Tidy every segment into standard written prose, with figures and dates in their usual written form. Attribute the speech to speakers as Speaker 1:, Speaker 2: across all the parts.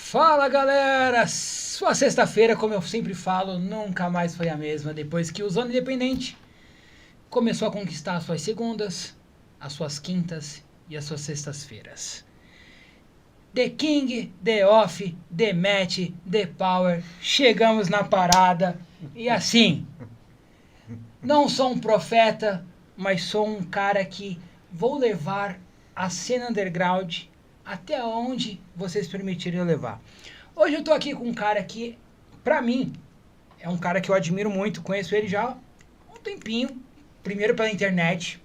Speaker 1: Fala galera, sua sexta-feira, como eu sempre falo, nunca mais foi a mesma depois que o Zona Independente começou a conquistar as suas segundas, as suas quintas e as suas sextas-feiras. The King, The Off, The Match, The Power, chegamos na parada e assim, não sou um profeta, mas sou um cara que vou levar a cena underground até onde vocês permitirem eu levar. Hoje eu tô aqui com um cara que, pra mim, é um cara que eu admiro muito, conheço ele já há um tempinho, primeiro pela internet,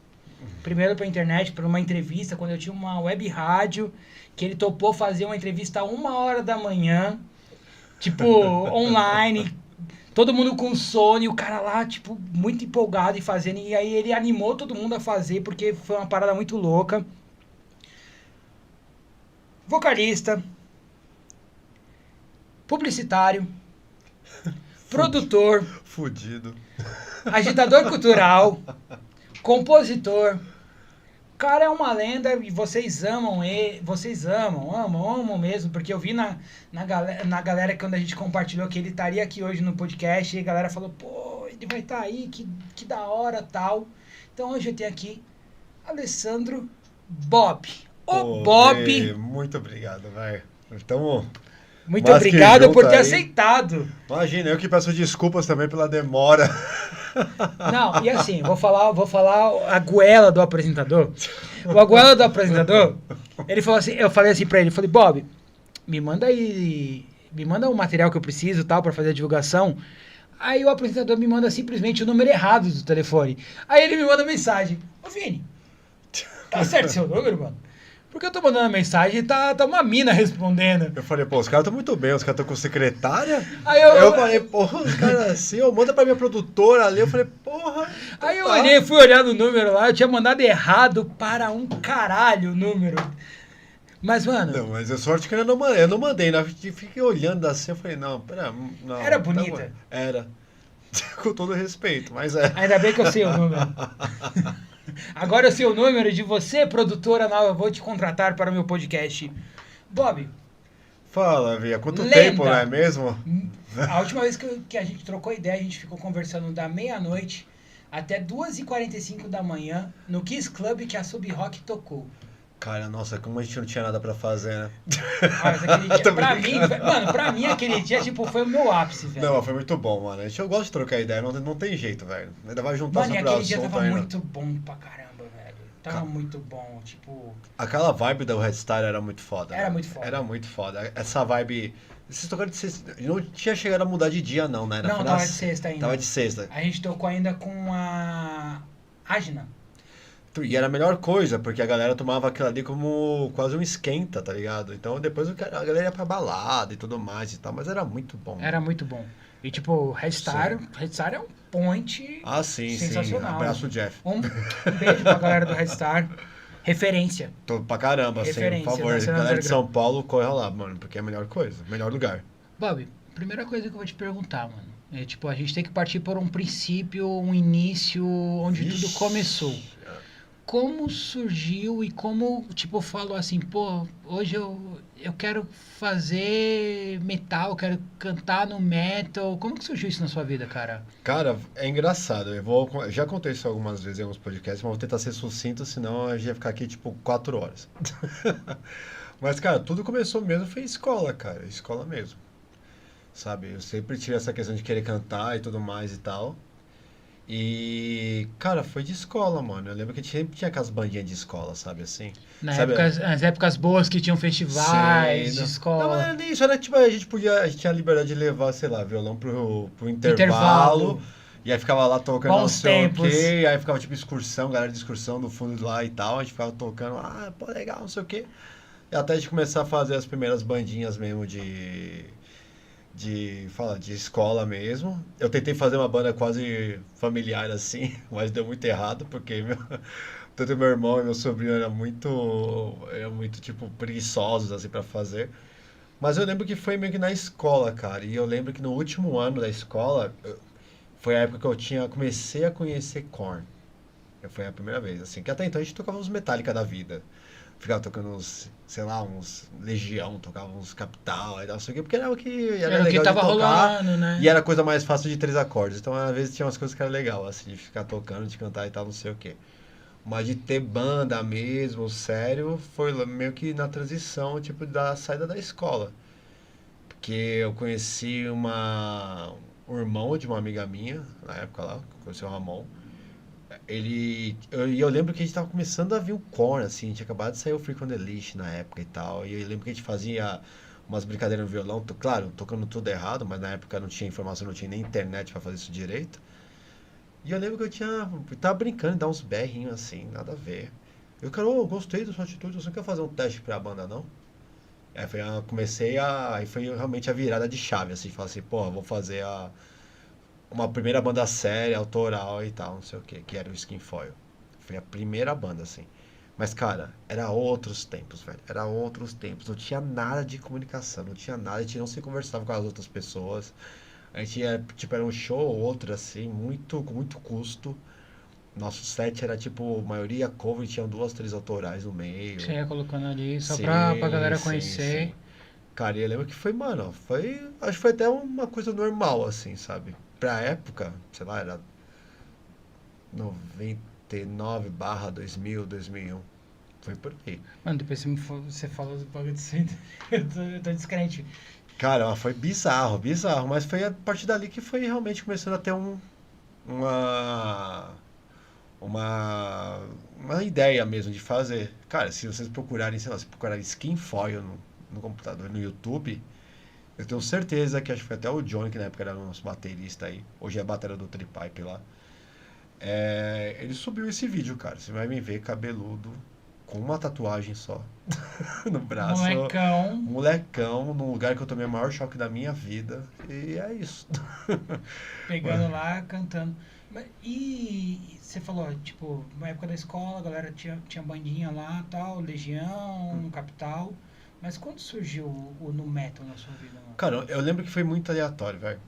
Speaker 1: por uma entrevista, quando eu tinha uma web rádio, que ele topou fazer uma entrevista a 1h da manhã, tipo, online, todo mundo com sono, e o cara lá, tipo, muito empolgado e fazendo, e aí ele animou todo mundo a fazer, porque foi uma parada muito louca. Vocalista, publicitário, produtor,
Speaker 2: Fudido.
Speaker 1: agitador cultural, compositor. O cara é uma lenda e vocês amam ele, vocês amam mesmo, porque eu vi na galera quando a gente compartilhou que ele estaria aqui hoje no podcast e a galera falou, pô, ele vai estar aí, que da hora, tal. Então hoje eu tenho aqui Alessandro Bob. O Bob.
Speaker 2: Muito obrigado, velho. Então,
Speaker 1: Muito obrigado por ter aceitado.
Speaker 2: Imagina, eu que peço desculpas também pela demora.
Speaker 1: Não, e assim, vou falar a goela do apresentador. O goela do apresentador, ele falou assim, eu falei assim pra ele, falei, Bob, me manda o material que eu preciso, tal, pra fazer a divulgação. Aí o apresentador me manda simplesmente o número errado do telefone. Aí ele me manda mensagem, ô Vini, tá certo seu número, mano? Porque eu tô mandando mensagem e tá uma mina respondendo.
Speaker 2: Eu falei, pô, os caras estão muito bem, os caras estão com secretária.
Speaker 1: Aí
Speaker 2: eu falei, porra, os caras assim, manda pra minha produtora ali. Eu falei, porra.
Speaker 1: Aí eu fui olhar no número lá, eu tinha mandado errado para um caralho o número. Mas, mano...
Speaker 2: Não, mas é sorte que eu não mandei, né? Fiquei olhando assim, eu falei, não, pera, não.
Speaker 1: Era bonita?
Speaker 2: Não, era. Com todo respeito, mas é.
Speaker 1: Ainda bem que eu sei o número. Agora eu sei o número de você, produtora nova, eu vou te contratar para o meu podcast. Bob.
Speaker 2: Fala, Via, quanto
Speaker 1: lenda.
Speaker 2: Tempo, não é mesmo?
Speaker 1: A última vez que a gente trocou ideia, a gente ficou conversando da meia-noite até 2h45 da manhã no Kiss Club que a Sub Rock tocou.
Speaker 2: Cara, nossa, como a gente não tinha nada pra fazer, né?
Speaker 1: Mas aquele dia, pra mim aquele dia, tipo, foi o meu ápice, velho.
Speaker 2: Não, foi muito bom, mano. Eu gosto de trocar ideia, não tem jeito, velho. Ainda vai juntar
Speaker 1: mano,
Speaker 2: sobre o
Speaker 1: aquele dia tava
Speaker 2: ainda.
Speaker 1: muito bom pra caramba, velho. Tava muito bom, tipo...
Speaker 2: Aquela vibe da Red Star era muito foda.
Speaker 1: Era
Speaker 2: né?
Speaker 1: muito foda.
Speaker 2: Era muito foda. Essa vibe... Vocês tocaram de sexta... Não tinha chegado a mudar de dia, não, né?
Speaker 1: Não, tava de sexta ainda.
Speaker 2: Tava de sexta.
Speaker 1: A gente tocou ainda com a Agna.
Speaker 2: E era a melhor coisa, porque a galera tomava aquilo ali como quase um esquenta, tá ligado? Então depois a galera ia pra balada e tudo mais e tal, mas era muito bom.
Speaker 1: Era muito bom. E tipo, Red Star é um point sensacional.
Speaker 2: Sim. Abraço, Jeff.
Speaker 1: Um beijo pra galera do Red Star. Referência.
Speaker 2: Tô pra caramba, assim, por favor. Galera de São Paulo, corre lá, mano, porque é a melhor coisa, melhor lugar.
Speaker 1: Bob, primeira coisa que eu vou te perguntar, mano. É tipo, a gente tem que partir por um princípio, um início, onde tudo começou. Como surgiu e como, tipo, falou assim, pô, hoje eu quero fazer metal, eu quero cantar no metal. Como que surgiu isso na sua vida, cara?
Speaker 2: Cara, é engraçado. Já contei isso algumas vezes em alguns podcasts, mas vou tentar ser sucinto, senão a gente vai ficar aqui, tipo, 4 horas. Mas, cara, tudo começou mesmo, foi escola, cara. Escola mesmo. Sabe, eu sempre tive essa questão de querer cantar e tudo mais e tal. E, cara, foi de escola, mano. Eu lembro que sempre tinha aquelas bandinhas de escola, sabe assim?
Speaker 1: Nas épocas boas que tinham festivais
Speaker 2: Sim,
Speaker 1: de escola.
Speaker 2: Não era nem isso, era tipo, a gente tinha a liberdade de levar, sei lá, violão pro intervalo. E aí ficava lá tocando não sei o quê. E aí ficava tipo excursão, galera de excursão do fundo lá e tal. A gente ficava tocando, pô, legal, não sei o quê. E até a gente começar a fazer as primeiras bandinhas mesmo de escola mesmo. Eu tentei fazer uma banda quase familiar assim, mas deu muito errado, porque tanto meu irmão e meu sobrinho eram muito tipo, preguiçosos assim pra fazer. Mas eu lembro que foi meio que na escola, cara. E eu lembro que no último ano da escola, foi a época que eu comecei a conhecer Korn. Foi a primeira vez, assim, que até então a gente tocava uns Metallica da vida. ficava tocando uns, sei lá, uns Legião, tocava uns Capital, aí não sei o quê, porque era o que era
Speaker 1: Era o que
Speaker 2: legal de
Speaker 1: tava
Speaker 2: tocar
Speaker 1: rolando, né?
Speaker 2: e era a coisa mais fácil de 3 acordes. Então, às vezes, tinha umas coisas que era legal, assim, de ficar tocando, de cantar e tal, não sei o quê. Mas de ter banda mesmo, sério, foi meio que na transição, tipo, da saída da escola. Porque eu conheci o irmão de uma amiga minha, na época lá, conheci o Ramon. E eu lembro que a gente tava começando a vir o Korn, assim, tinha acabado de sair o Freak on the Leash na época e tal. E eu lembro que a gente fazia umas brincadeiras no violão, claro, tocando tudo errado, mas na época não tinha informação, não tinha nem internet pra fazer isso direito. E eu lembro que eu tava brincando, dar uns berrinhos assim, nada a ver. Eu, cara, ô, gostei da sua atitude, você não quer fazer um teste pra banda, não? Aí foi realmente a virada de chave, assim, falar assim, pô, vou fazer uma primeira banda séria, autoral e tal, não sei o que era o Skin Foil. Foi a primeira banda, assim. Mas, cara, era outros tempos, velho. Era outros tempos. Não tinha nada de comunicação, não tinha nada, a gente não se conversava com as outras pessoas. A gente ia, tipo, era um show ou outro, assim, com muito custo. Nosso set era, tipo, maioria cover, tinham 2, 3 autorais no
Speaker 1: Você
Speaker 2: meio.
Speaker 1: ia colocando ali só pra
Speaker 2: Sim,
Speaker 1: galera
Speaker 2: sim,
Speaker 1: conhecer.
Speaker 2: sim. Cara, e eu lembro que foi, mano, acho que foi até uma coisa normal, assim, sabe? Pra época, sei lá, era 99/2000, 2001. Foi por aí.
Speaker 1: Mano, depois você falou do bagulho de centro. Eu tô descrente.
Speaker 2: Cara, mas foi bizarro, bizarro. Mas foi a partir dali que foi realmente começando a ter uma, uma, uma ideia mesmo de fazer. Cara, se vocês procurarem, sei lá, se procurarem Skin Foil no computador, no YouTube, eu tenho certeza que acho que foi até o Johnny, que na época era o nosso baterista aí, hoje é a bateria do Tripipe lá. Ele subiu esse vídeo, cara. Você vai me ver cabeludo, com uma tatuagem só no braço.
Speaker 1: Molecão.
Speaker 2: Molecão, num lugar que eu tomei o maior choque da minha vida. E é isso.
Speaker 1: Pegando lá, cantando. E você falou, tipo, na época da escola, a galera tinha bandinha lá, tal, Legião, Capital. Mas quando surgiu o nu metal na sua vida, mano?
Speaker 2: Cara, eu lembro que foi muito aleatório, velho.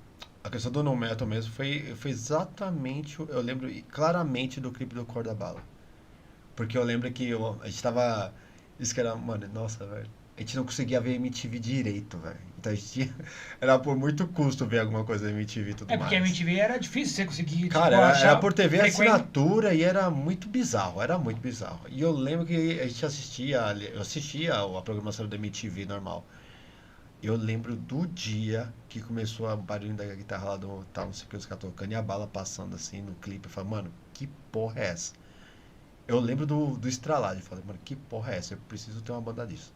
Speaker 2: A questão do no metal mesmo foi exatamente. Eu lembro claramente do clipe do Cor da Bala. Porque eu lembro que a gente tava. Isso que era, mano, nossa, velho. A gente não conseguia ver MTV direito, velho. Então a gente tinha. Era por muito custo ver alguma coisa da MTV e tudo
Speaker 1: É porque a
Speaker 2: mais.
Speaker 1: MTV era difícil você conseguir,
Speaker 2: Cara,
Speaker 1: tipo,
Speaker 2: era
Speaker 1: achar
Speaker 2: por TV
Speaker 1: frequente.
Speaker 2: assinatura e era muito bizarro, era muito bizarro. E eu lembro que a gente eu assistia a programação da MTV normal. Eu lembro do dia que começou a barulho da guitarra lá do tal, não sei o que os caras tocando e a bala passando assim no clipe. Eu falei, mano, que porra é essa? Eu lembro do estralado. Eu falei, mano, que porra é essa? Eu preciso ter uma banda disso.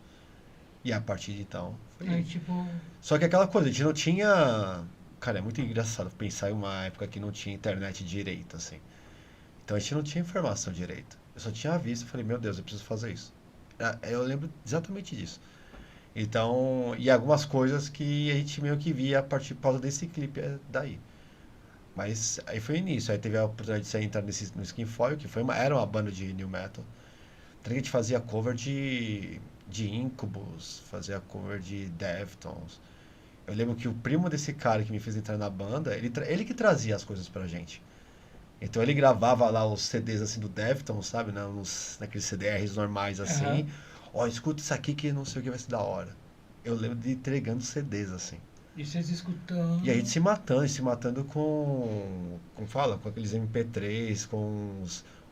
Speaker 2: E a partir de então,
Speaker 1: Aí,
Speaker 2: foi.
Speaker 1: tipo,
Speaker 2: Só que aquela coisa, a gente não tinha. Cara, é muito engraçado pensar em uma época que não tinha internet direito, assim. Então a gente não tinha informação direito. Eu só tinha visto e falei, meu Deus, eu preciso fazer isso. Eu lembro exatamente disso. Então, e algumas coisas que a gente meio que via a partir por causa desse clipe daí. Mas aí foi o início. Aí teve a oportunidade de você entrar no Skin Foil, que era uma banda de new metal. Então a gente fazia cover de Incubus, fazia cover de Deftones. Eu lembro que o primo desse cara que me fez entrar na banda, ele que trazia as coisas pra gente. Então ele gravava lá os CDs assim do Deftones, sabe? Naqueles CDRs normais
Speaker 1: aham.
Speaker 2: assim. Ó, escuta isso aqui que não sei o que vai ser da hora. Eu lembro de entregando CDs assim.
Speaker 1: E vocês
Speaker 2: E a gente
Speaker 1: escutando.
Speaker 2: se matando como fala? Com aqueles MP3, com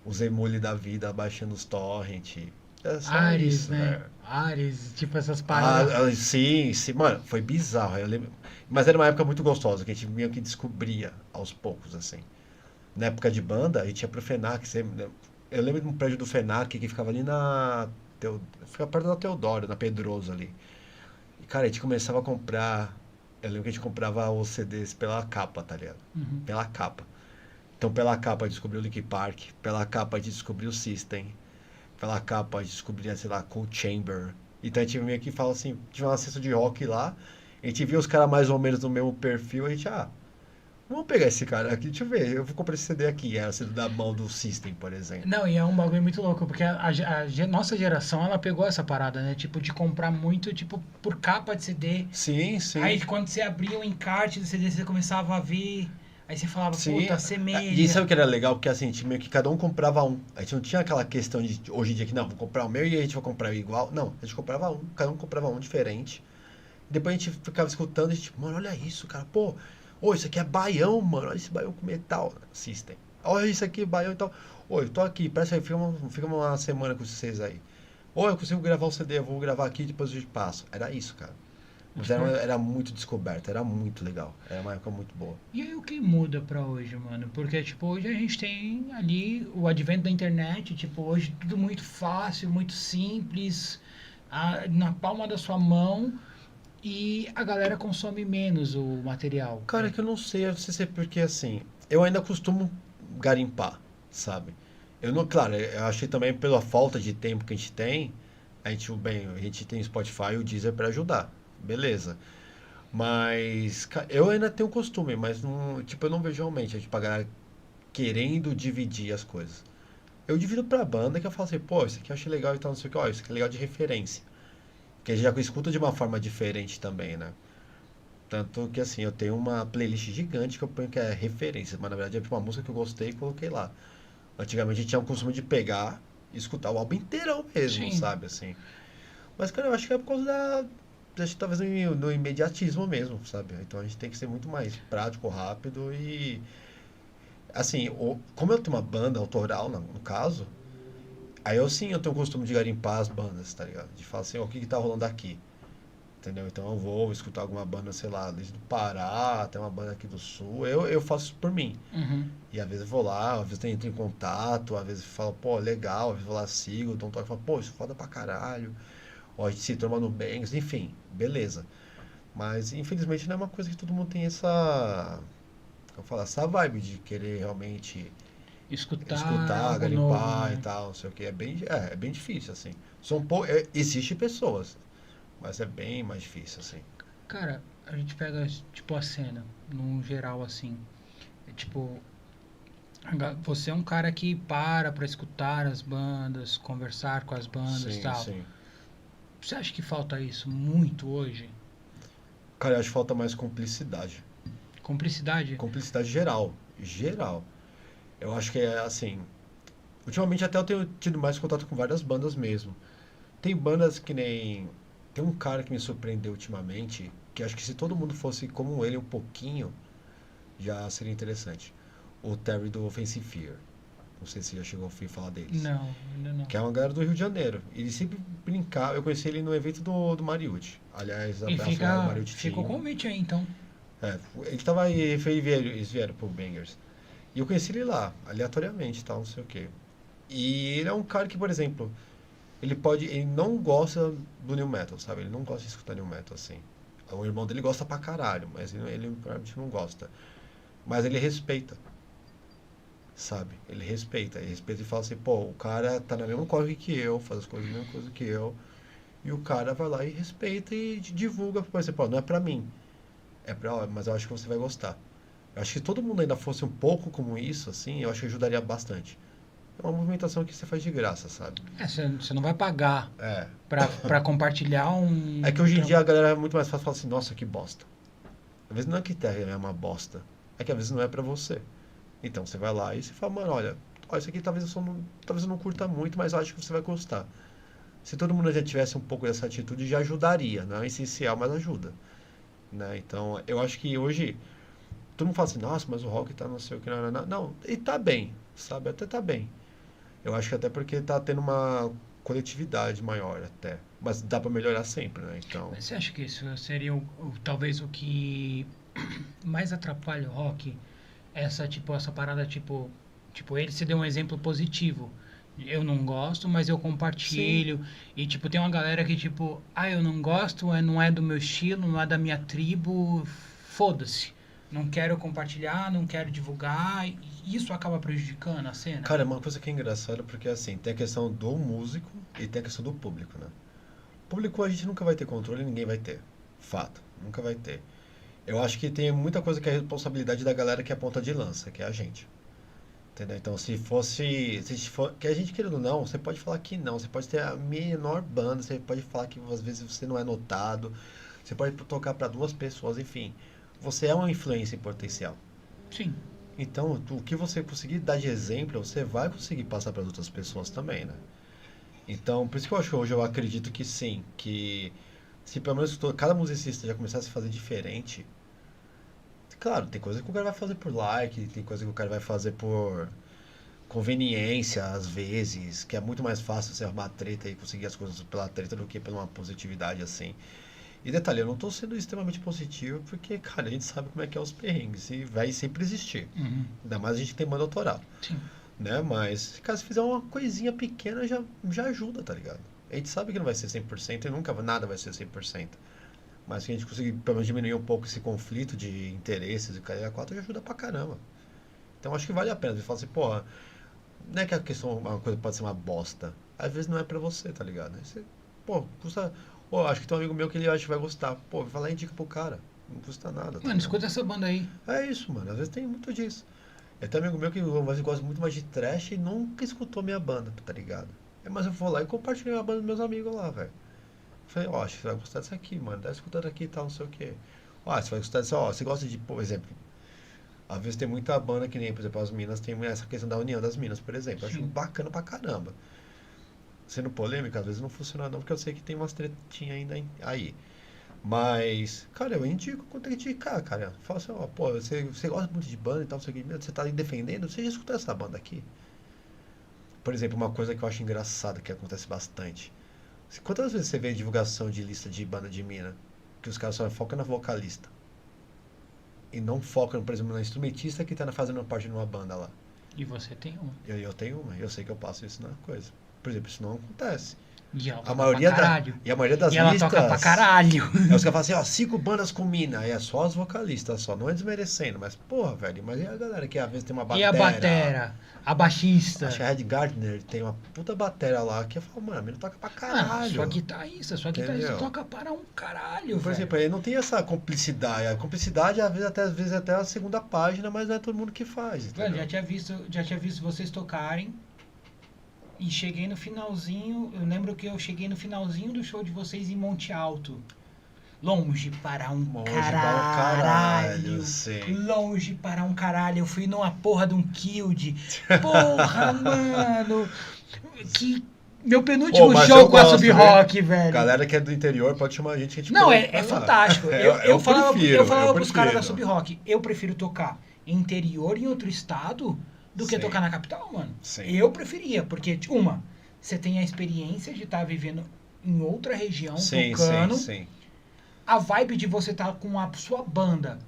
Speaker 2: os emule da vida, baixando os torrent. É só
Speaker 1: Ares,
Speaker 2: isso,
Speaker 1: né?
Speaker 2: velho.
Speaker 1: Ares, tipo essas paradas.
Speaker 2: Sim, sim, mano, foi bizarro. Eu lembro. Mas era uma época muito gostosa, que a gente meio que descobria aos poucos, assim. Na época de banda, a gente ia pro FENAC. Eu lembro de um prédio do FENAC que ficava ali Fica perto da Teodoro, na Pedroso ali. E, cara, a gente começava a comprar. Eu lembro que a gente comprava os CDs pela capa, tá ligado?
Speaker 1: Uhum.
Speaker 2: Pela capa. Então, pela capa a gente descobriu o Linkin Park, pela capa a gente descobriu o System, pela capa a gente descobria, sei lá, Cold Chamber. Então a gente meio que fala assim, tinha uma sessão de rock lá, a gente via os caras mais ou menos no mesmo perfil, a gente, vamos pegar esse cara aqui, deixa eu ver, eu vou comprar esse CD aqui, era o CD da mão do System, por exemplo.
Speaker 1: Não, e é um bagulho muito louco, porque nossa geração, ela pegou essa parada, né? Tipo, de comprar muito, tipo, por capa de CD.
Speaker 2: Sim,
Speaker 1: Aí,
Speaker 2: sim.
Speaker 1: quando você abria o encarte do CD, você começava a ver Aí você falava,
Speaker 2: Sim,
Speaker 1: puta,
Speaker 2: e
Speaker 1: semelha.
Speaker 2: sabe o que era legal? Porque assim, meio que cada um comprava um. A gente não tinha aquela questão de hoje em dia que não, vou comprar o meu e a gente vai comprar o igual. Não, a gente comprava um, cada um comprava um diferente. Depois a gente ficava escutando e a gente, mano, olha isso, cara, pô, ô, isso aqui é baião, mano, olha esse baião com metal, System. Olha isso aqui, baião e tal. Ô, eu tô aqui, presta aí, fica uma semana com vocês aí. Ô, eu consigo gravar o CD, eu vou gravar aqui e depois eu te passo. Era isso, cara. Mas
Speaker 1: Tipo,
Speaker 2: era muito descoberto, era muito legal. Era uma época muito boa.
Speaker 1: e aí o que muda pra hoje, mano? Porque, tipo, hoje a gente tem ali o advento da internet, tipo, hoje tudo muito fácil, muito simples, na palma da sua mão, e a galera consome menos o material.
Speaker 2: Cara, que eu não sei se é porque assim, eu ainda costumo garimpar, sabe? Eu não, claro, eu achei também pela falta de tempo que a gente tem, a gente tem o Spotify e o Deezer pra ajudar, beleza. Mas eu ainda tenho costume, mas não, tipo, eu não vejo realmente, tipo, a galera querendo dividir as coisas. Eu divido pra banda que eu falo assim, pô, isso aqui eu achei legal e tal, não sei o que, ó, isso aqui é legal de referência. Que a gente já escuta de uma forma diferente também, né? Tanto que assim, eu tenho uma playlist gigante que eu ponho que é referência, mas na verdade é uma música que eu gostei e coloquei lá. Antigamente a gente tinha o costume de pegar e escutar o álbum inteirão mesmo,
Speaker 1: Sim.
Speaker 2: sabe, assim. Mas, cara, eu acho que é por causa acho que talvez no imediatismo mesmo, sabe? Então a gente tem que ser muito mais prático, rápido e, assim, como eu tenho uma banda autoral, no caso, aí eu sim, eu tenho o costume de garimpar as bandas, tá ligado? De falar assim, ó, o que que tá rolando aqui? Entendeu? Então eu vou escutar alguma banda, sei lá, desde o Pará até uma banda aqui do Sul. Eu faço isso por mim.
Speaker 1: Uhum.
Speaker 2: E às vezes eu vou lá, às vezes eu entro em contato, às vezes eu falo, pô, legal, às vezes eu vou lá, sigo, então toque e falo, pô, isso é foda pra caralho. Ou a gente se troma no Bangs, enfim, beleza. Mas infelizmente não é uma coisa que todo mundo tem essa, como eu falo, essa vibe de querer realmente
Speaker 1: Escutar
Speaker 2: escutar,
Speaker 1: algo novo,
Speaker 2: garimpar e
Speaker 1: né?
Speaker 2: tal, não sei o que. É bem difícil, assim. Existem pessoas, mas é bem mais difícil, assim.
Speaker 1: Cara, a gente pega, tipo, a cena, num geral, assim. É, tipo, você é um cara que para escutar as bandas, conversar com as bandas e
Speaker 2: Sim,
Speaker 1: tal.
Speaker 2: sim.
Speaker 1: Você acha que falta isso muito hoje?
Speaker 2: Cara, eu acho que falta mais cumplicidade.
Speaker 1: Cumplicidade?
Speaker 2: Cumplicidade geral. Geral. Eu acho que é assim. Ultimamente até eu tenho tido mais contato com várias bandas mesmo. Tem bandas que nem. Tem um cara que me surpreendeu ultimamente, que acho que se todo mundo fosse como ele um pouquinho, já seria interessante. O Terry do Offensive Fear. Não sei se já chegou a ouvir falar deles.
Speaker 1: Não, ainda não.
Speaker 2: Que é uma galera do Rio de Janeiro. Ele sempre brincava. Eu conheci ele no evento do Mariucci. Aliás,
Speaker 1: E
Speaker 2: abraço lá do Mariucci
Speaker 1: fica o
Speaker 2: Team.
Speaker 1: convite aí, então.
Speaker 2: É, ele tava aí, eles vieram pro Bangers. E eu conheci ele lá, aleatoriamente, tal, não sei o quê. E ele é um cara que, por exemplo, ele não gosta do new metal, sabe? Ele não gosta de escutar new metal, assim. O irmão dele gosta pra caralho, mas ele provavelmente não gosta. Mas ele respeita, sabe? Ele respeita e fala assim, pô, o cara tá na mesma corre que eu, faz as coisas da mesma coisa que eu. E o cara vai lá e respeita e divulga, por exemplo, ó, não é pra mim, mas eu acho que você vai gostar. Eu acho que se todo mundo ainda fosse um pouco como isso, assim, eu acho que ajudaria bastante. É uma movimentação que você faz de graça, sabe?
Speaker 1: É, você não vai pagar
Speaker 2: É.
Speaker 1: pra compartilhar
Speaker 2: É
Speaker 1: um
Speaker 2: que hoje em dia
Speaker 1: trampo.
Speaker 2: a galera é muito mais fácil falar assim, nossa, que bosta. Às vezes não é que terra é uma bosta. É que às vezes não é pra você. Então você vai lá e você fala, mano, olha, ó, isso aqui talvez eu não curta muito, mas eu acho que você vai gostar. Se todo mundo já tivesse um pouco dessa atitude, já ajudaria. Não é essencial, mas ajuda. Né? Então, eu acho que hoje todo mundo fala assim, nossa, mas o rock tá não sei o que, não, não, não. Não, e tá bem, sabe? Até tá bem. Eu acho que até porque tá tendo uma coletividade maior até. Mas dá pra melhorar sempre, né? Então,
Speaker 1: Mas você acha que isso seria talvez o que mais atrapalha o rock? Essa parada, tipo, ele se deu um exemplo positivo. Eu não gosto, mas eu
Speaker 2: sim.
Speaker 1: compartilho. E, tipo, tem uma galera que, tipo, eu não gosto, não é do meu estilo, não é da minha tribo, foda-se. Não quero compartilhar, não quero divulgar. E isso acaba prejudicando a cena.
Speaker 2: Cara, é uma coisa que é engraçada porque assim, tem a questão do músico e tem a questão do público, né? O público a gente nunca vai ter controle, ninguém vai ter. Fato, nunca vai ter. Eu acho que tem muita coisa que é responsabilidade da galera que é a ponta de lança, que é a gente. Entendeu? Então, que a gente querendo ou não, você pode falar que não, você pode ter a menor banda, você pode falar que às vezes você não é notado, você pode tocar para duas pessoas, enfim. Você é uma influência em potencial.
Speaker 1: Sim.
Speaker 2: Então, o que você conseguir dar de exemplo, você vai conseguir passar para outras pessoas também, né? Então, por isso que eu acho que hoje eu acredito que sim, que se pelo menos cada musicista já começasse a fazer diferente, claro, tem coisa que o cara vai fazer por like, tem coisa que o cara vai fazer por conveniência, às vezes, que é muito mais fácil você arrumar treta e conseguir as coisas pela treta do que pela uma positividade assim. E detalhe, eu não tô sendo extremamente positivo porque, cara, a gente sabe como é que é os perrengues e vai sempre existir.
Speaker 1: Uhum.
Speaker 2: Ainda mais a gente que tem banda autoral,
Speaker 1: Sim.
Speaker 2: né? Mas, cara, se fizer uma coisinha pequena já ajuda, tá ligado? A gente sabe que não vai ser 100% e nunca nada vai ser 100%. Mas se a gente conseguir pelo menos diminuir um pouco esse conflito de interesses e carreira 4 já ajuda pra caramba. Então acho que vale a pena. Você fala assim, porra, não é que a questão, uma coisa pode ser uma bosta. Às vezes não é pra você, tá ligado? Aí você, pô, custa. Pô, acho que tem um amigo meu que ele acha que vai gostar. Pô, vai lá e indica pro cara. Não custa nada. Tá
Speaker 1: Mano,
Speaker 2: ligado?
Speaker 1: escuta essa banda aí.
Speaker 2: É isso, mano. Às vezes tem muito disso. Tem um amigo meu que gosta muito mais de trash e nunca escutou minha banda, tá ligado? Mas eu vou lá e compartilhei a banda dos meus amigos lá, velho. Falei, ó, acho que você vai gostar disso aqui, mano. Tá escutando aqui e tal, não sei o quê. Ó, você vai gostar disso, ó. Você gosta de, por exemplo, às vezes tem muita banda que nem, por exemplo, as minas, tem essa questão da união das minas, por exemplo. Eu acho
Speaker 1: Sim.
Speaker 2: bacana pra caramba. Sendo polêmica, às vezes não funciona não, porque eu sei que tem umas tretinhas ainda aí. Mas, cara, eu indico quando tem que indicar, cara. Fala assim, ó, pô, você gosta muito de banda e tal, não sei o que, você tá aí defendendo, você já escutou essa banda aqui? Por exemplo, uma coisa que eu acho engraçada, que acontece bastante. Quantas vezes você vê divulgação de lista de banda de mina, que os caras só focam na vocalista? E não focam, por exemplo, na instrumentista que tá fazendo parte de uma banda lá.
Speaker 1: E você tem um.
Speaker 2: Eu tenho uma, eu sei que eu passo isso na coisa. Por exemplo, isso não acontece.
Speaker 1: E ela
Speaker 2: A
Speaker 1: toca
Speaker 2: maioria,
Speaker 1: pra caralho.
Speaker 2: e a maioria das
Speaker 1: E ela
Speaker 2: listas.
Speaker 1: toca pra caralho.
Speaker 2: Aí os caras falam assim, ó, 5 bandas com mina. Aí é só as vocalistas, só. Não é desmerecendo, mas, porra, velho. Mas e a galera que às vezes tem uma
Speaker 1: E a batera? A baixista?
Speaker 2: Acho que a Red Gardner tem uma puta batera lá que eu falo, mano, a mina toca pra caralho.
Speaker 1: Sua guitarrista
Speaker 2: Entendeu?
Speaker 1: toca para um caralho,
Speaker 2: Por
Speaker 1: velho.
Speaker 2: exemplo, aí não tem essa cumplicidade. A cumplicidade, às vezes até a segunda página, mas não é todo mundo que faz.
Speaker 1: Velho,
Speaker 2: Entendeu?
Speaker 1: já tinha visto vocês tocarem. E cheguei no finalzinho. Eu lembro que eu cheguei no finalzinho do show de vocês em Monte Alto. Longe para um
Speaker 2: Longe para um
Speaker 1: caralho.
Speaker 2: caralho, sim.
Speaker 1: Longe para um caralho. Eu fui numa porra de um Killed. Porra, mano. Que. Meu penúltimo
Speaker 2: Pô, mas
Speaker 1: show
Speaker 2: eu
Speaker 1: com a
Speaker 2: gosto,
Speaker 1: Sub-Rock, velho.
Speaker 2: Galera que é do interior pode chamar a gente
Speaker 1: Não,
Speaker 2: pode
Speaker 1: é
Speaker 2: falar.
Speaker 1: fantástico. Eu falava pros caras da
Speaker 2: prefiro.
Speaker 1: Sub-Rock, eu prefiro tocar em interior em outro estado do que
Speaker 2: Sim.
Speaker 1: tocar na capital, mano.
Speaker 2: Sim.
Speaker 1: Eu preferia, porque, você tem a experiência de estar vivendo em outra região, tocando.
Speaker 2: Sim.
Speaker 1: A vibe de você estar com a sua banda,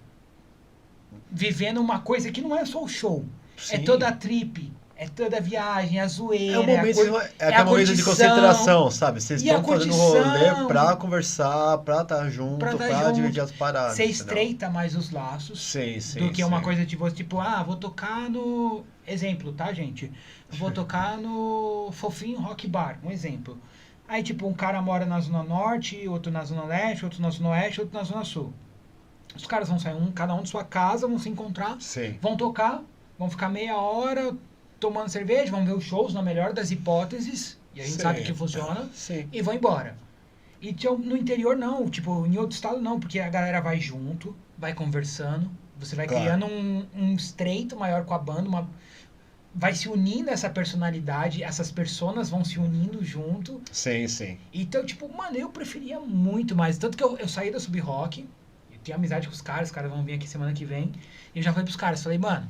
Speaker 1: vivendo uma coisa que não é só o show. É
Speaker 2: Sim.
Speaker 1: toda a trip, é toda a viagem, a zoeira,
Speaker 2: É um momento,
Speaker 1: a
Speaker 2: aquele momento de
Speaker 1: curtição.
Speaker 2: concentração, sabe? Vocês
Speaker 1: E a
Speaker 2: estão fazendo
Speaker 1: curtição.
Speaker 2: rolê pra conversar, pra estar junto,
Speaker 1: Pra
Speaker 2: pra,
Speaker 1: tá junto.
Speaker 2: dividir as paradas.
Speaker 1: Você
Speaker 2: entendeu?
Speaker 1: estreita mais os laços.
Speaker 2: Sim.
Speaker 1: Do que uma coisa de você, tipo, vou tocar no... Exemplo, tá, gente? Vou tocar no Fofinho Rock Bar, um exemplo. Aí, tipo, um cara mora na Zona Norte, outro na Zona Leste, outro na Zona Oeste, outro na Zona Sul. Os caras vão sair, cada um de sua casa, vão se encontrar,
Speaker 2: Sim.
Speaker 1: vão tocar, vão ficar meia hora tomando cerveja, vão ver os shows, na melhor das hipóteses, e a gente
Speaker 2: Sim.
Speaker 1: sabe que funciona,
Speaker 2: Sim.
Speaker 1: e vão embora. E no interior não, tipo, em outro estado não, porque a galera vai junto, vai conversando, você vai
Speaker 2: Claro.
Speaker 1: criando um estreito maior com a banda, vai se unindo essa personalidade, essas personas vão se unindo junto.
Speaker 2: Sim.
Speaker 1: Então, tipo, mano, eu preferia muito mais. Tanto que eu saí da Sub-Rock, eu tenho amizade com os caras vão vir aqui semana que vem, e eu já falei pros caras, falei, mano,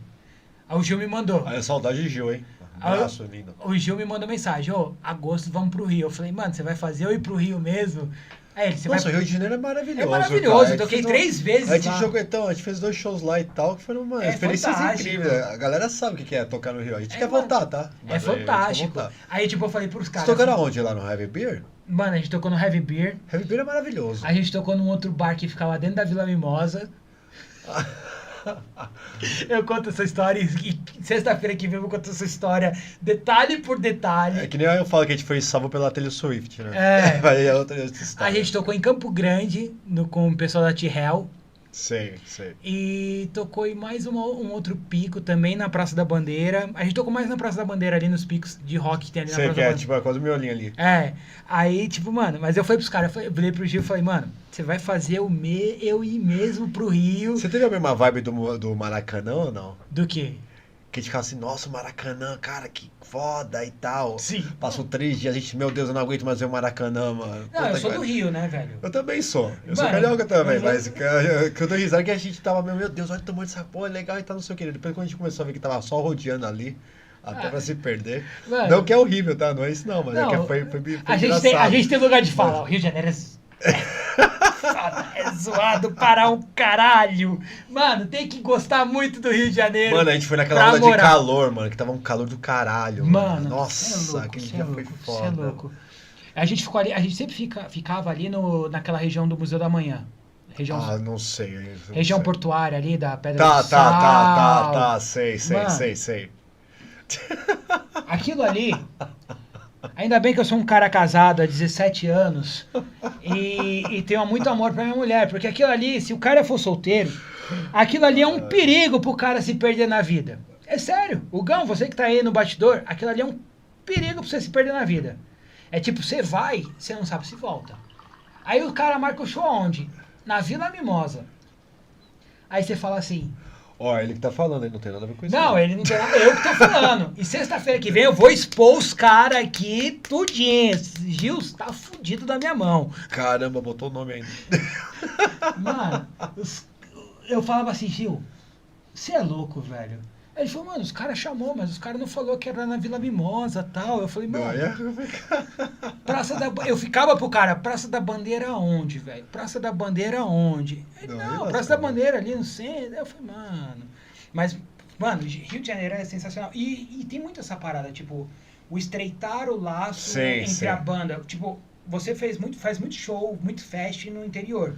Speaker 1: aí o Gil me mandou.
Speaker 2: Olha, saudade de Gil, hein? Abraço, lindo.
Speaker 1: O Gil me mandou mensagem, agosto vamos pro Rio. Eu falei, mano, você vai fazer eu ir pro Rio mesmo? Aí ele,
Speaker 2: Nossa, o Rio de Janeiro é maravilhoso.
Speaker 1: É maravilhoso,
Speaker 2: cara.
Speaker 1: eu toquei 3 vezes
Speaker 2: A gente
Speaker 1: lá.
Speaker 2: jogou, então, a gente fez 2 shows lá e tal, que foram uma experiência
Speaker 1: fantástico.
Speaker 2: incrível. A galera sabe o que é tocar no Rio. A gente quer
Speaker 1: mano,
Speaker 2: voltar, tá?
Speaker 1: É
Speaker 2: Mas aí a gente quer
Speaker 1: fantástico.
Speaker 2: voltar.
Speaker 1: Aí, tipo, eu falei pros
Speaker 2: Vocês
Speaker 1: caras...
Speaker 2: tocaram aonde lá no Heavy Beer?
Speaker 1: Mano, a gente tocou no Heavy Beer,
Speaker 2: Heavy Beer é maravilhoso.
Speaker 1: a gente tocou num outro bar que ficava dentro da Vila Mimosa. Eu conto essa história e sexta-feira que vem eu vou contar essa história detalhe por detalhe.
Speaker 2: É que nem eu falo que a gente foi salvo pela Taylor Swift, né?
Speaker 1: É.
Speaker 2: Aí é outra história.
Speaker 1: A gente tocou em Campo Grande com o pessoal da T-Hell.
Speaker 2: Sei, sei.
Speaker 1: E tocou em mais um outro pico também na Praça da Bandeira. A gente tocou mais na Praça da Bandeira ali nos picos de rock que tem ali na
Speaker 2: Sei
Speaker 1: Praça
Speaker 2: que
Speaker 1: da
Speaker 2: é,
Speaker 1: Bandeira.
Speaker 2: tipo, é quase o miolinho ali.
Speaker 1: É, aí, tipo, mano, mas eu falei pros caras, eu virei pro Gil e falei, mano, você vai fazer eu ir mesmo pro Rio.
Speaker 2: Você teve a mesma vibe do Maracanã ou não?
Speaker 1: Do quê?
Speaker 2: Que a gente ficava assim, nossa, o Maracanã, cara, que foda e tal.
Speaker 1: Sim.
Speaker 2: Passou 3 dias, a gente, meu Deus, eu não aguento mais ver o Maracanã, mano.
Speaker 1: Não,
Speaker 2: Puta
Speaker 1: eu sou
Speaker 2: que
Speaker 1: do
Speaker 2: pariu.
Speaker 1: Rio, né, velho?
Speaker 2: Eu também sou. Eu sou
Speaker 1: Mano,
Speaker 2: carioca também,
Speaker 1: mas
Speaker 2: mas que eu dou risada que a gente tava, meu Deus, olha o tamanho dessa porra, é legal e tal, não sei o que. Depois quando a gente começou a ver que tava só rodeando ali, até
Speaker 1: Ah,
Speaker 2: pra se perder.
Speaker 1: mano.
Speaker 2: Não que é horrível, tá? Não é isso não, mas é
Speaker 1: Não,
Speaker 2: que foi
Speaker 1: a
Speaker 2: engraçado.
Speaker 1: gente tem lugar de fala. O Rio de Janeiro é zoado para um caralho. Mano, tem que gostar muito do Rio de Janeiro.
Speaker 2: Mano, a gente foi naquela
Speaker 1: pra
Speaker 2: onda de
Speaker 1: morar.
Speaker 2: calor, mano, que tava um calor do caralho,
Speaker 1: Mano,
Speaker 2: Nossa, aquele dia foi
Speaker 1: Cê é
Speaker 2: foda.
Speaker 1: louco. A gente ficou ali, a gente sempre ficava ali naquela região do Museu da Manhã. Região,
Speaker 2: Ah, não sei. eu não
Speaker 1: região
Speaker 2: sei.
Speaker 1: portuária ali da Pedra
Speaker 2: Tá,
Speaker 1: do
Speaker 2: tá,
Speaker 1: Sal.
Speaker 2: tá, sei,
Speaker 1: Mano.
Speaker 2: sei.
Speaker 1: Aquilo ali. Ainda bem que eu sou um cara casado há 17 anos e tenho muito amor pra minha mulher, porque aquilo ali, se o cara for solteiro, aquilo ali é um perigo pro cara se perder na vida. É sério. O Gão, você que tá aí no bastidor, aquilo ali é um perigo pra você se perder na vida. É tipo, você vai, você não sabe se volta. Aí o cara marca o show onde? Na Vila Mimosa. Aí você fala assim,
Speaker 2: Ó, ele que tá falando, ele não tem nada a ver com isso.
Speaker 1: não, ele não tem nada, eu que tô falando. E sexta-feira que vem eu vou expor os caras aqui tudinho. Gil tá fudido da minha mão.
Speaker 2: Caramba, botou o nome ainda.
Speaker 1: Mano, eu falava assim, Gil, você é louco, velho. Aí ele falou, mano, os caras chamou, mas os caras não falou que era na Vila Mimosa e tal. Eu falei,
Speaker 2: Não,
Speaker 1: mano,
Speaker 2: é...
Speaker 1: eu ficava pro cara, Praça da Bandeira onde, velho? Praça da Bandeira onde? Ele,
Speaker 2: Não,
Speaker 1: não,
Speaker 2: aí
Speaker 1: Praça da
Speaker 2: lascou.
Speaker 1: Bandeira ali no centro. Aí eu falei, mano. Mas, mano, Rio de Janeiro é sensacional. E tem muito essa parada, tipo, o estreitar o laço
Speaker 2: Sim,
Speaker 1: entre
Speaker 2: sim.
Speaker 1: a banda. Tipo, você faz muito show, muito fest no interior.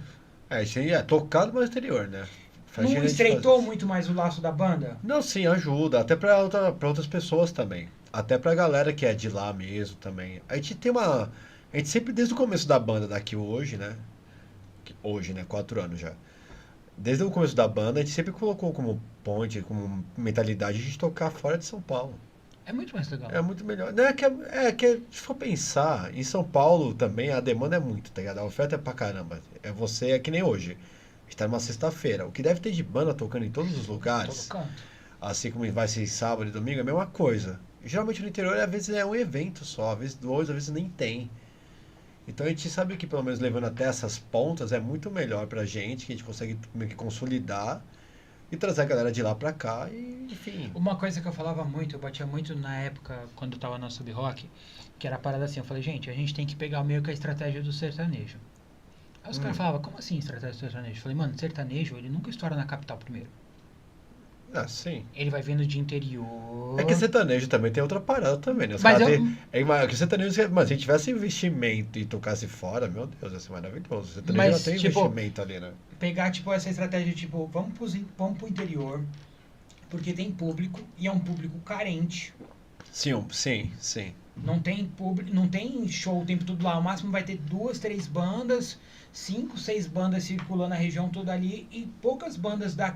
Speaker 2: É, isso aí é tocado no exterior, né? Faz
Speaker 1: Não
Speaker 2: gente
Speaker 1: estreitou
Speaker 2: faz-
Speaker 1: muito mais o laço da banda?
Speaker 2: Não, sim, ajuda. Até pra outras pessoas também. Até pra galera que é de lá mesmo também. A gente tem uma... A gente sempre, desde o começo da banda daqui hoje, né? Hoje, né? 4 anos já. Desde o começo da banda, a gente sempre colocou como ponte, como mentalidade a gente tocar fora de São Paulo.
Speaker 1: É muito mais legal.
Speaker 2: É muito melhor. Não, se for pensar, em São Paulo também a demanda é muito, tá ligado? A oferta é pra caramba. É que nem hoje. A gente tá numa sexta-feira. O que deve ter de banda tocando em todos os
Speaker 1: Todo
Speaker 2: lugares,
Speaker 1: canto.
Speaker 2: assim como vai ser sábado e domingo, é a mesma coisa. Geralmente no interior, às vezes é um evento só, às vezes 2, às vezes nem tem. Então a gente sabe que pelo menos levando até essas pontas é muito melhor pra gente, que a gente consegue meio que consolidar e trazer a galera de lá pra cá e, enfim.
Speaker 1: Uma coisa que eu falava muito, eu batia muito na época, quando eu tava no Sub Rock, que era a parada assim, eu falei, gente, a gente tem que pegar meio que a estratégia do sertanejo. Aí os caras falavam, como assim estratégia do sertanejo? Eu falei, mano, sertanejo, ele nunca estoura na capital primeiro.
Speaker 2: Ah, sim.
Speaker 1: Ele vai vindo de interior.
Speaker 2: É que sertanejo também tem outra parada também, né? Os
Speaker 1: Mas
Speaker 2: caras
Speaker 1: eu-
Speaker 2: que sertanejo, mas se tivesse investimento e tocasse fora, meu Deus, ia ser maravilhoso. O sertanejo
Speaker 1: Mas,
Speaker 2: já tem
Speaker 1: tipo,
Speaker 2: investimento ali, né?
Speaker 1: Pegar, tipo, essa estratégia, tipo, vamos pro interior, porque tem público, e é um público carente.
Speaker 2: Sim.
Speaker 1: Não tem público, não tem show o tempo todo lá. O máximo vai ter 2, 3 bandas, 5, 6 bandas circulando a região toda ali e poucas bandas da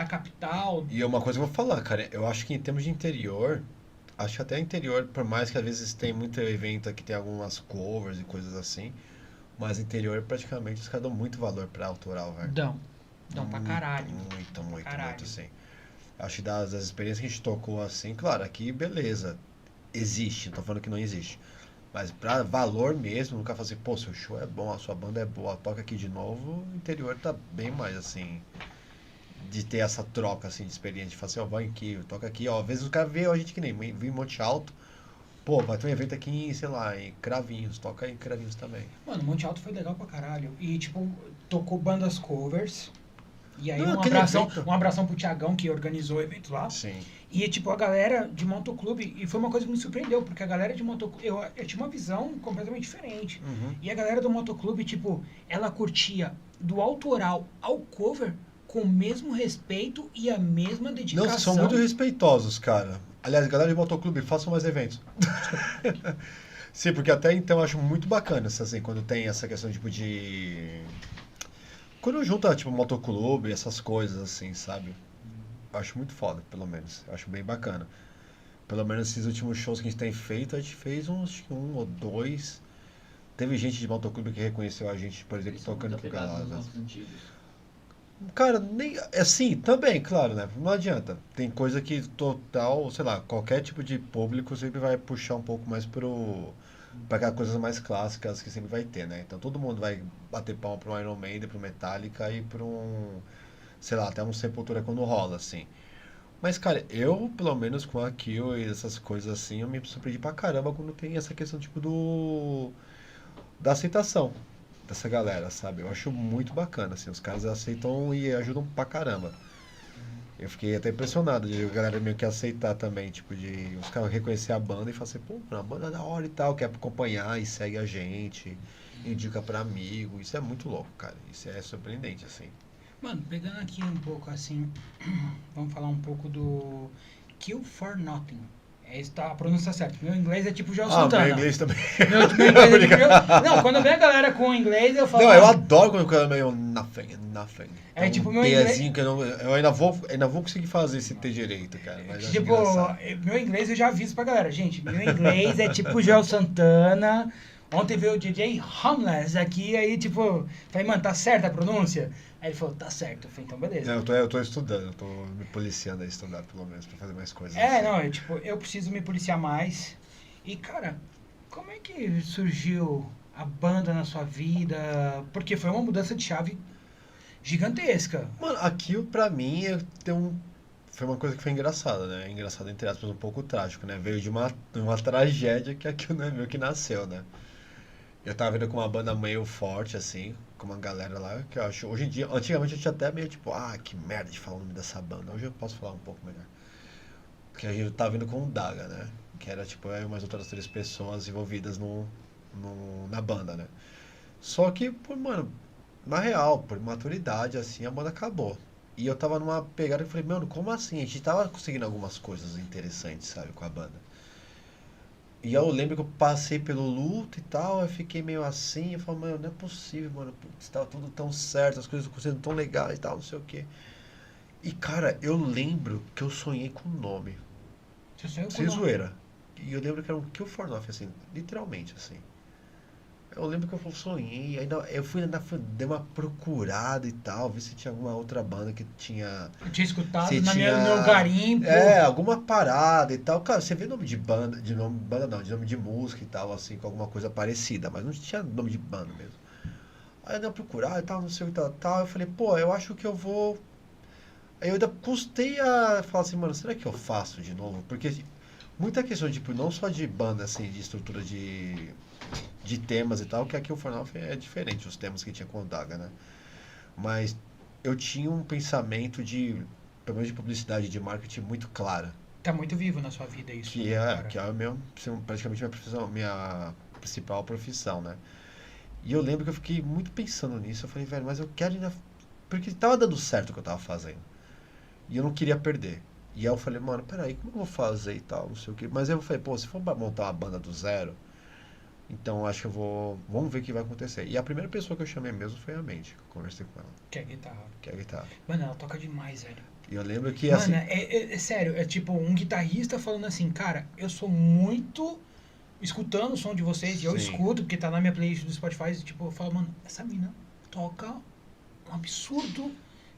Speaker 1: capital.
Speaker 2: E uma coisa que eu vou falar, cara, eu acho que em termos de interior, acho que até interior, por mais que às vezes tem muito evento que tem algumas covers e coisas assim, mas interior praticamente os caras dão muito valor pra autoral, velho.
Speaker 1: Dão pra caralho.
Speaker 2: Muito, assim. Acho que das experiências que a gente tocou assim, claro, aqui beleza, existe, não tô falando que não existe. Mas pra valor mesmo, nunca fazer, pô, seu show é bom, a sua banda é boa, toca aqui de novo, o interior tá bem mais assim, de ter essa troca assim de experiência, de falar assim, ó, vai aqui, toca aqui, ó, às vezes o cara vê a gente que nem vem em Monte Alto, pô, vai ter um evento aqui em, sei lá, em Cravinhos, toca em Cravinhos também.
Speaker 1: Mano, Monte Alto foi legal pra caralho. E, tipo, tocou bandas covers. E aí
Speaker 2: Não,
Speaker 1: um
Speaker 2: aquele
Speaker 1: abração,
Speaker 2: evento-
Speaker 1: um abração pro Thiagão, que organizou o evento lá.
Speaker 2: Sim.
Speaker 1: E, tipo, a galera de motoclube, e foi uma coisa que me surpreendeu, porque a galera de motoclube, eu tinha uma visão completamente diferente.
Speaker 2: Uhum.
Speaker 1: E a galera do motoclube, tipo, ela curtia do autoral ao cover com o mesmo respeito e a mesma dedicação.
Speaker 2: Não, são muito respeitosos, cara. Aliás, galera de motoclube, façam mais eventos. Sim, porque até então eu acho muito bacana, assim, quando tem essa questão tipo de Quando junta, tipo, motoclube, essas coisas assim, sabe? Eu acho muito foda, pelo menos. Eu acho bem bacana. Pelo menos esses últimos shows que a gente tem feito, a gente fez uns um ou dois. Teve gente de motoclube que reconheceu a gente, por exemplo,
Speaker 3: Eles são muito
Speaker 2: tocando com
Speaker 3: apegados nos
Speaker 2: Galápagos.
Speaker 3: nossos antigos.
Speaker 2: Cara, nem. Assim, também, claro, né? Não adianta. Tem coisa que total, sei lá, qualquer tipo de público sempre vai puxar um pouco mais pra aquelas coisas mais clássicas que sempre vai ter, né? Então todo mundo vai bater palma pro Iron Maiden, pro Metallica e pro um. Sei lá, até um Sepultura quando rola, assim. Mas, cara, eu, pelo menos com a Kill e essas coisas assim, eu me surpreendi pra caramba quando tem essa questão, tipo, da aceitação dessa galera, sabe? Eu acho muito bacana, assim, os caras aceitam e ajudam pra caramba. Eu fiquei até impressionado de a galera meio que aceitar também, tipo, de os caras reconhecer a banda e falar assim, pô, a banda é da hora e tal, quer acompanhar e segue a gente, indica pra amigo, isso é muito louco, cara, isso é surpreendente, assim.
Speaker 1: Mano, pegando aqui um pouco assim, vamos falar um pouco do Kill for Nothing. É isso, tá, a pronúncia tá certa. Meu inglês é tipo Joel Santana.
Speaker 2: Meu inglês também.
Speaker 1: Meu inglês é tipo Joel... Não, quando vem a galera com inglês, eu falo...
Speaker 2: Não, eu adoro quando o cara é meio nothing.
Speaker 1: É
Speaker 2: Tem
Speaker 1: tipo
Speaker 2: um
Speaker 1: meu
Speaker 2: Tzinho que eu ainda vou conseguir fazer esse T direito, cara. Mas acho
Speaker 1: Tipo,
Speaker 2: engraçado.
Speaker 1: meu inglês eu já aviso pra galera. Gente, meu inglês é tipo Joel Santana. Ontem veio o DJ Homeless aqui, aí tipo... Falei, mano, tá certa a pronúncia? Aí ele falou, tá certo. Eu falei, então beleza.
Speaker 2: Eu tô estudando, eu tô me policiando a estudar pelo menos, pra fazer mais coisas.
Speaker 1: É,
Speaker 2: assim.
Speaker 1: não, eu preciso me policiar mais. E, cara, como é que surgiu a banda na sua vida? Porque foi uma mudança de chave gigantesca.
Speaker 2: Mano, aquilo pra mim foi uma coisa que foi engraçada, né? Engraçada, entre aspas, um pouco trágico, né? Veio de uma tragédia que aquilo, né, meio que nasceu, né? Eu tava vindo com uma banda meio forte, assim, com uma galera lá, que eu acho, hoje em dia, antigamente eu tinha até meio tipo, que merda de falar o nome dessa banda. Hoje eu posso falar um pouco melhor. Porque a gente tava vindo com o Daga, né? Que era tipo, eu e mais outras 3 pessoas envolvidas na banda, né? Só que, mano, na real, por maturidade, assim, a banda acabou. E eu tava numa pegada que eu falei, mano, como assim? A gente tava conseguindo algumas coisas interessantes, sabe, com a banda. E eu lembro que eu passei pelo luto e tal, eu fiquei meio assim, eu falei, mano, não é possível, mano, putz, tava tudo tão certo, as coisas estão sendo tão legais e tal, não sei o quê. E, cara, eu lembro que eu sonhei com o nome,
Speaker 1: Você sonhou com
Speaker 2: sem
Speaker 1: o nome.
Speaker 2: zoeira. E eu lembro que era um Kill for Nothing, assim, literalmente, assim. Eu lembro que eu sonhei, dei uma procurada e tal, vi se tinha alguma outra banda que tinha.
Speaker 1: Eu tinha escutado
Speaker 2: Se
Speaker 1: no
Speaker 2: tinha.
Speaker 1: meu garimpo.
Speaker 2: Alguma parada e tal. Cara, você vê nome de banda, de nome de música e tal, assim, com alguma coisa parecida, mas não tinha nome de banda mesmo. Aí eu dei uma procurada e tal, não sei o que tal. Eu falei, pô, eu acho que eu vou. Aí eu ainda custei a falar assim, mano, será que eu faço de novo? Porque muita questão, tipo, não só de banda, assim, de estrutura de temas e tal, que aqui o Fornal é diferente, os temas que tinha com o Daga, né? Mas eu tinha um pensamento pelo menos de publicidade, de marketing muito clara.
Speaker 1: Tá muito vivo na sua vida isso.
Speaker 2: Que
Speaker 1: cara.
Speaker 2: é praticamente minha principal profissão, né? E eu lembro que eu fiquei muito pensando nisso. Eu falei, velho, mas eu quero ainda. Porque tava dando certo o que eu tava fazendo. E eu não queria perder. E aí eu falei, mano, peraí, como eu vou fazer e tal, não sei o quê. Mas aí eu falei, pô, se for montar uma banda do zero, então eu acho que eu vou. Vamos ver o que vai acontecer. E a primeira pessoa que eu chamei mesmo foi a Mente, que eu conversei com ela,
Speaker 1: Que é guitarra.
Speaker 2: que é a guitarra.
Speaker 1: Mano, ela toca demais, velho.
Speaker 2: E eu lembro que
Speaker 1: Mano,
Speaker 2: assim.
Speaker 1: é sério, é tipo um guitarrista falando assim, cara, eu sou muito escutando o som de vocês, e eu
Speaker 2: Sim.
Speaker 1: escuto, porque tá na minha playlist do Spotify, e tipo, eu falo, mano, essa mina toca um absurdo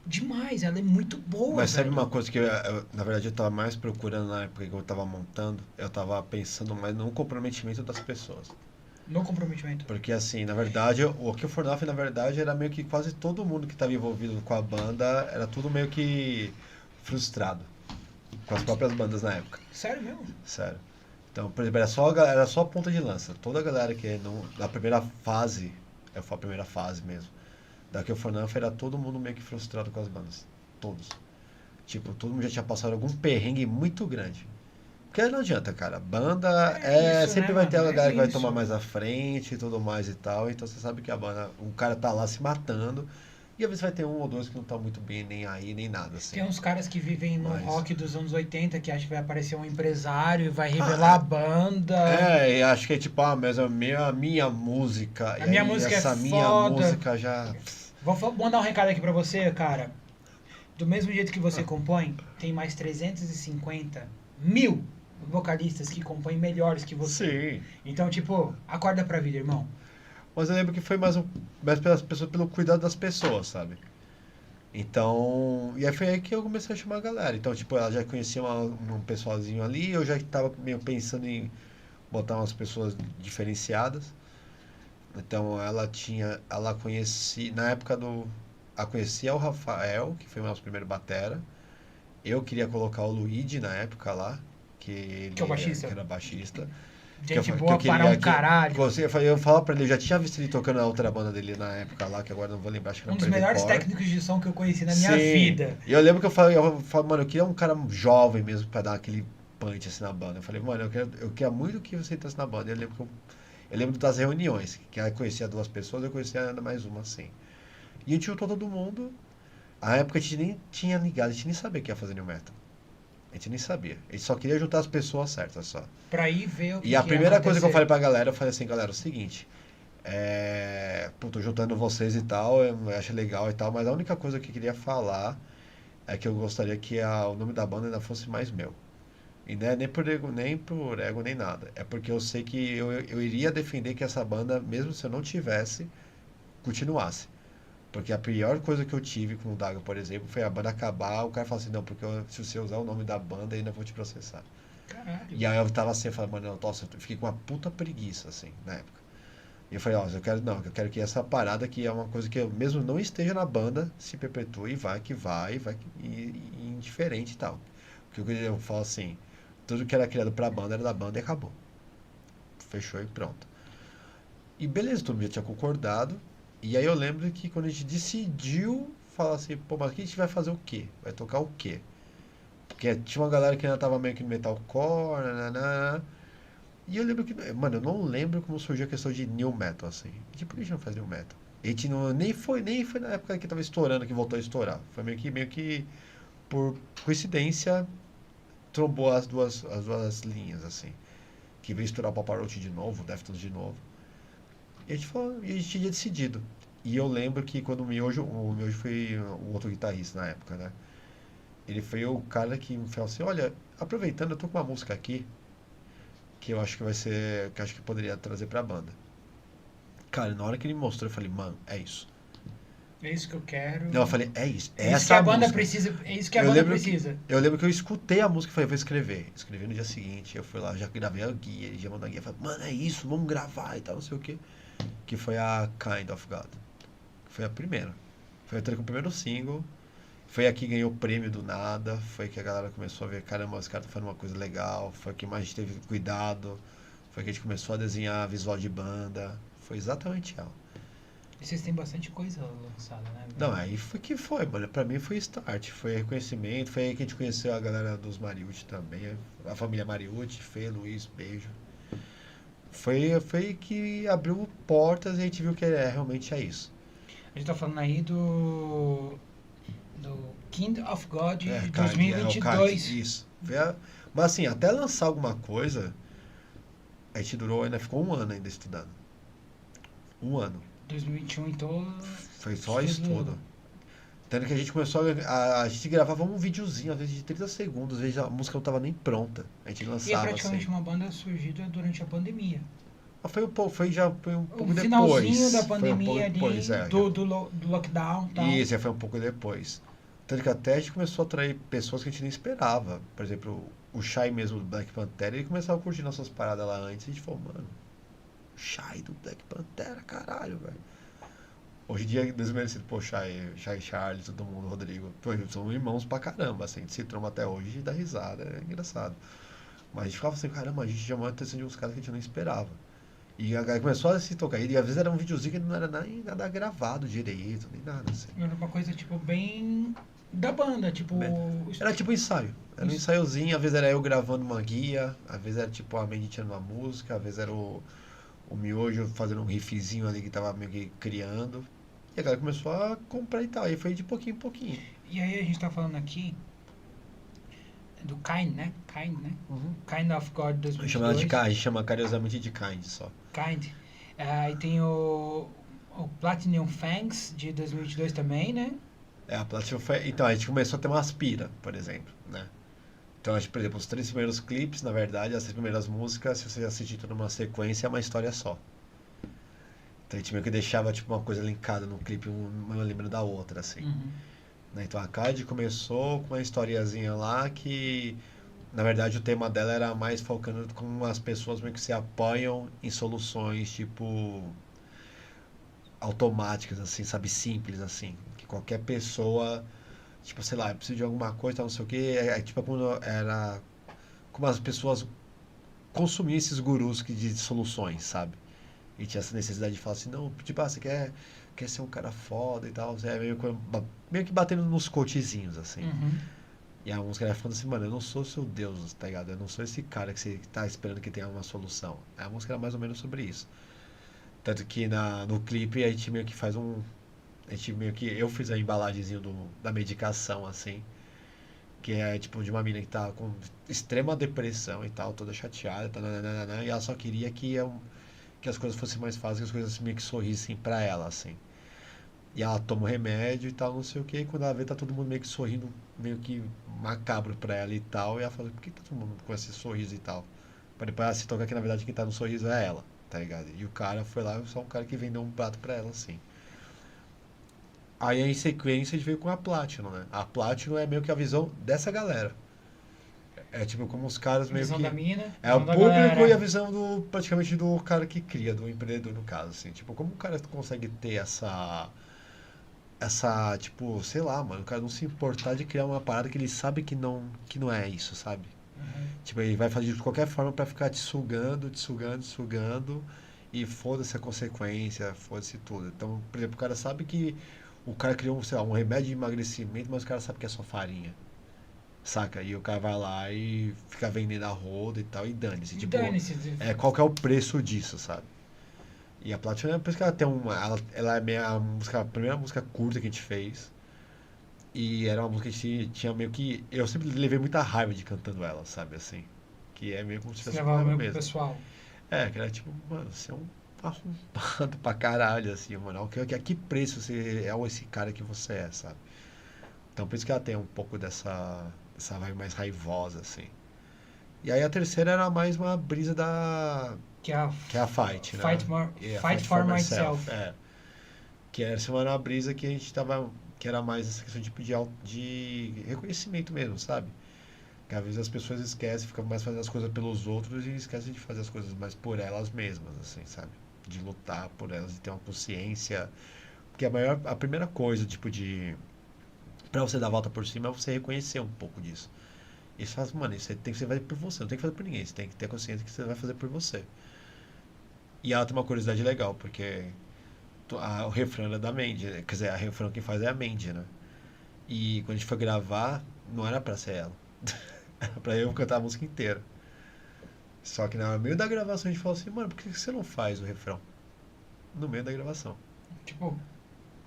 Speaker 1: demais, ela é muito boa,
Speaker 2: Mas sabe
Speaker 1: velho.
Speaker 2: uma coisa que na verdade eu tava mais procurando na época que eu tava montando? Eu tava pensando mais no comprometimento das pessoas.
Speaker 1: No comprometimento.
Speaker 2: Porque assim, na verdade, o Kill for Nothing, na verdade, era meio que quase todo mundo que estava envolvido com a banda, era tudo meio que frustrado com as próprias bandas na época,
Speaker 1: Sério mesmo?
Speaker 2: sério. Então, por exemplo, era só a ponta de lança. Toda a galera que na primeira fase, eu falo a primeira fase mesmo, da Kill for Nothing, era todo mundo meio que frustrado com as bandas. Todos. Tipo, todo mundo já tinha passado algum perrengue muito grande. Porque não adianta, cara. Banda
Speaker 1: Isso,
Speaker 2: sempre
Speaker 1: né,
Speaker 2: vai ter
Speaker 1: mano?
Speaker 2: uma galera
Speaker 1: É
Speaker 2: que vai
Speaker 1: isso.
Speaker 2: tomar mais à frente e tudo mais e tal. Então você sabe que a banda, o cara tá lá se matando. E às vezes vai ter um ou dois que não tá muito bem nem aí, nem nada, assim.
Speaker 1: Tem uns caras que vivem no
Speaker 2: Mas-
Speaker 1: rock dos anos 80 que acham que vai aparecer um empresário e vai revelar a banda.
Speaker 2: E acho que é tipo, mas a minha música.
Speaker 1: A
Speaker 2: e
Speaker 1: minha
Speaker 2: aí
Speaker 1: música é
Speaker 2: essa minha
Speaker 1: foda.
Speaker 2: música já.
Speaker 1: Mandar um recado aqui pra você, cara. Do mesmo jeito que você compõe, tem mais 350 mil vocalistas que compõem melhores que você.
Speaker 2: Sim.
Speaker 1: Então, tipo, acorda pra vida, irmão.
Speaker 2: Mas eu lembro que foi mais pelas pessoas, pelo cuidado das pessoas, sabe? Então, e aí foi aí que eu comecei a chamar a galera. Então, tipo, ela já conhecia um pessoalzinho ali, eu já estava meio pensando em botar umas pessoas diferenciadas. Então, ela conhecia, na época ela conhecia o Rafael, que foi o nosso primeiro batera. Eu queria colocar o Luigi na época lá, que
Speaker 1: Que é o
Speaker 2: que
Speaker 1: baixista.
Speaker 2: era baixista.
Speaker 1: Gente
Speaker 2: Que eu
Speaker 1: boa para
Speaker 2: queria
Speaker 1: um caralho.
Speaker 2: eu falava pra ele, eu já tinha visto ele tocando na outra banda dele na época lá, que agora não vou lembrar, acho que
Speaker 1: Um
Speaker 2: era
Speaker 1: dos melhores
Speaker 2: Predecor.
Speaker 1: técnicos de som que eu conheci na minha
Speaker 2: Sim.
Speaker 1: vida.
Speaker 2: E eu lembro que eu falei, mano, eu queria um cara jovem mesmo pra dar aquele punch assim na banda. Eu falei, mano, eu queria muito que você entrasse na banda. Eu lembro das reuniões, que eu conhecia duas pessoas, eu conhecia ainda mais uma assim. E a gente juntou todo mundo. Na época a gente nem tinha ligado, a gente nem sabia que ia fazer New Metal. A gente nem sabia. A gente só queria juntar as pessoas certas só.
Speaker 1: Pra ir ver o
Speaker 2: E a
Speaker 1: que ia
Speaker 2: primeira coisa que eu
Speaker 1: acontecer.
Speaker 2: falei pra galera, eu falei assim, galera, é o seguinte, pô, tô juntando vocês e tal, eu acho legal e tal, mas a única coisa que eu queria falar é que eu gostaria que o nome da banda ainda fosse mais meu. E não é nem por ego, nem nada. É porque eu sei que eu iria defender que essa banda, mesmo se eu não tivesse, continuasse. Porque a pior coisa que eu tive com o Daga, por exemplo, foi a banda acabar, o cara falar assim, não, porque se você usar o nome da banda, eu ainda vou te processar.
Speaker 1: Caralho.
Speaker 2: E aí eu tava assim, eu falei, mano, nossa, eu fiquei com uma puta preguiça, assim, na época. E eu falei, ó, eu quero que essa parada que é uma coisa que eu mesmo não esteja na banda, se perpetue e e indiferente e tal. Porque eu falo assim, tudo que era criado pra banda era da banda e acabou. Fechou e pronto. E beleza, todo mundo já tinha concordado. E aí eu lembro que quando a gente decidiu falar assim, pô, mas aqui a gente vai fazer o quê? Vai tocar o quê? Porque tinha uma galera que ainda tava meio que no metalcore, nananã. E eu lembro que, mano, eu não lembro como surgiu a questão de new metal, assim. Tipo, por que a gente não faz new metal? A gente não, nem foi na época que tava estourando, que voltou a estourar. Foi meio que por coincidência, trombou as duas linhas, assim. Que veio estourar o Paparotti de novo, o Deftones de novo. E a gente tinha decidido. E eu lembro que quando o Miojo foi o outro guitarrista na época, né? Ele foi o cara que me falou assim, olha, aproveitando, eu tô com uma música aqui que eu acho que vai ser, que eu acho que poderia trazer pra banda. Cara, na hora que ele me mostrou, eu falei, mano, é isso.
Speaker 1: É isso que eu quero.
Speaker 2: Não, eu falei, é isso, é
Speaker 1: É isso que
Speaker 2: essa
Speaker 1: a banda
Speaker 2: música.
Speaker 1: precisa. É isso que a
Speaker 2: Eu
Speaker 1: banda
Speaker 2: lembro
Speaker 1: precisa.
Speaker 2: eu lembro que eu escutei a música e falei, vou escrever. Escrevi no dia seguinte, eu fui lá, já gravei a guia, ele já mandou a guia, falei, mano, é isso, vamos gravar e tal, não sei o quê. Que foi a Kind of God. Foi a primeira. Foi o primeiro single. Foi a que ganhou o prêmio do nada. Foi que a galera começou a ver, caramba, os caras estão fazendo uma coisa legal. Foi que mais a gente teve cuidado. Foi que a gente começou a desenhar visual de banda. Foi exatamente ela.
Speaker 1: E vocês têm bastante coisa lançada, né?
Speaker 2: Não, aí foi que foi, mano. Pra mim foi start. Foi reconhecimento. Foi aí que a gente conheceu a galera dos Mariucci também. A família Mariucci, Fê, Luiz, beijo. Foi que abriu portas e a gente viu que realmente é isso.
Speaker 1: A gente tá falando aí do Kind of God de
Speaker 2: Kind, o
Speaker 1: 2022.
Speaker 2: Kind, isso. Mas assim, até lançar alguma coisa, a gente durou, ainda ficou um ano ainda estudando. Um ano.
Speaker 1: 2021, então.
Speaker 2: Foi só estudo. Tanto que a gente começou a gente gravava um videozinho, às vezes de 30 segundos, às vezes a música não tava nem pronta. A gente
Speaker 1: E é
Speaker 2: lançava
Speaker 1: praticamente
Speaker 2: assim.
Speaker 1: uma banda surgida durante a pandemia.
Speaker 2: Mas foi um pouco, foi um pouco
Speaker 1: O
Speaker 2: depois.
Speaker 1: finalzinho da
Speaker 2: Foi um
Speaker 1: pandemia
Speaker 2: pouco
Speaker 1: ali,
Speaker 2: depois,
Speaker 1: do lockdown e tal.
Speaker 2: Isso, já foi um pouco depois. Tanto que até a gente começou a atrair pessoas que a gente nem esperava. Por exemplo, o Shai mesmo do Black Pantera, ele começava a curtir nossas paradas lá antes e a gente falou, mano, Shai do Black Pantera, caralho, velho. Hoje em dia é desmerecido, pô, Shai, Charles, todo mundo, Rodrigo. Pô, eles são irmãos pra caramba, assim, a gente se tromba até hoje e dá risada, é engraçado. Mas a gente ficava assim, caramba, a gente chamou a atenção de uns caras que a gente não esperava. E a galera começou a se tocar. E às vezes era um videozinho que não era nem nada gravado direito, nem nada assim.
Speaker 1: Era uma coisa, tipo, bem da banda, tipo.
Speaker 2: Era tipo ensaio. Era um ensaiozinho, às vezes era eu gravando uma guia, às vezes era tipo a Mandy tirando uma música, às vezes era o Miojo fazendo um riffzinho ali que tava meio que criando. E a galera começou a comprar e tal. E foi de pouquinho em pouquinho.
Speaker 1: E aí a gente tá falando aqui do Kind, né? Kind, né?
Speaker 2: Uhum.
Speaker 1: Kind of God
Speaker 2: A gente
Speaker 1: 2022.
Speaker 2: a gente chama carinhosamente de Kind só.
Speaker 1: Kind. Aí tem O Platinum Fangs de 2022 também, né?
Speaker 2: A Platinum foi... Então, a gente começou a ter uma aspira, por exemplo, né? Então, a gente, por exemplo, os 3 primeiros clipes, na verdade, as 3 primeiras músicas, se você assistir tudo numa sequência, é uma história só. Então, a gente meio que deixava, tipo, uma coisa linkada no clipe, uma lembrando da outra, assim.
Speaker 1: Uhum.
Speaker 2: Né? Então, a Card começou com uma historiazinha lá que, na verdade, o tema dela era mais focando como as pessoas meio que se apoiam em soluções, tipo, automáticas, assim, sabe? Simples, assim. Que qualquer pessoa, tipo, sei lá, precisa de alguma coisa, não sei o quê. Tipo, como as pessoas consumiam esses gurus de soluções, sabe? E tinha essa necessidade de falar assim, não, tipo, você quer ser um cara foda e tal. É meio que batendo nos coachzinhos, assim.
Speaker 1: Uhum.
Speaker 2: E a música era falando assim, mano, eu não sou seu Deus, tá ligado? Eu não sou esse cara que você tá esperando que tenha uma solução. A música era mais ou menos sobre isso. Tanto que no clipe a gente meio que faz um. A gente meio que. Eu fiz a embalagenzinho da medicação, assim. Que é tipo de uma mina que tá com extrema depressão e tal, toda chateada, e ela só queria que as coisas fossem mais fáceis, que as coisas meio que sorrissem pra ela, assim. E ela toma o remédio e tal, não sei o que, e quando ela vê, tá todo mundo meio que sorrindo, meio que macabro pra ela e tal, e ela fala, por que tá todo mundo com esse sorriso e tal? Pra depois ela se tocar que na verdade quem tá no sorriso é ela, tá ligado? E o cara foi lá, só um cara que vendeu um prato pra ela, assim. Aí em sequência a gente veio com a Platinum, né? A Platinum é meio que a visão dessa galera. É tipo como os caras meio
Speaker 1: Visão
Speaker 2: que.
Speaker 1: da mina,
Speaker 2: É o
Speaker 1: visão da
Speaker 2: público e a
Speaker 1: galera.
Speaker 2: visão praticamente do cara que cria, do empreendedor no caso, assim. Tipo, como o cara consegue ter tipo, sei lá, mano, o cara não se importar de criar uma parada que ele sabe que não é isso, sabe?
Speaker 1: Uhum.
Speaker 2: Tipo, ele vai fazer de qualquer forma pra ficar te sugando, te sugando, te sugando, e foda-se a consequência, foda-se tudo. Então, por exemplo, o cara sabe que o cara criou, sei lá, um remédio de emagrecimento, mas o cara sabe que é só farinha. Saca? E o cara vai lá e fica vendendo a roda e tal, e dane-se.
Speaker 1: E
Speaker 2: Tipo,
Speaker 1: dane-se.
Speaker 2: qual que é o preço disso, sabe? E a Platinum é por isso que ela tem uma. Ela é a primeira música curta que a gente fez. E era uma música que a gente tinha meio que. Eu sempre levei muita raiva de cantando ela, sabe? Assim. Que é meio como se
Speaker 1: Você
Speaker 2: fosse com
Speaker 1: levava
Speaker 2: raiva
Speaker 1: meio pro
Speaker 2: mesmo.
Speaker 1: pessoal.
Speaker 2: Que era tipo, mano, você é um arrombado pra caralho, assim, mano. A que preço você é esse cara que você é, sabe? Então por isso que ela tem um pouco dessa vibe mais raivosa, assim. E aí a terceira era mais uma brisa
Speaker 1: Que é a
Speaker 2: que é a Fight, né?
Speaker 1: Fight for Myself.
Speaker 2: Que essa era uma brisa que a gente tava. Que era mais essa questão tipo, de reconhecimento mesmo, sabe? Que às vezes as pessoas esquecem, ficam mais fazendo as coisas pelos outros e esquecem de fazer as coisas mais por elas mesmas, assim, sabe? De lutar por elas, de ter uma consciência. Porque a primeira coisa, tipo, pra você dar a volta por cima é você reconhecer um pouco disso. E você fala, mano, isso aí tem que ser feito por você, não tem que fazer por ninguém, você tem que ter consciência que você vai fazer por você. E ela tem uma curiosidade legal, porque o refrão era da Mandy, né? Quer dizer, a refrão quem faz é a Mandy, né? E quando a gente foi gravar, não era pra ser ela. Era pra eu cantar a música inteira. Só que no meio da gravação a gente falou assim, mano, por que você não faz o refrão? No meio da gravação.
Speaker 1: Tipo,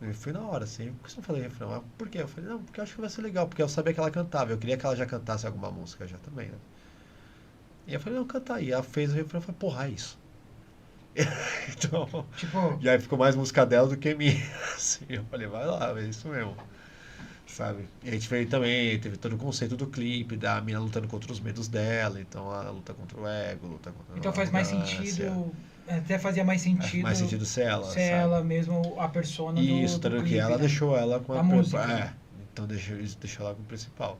Speaker 2: E foi na hora, assim, por que você não faz o refrão? Ah, por quê? Eu falei, não, porque eu acho que vai ser legal, porque eu sabia que ela cantava, eu queria que ela já cantasse alguma música já também, né? E eu falei, não, canta aí. Ela fez o refrão e falei, porra, é isso. Então,
Speaker 1: tipo,
Speaker 2: e aí ficou mais música dela do que minha. Assim, eu falei, vai lá, é isso mesmo. Sabe? E a gente veio também, teve todo o conceito do clipe, da mina lutando contra os medos dela, então ela luta contra o ego, luta contra
Speaker 1: então
Speaker 2: a
Speaker 1: faz mais
Speaker 2: arrogância.
Speaker 1: sentido, até fazia mais sentido
Speaker 2: Mais sentido ser ela,
Speaker 1: ser
Speaker 2: sabe?
Speaker 1: ela mesmo a persona
Speaker 2: E isso,
Speaker 1: do
Speaker 2: tanto que
Speaker 1: clipe,
Speaker 2: ela
Speaker 1: né?
Speaker 2: deixou ela com
Speaker 1: Da música.
Speaker 2: Então deixou ela com o principal.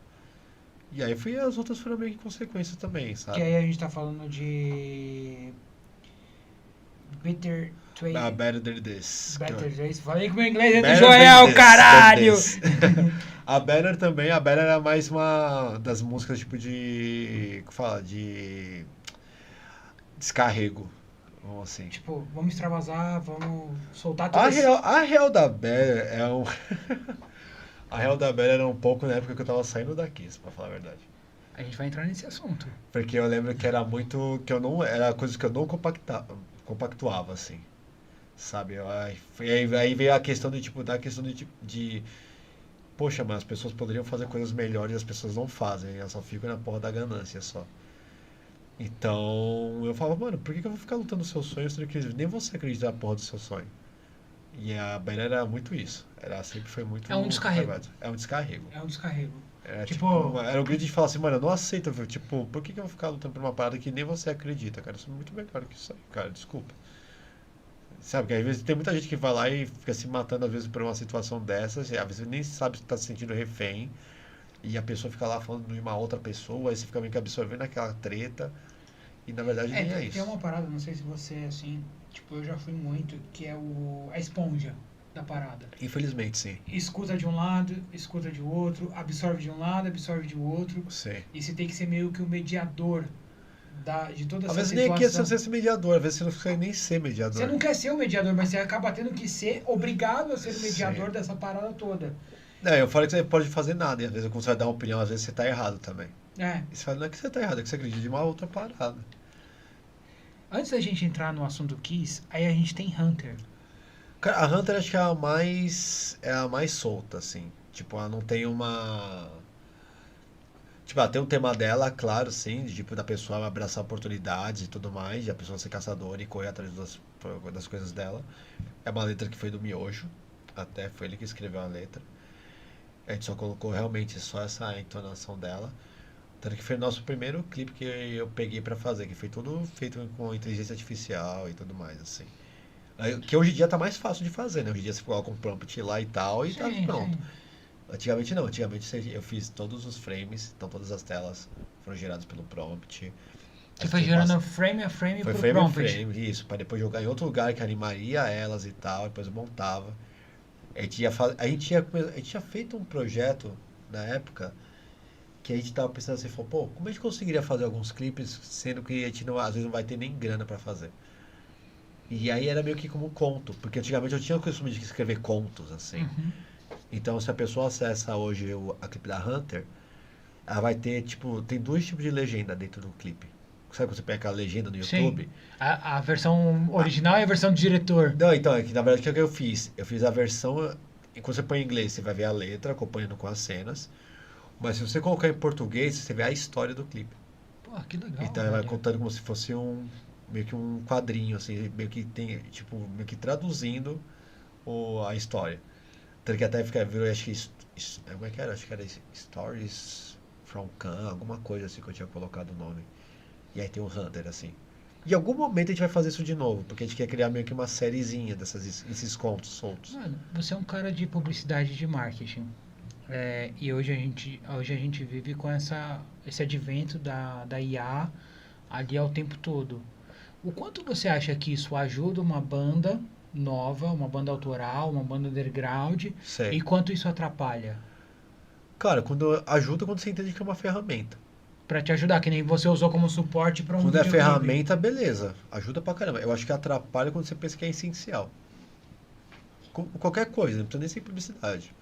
Speaker 2: E aí as outras foram meio que consequência também,
Speaker 1: Que
Speaker 2: sabe?
Speaker 1: aí a gente tá falando de Bitter
Speaker 2: A
Speaker 1: Tway.
Speaker 2: Better Than This.
Speaker 1: Better Tway. Falei com o meu inglês é do
Speaker 2: Better
Speaker 1: Joel,
Speaker 2: Than This,
Speaker 1: caralho!
Speaker 2: Than This. A Banner também, a Banner era mais uma das músicas tipo de. Que fala? De. Descarrego. Vamos assim.
Speaker 1: Tipo, vamos extravasar, vamos soltar tudo esse...
Speaker 2: A real da Banner é um. A real da Banner era um pouco na época que eu tava saindo da Kiss, pra falar a verdade.
Speaker 1: A gente vai entrar nesse assunto.
Speaker 2: Porque eu lembro que era muito. Que eu não. Era coisas que eu não compactuava, assim. Sabe? Aí veio a questão de, tipo, poxa, mas as pessoas poderiam fazer coisas melhores e as pessoas não fazem, elas só ficam na porra da ganância só. Então eu falava, mano, por que eu vou ficar lutando no seu sonho sendo que nem você acredita na porra do seu sonho? E a banheira era muito isso. Sempre foi muito...
Speaker 1: É um descarrego.
Speaker 2: privado. É um descarrego.
Speaker 1: É um descarrego.
Speaker 2: Era,
Speaker 1: Tipo-
Speaker 2: era o grito de falar assim, mano, eu não aceito, viu? Tipo, por que eu vou ficar lutando por uma parada que nem você acredita, cara? Eu sou muito melhor que isso aí, cara, desculpa. Sabe, que às vezes tem muita gente que vai lá e fica se matando, às vezes, por uma situação dessas, e às vezes nem sabe se tá se sentindo refém, e a pessoa fica lá falando de uma outra pessoa, aí você fica meio que absorvendo aquela treta, e na verdade nem é
Speaker 1: tem
Speaker 2: isso.
Speaker 1: uma parada, não sei se você é assim, tipo, eu já fui muito, que é a esponja da parada.
Speaker 2: Infelizmente, sim.
Speaker 1: Escuta de um lado, escuta de outro, absorve de um lado, absorve de outro.
Speaker 2: Sim.
Speaker 1: E você tem que ser meio que o mediador de toda
Speaker 2: Às
Speaker 1: essa
Speaker 2: vezes nem é questão
Speaker 1: situação.
Speaker 2: de ser mediador, às vezes você não consegue nem ser
Speaker 1: Você
Speaker 2: mediador.
Speaker 1: não quer ser o mediador, mas você acaba tendo que ser obrigado a ser o mediador
Speaker 2: Sim.
Speaker 1: dessa parada toda.
Speaker 2: Eu falo que você pode fazer nada, e às vezes quando você vai dar uma opinião, às vezes você tá errado também.
Speaker 1: É.
Speaker 2: E você fala, não é que você tá errado, é que você acredita em uma outra parada.
Speaker 1: Antes da gente entrar no assunto Kiss, aí a gente tem Hunter.
Speaker 2: Cara, a Hunter acho que é a mais solta, assim. Tipo, ela não tem uma. Tipo, ela tem um tema dela, claro, sim, de, tipo, da pessoa abraçar oportunidades e tudo mais, de a pessoa ser caçadora e correr atrás das coisas dela. É uma letra que foi do Miojo, até foi ele que escreveu a letra. A gente só colocou realmente só essa entonação dela. Tanto que foi o nosso primeiro clipe que eu peguei pra fazer, que foi tudo feito com inteligência artificial e tudo mais, assim. Que hoje em dia tá mais fácil de fazer, né? Hoje em dia você coloca um prompt lá e tal e tá pronto.
Speaker 1: Sim.
Speaker 2: Antigamente não, antigamente eu fiz todos os frames, então todas as telas foram geradas pelo prompt.
Speaker 1: Você foi gerando frame a frame
Speaker 2: Foi
Speaker 1: pro
Speaker 2: frame a
Speaker 1: prompt.
Speaker 2: frame, isso, para depois jogar em outro lugar que animaria elas e tal, depois eu montava. A gente tinha feito um projeto na época que a gente tava pensando assim, falou, pô, como a gente conseguiria fazer alguns clipes, sendo que a gente não, às vezes não vai ter nem grana pra fazer. E aí era meio que como um conto, porque antigamente eu tinha o costume de escrever contos, assim.
Speaker 1: Uhum.
Speaker 2: Então se a pessoa acessa hoje a clipe da Hunter, ela vai ter, tipo, tem dois tipos de legenda dentro do clipe. Sabe quando você pega aquela legenda no
Speaker 1: Sim.
Speaker 2: YouTube?
Speaker 1: A versão original e a versão do diretor.
Speaker 2: Não, então, é que na verdade o que eu fiz? Eu fiz a versão. Quando você põe em inglês, você vai ver a letra acompanhando com as cenas. Mas se você colocar em português, você vê a história do clipe.
Speaker 1: Pô, que legal.
Speaker 2: Então ela vai
Speaker 1: velho.
Speaker 2: contando como se fosse meio que um quadrinho, assim, meio que tem, tipo, meio que traduzindo a história. Tanto que até virou, acho que. Como é que era? Acho que era Stories from Khan, alguma coisa assim que eu tinha colocado o nome. E aí tem o Hunter, assim. Em algum momento a gente vai fazer isso de novo, porque a gente quer criar meio que uma sériezinha desses contos soltos.
Speaker 1: Mano, você é um cara de publicidade e de marketing. E hoje a gente vive com esse advento da IA ali ao tempo todo. O quanto você acha que isso ajuda uma banda nova, uma banda autoral, uma banda underground,
Speaker 2: Sei.
Speaker 1: e quanto isso atrapalha?
Speaker 2: Cara, ajuda quando você entende que é uma ferramenta.
Speaker 1: Pra te ajudar, que nem você usou como suporte pra um
Speaker 2: Quando é
Speaker 1: videoclipe.
Speaker 2: ferramenta, beleza. Ajuda pra caramba. Eu acho que atrapalha quando você pensa que é essencial. Qualquer coisa, não precisa nem ser publicidade.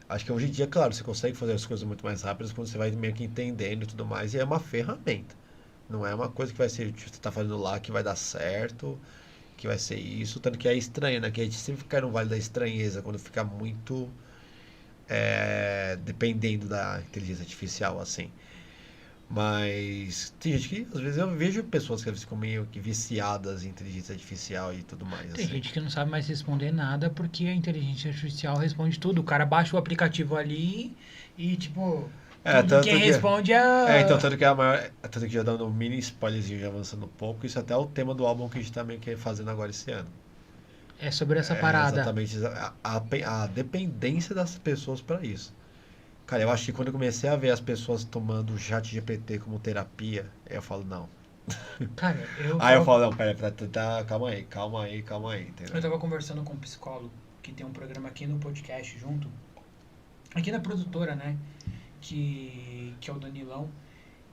Speaker 2: Acho que hoje em dia, claro, você consegue fazer as coisas muito mais rápidas quando você vai meio que entendendo e tudo mais. E é uma ferramenta. Não é uma coisa que vai ser, tipo, você tá fazendo lá que vai dar certo, que vai ser isso. Tanto que é estranho, né? Que a gente sempre fica no vale da estranheza quando fica muito dependendo da inteligência artificial, assim. Mas tem gente que, às vezes, eu vejo pessoas que ficam meio que viciadas em inteligência artificial e tudo mais,
Speaker 1: Tem
Speaker 2: assim.
Speaker 1: gente que não sabe mais responder nada porque a inteligência artificial responde tudo. O cara baixa o aplicativo ali e, tipo,
Speaker 2: Tanto
Speaker 1: quem
Speaker 2: que,
Speaker 1: responde é...
Speaker 2: então, tanto que é a maior. Tanto que já dando um mini spoilerzinho, já avançando um pouco, isso até é o tema do álbum que a gente tá meio que fazendo agora esse ano.
Speaker 1: É sobre essa parada.
Speaker 2: Exatamente a dependência das pessoas pra isso. Cara, eu acho que quando eu comecei a ver as pessoas tomando o chat GPT como terapia, eu falo, não.
Speaker 1: Cara,
Speaker 2: Aí eu falo, não, pera, calma aí,
Speaker 1: eu
Speaker 2: entendeu?
Speaker 1: tava conversando com um psicólogo que tem um programa aqui no podcast junto, aqui na produtora, né? Que é o Danilão.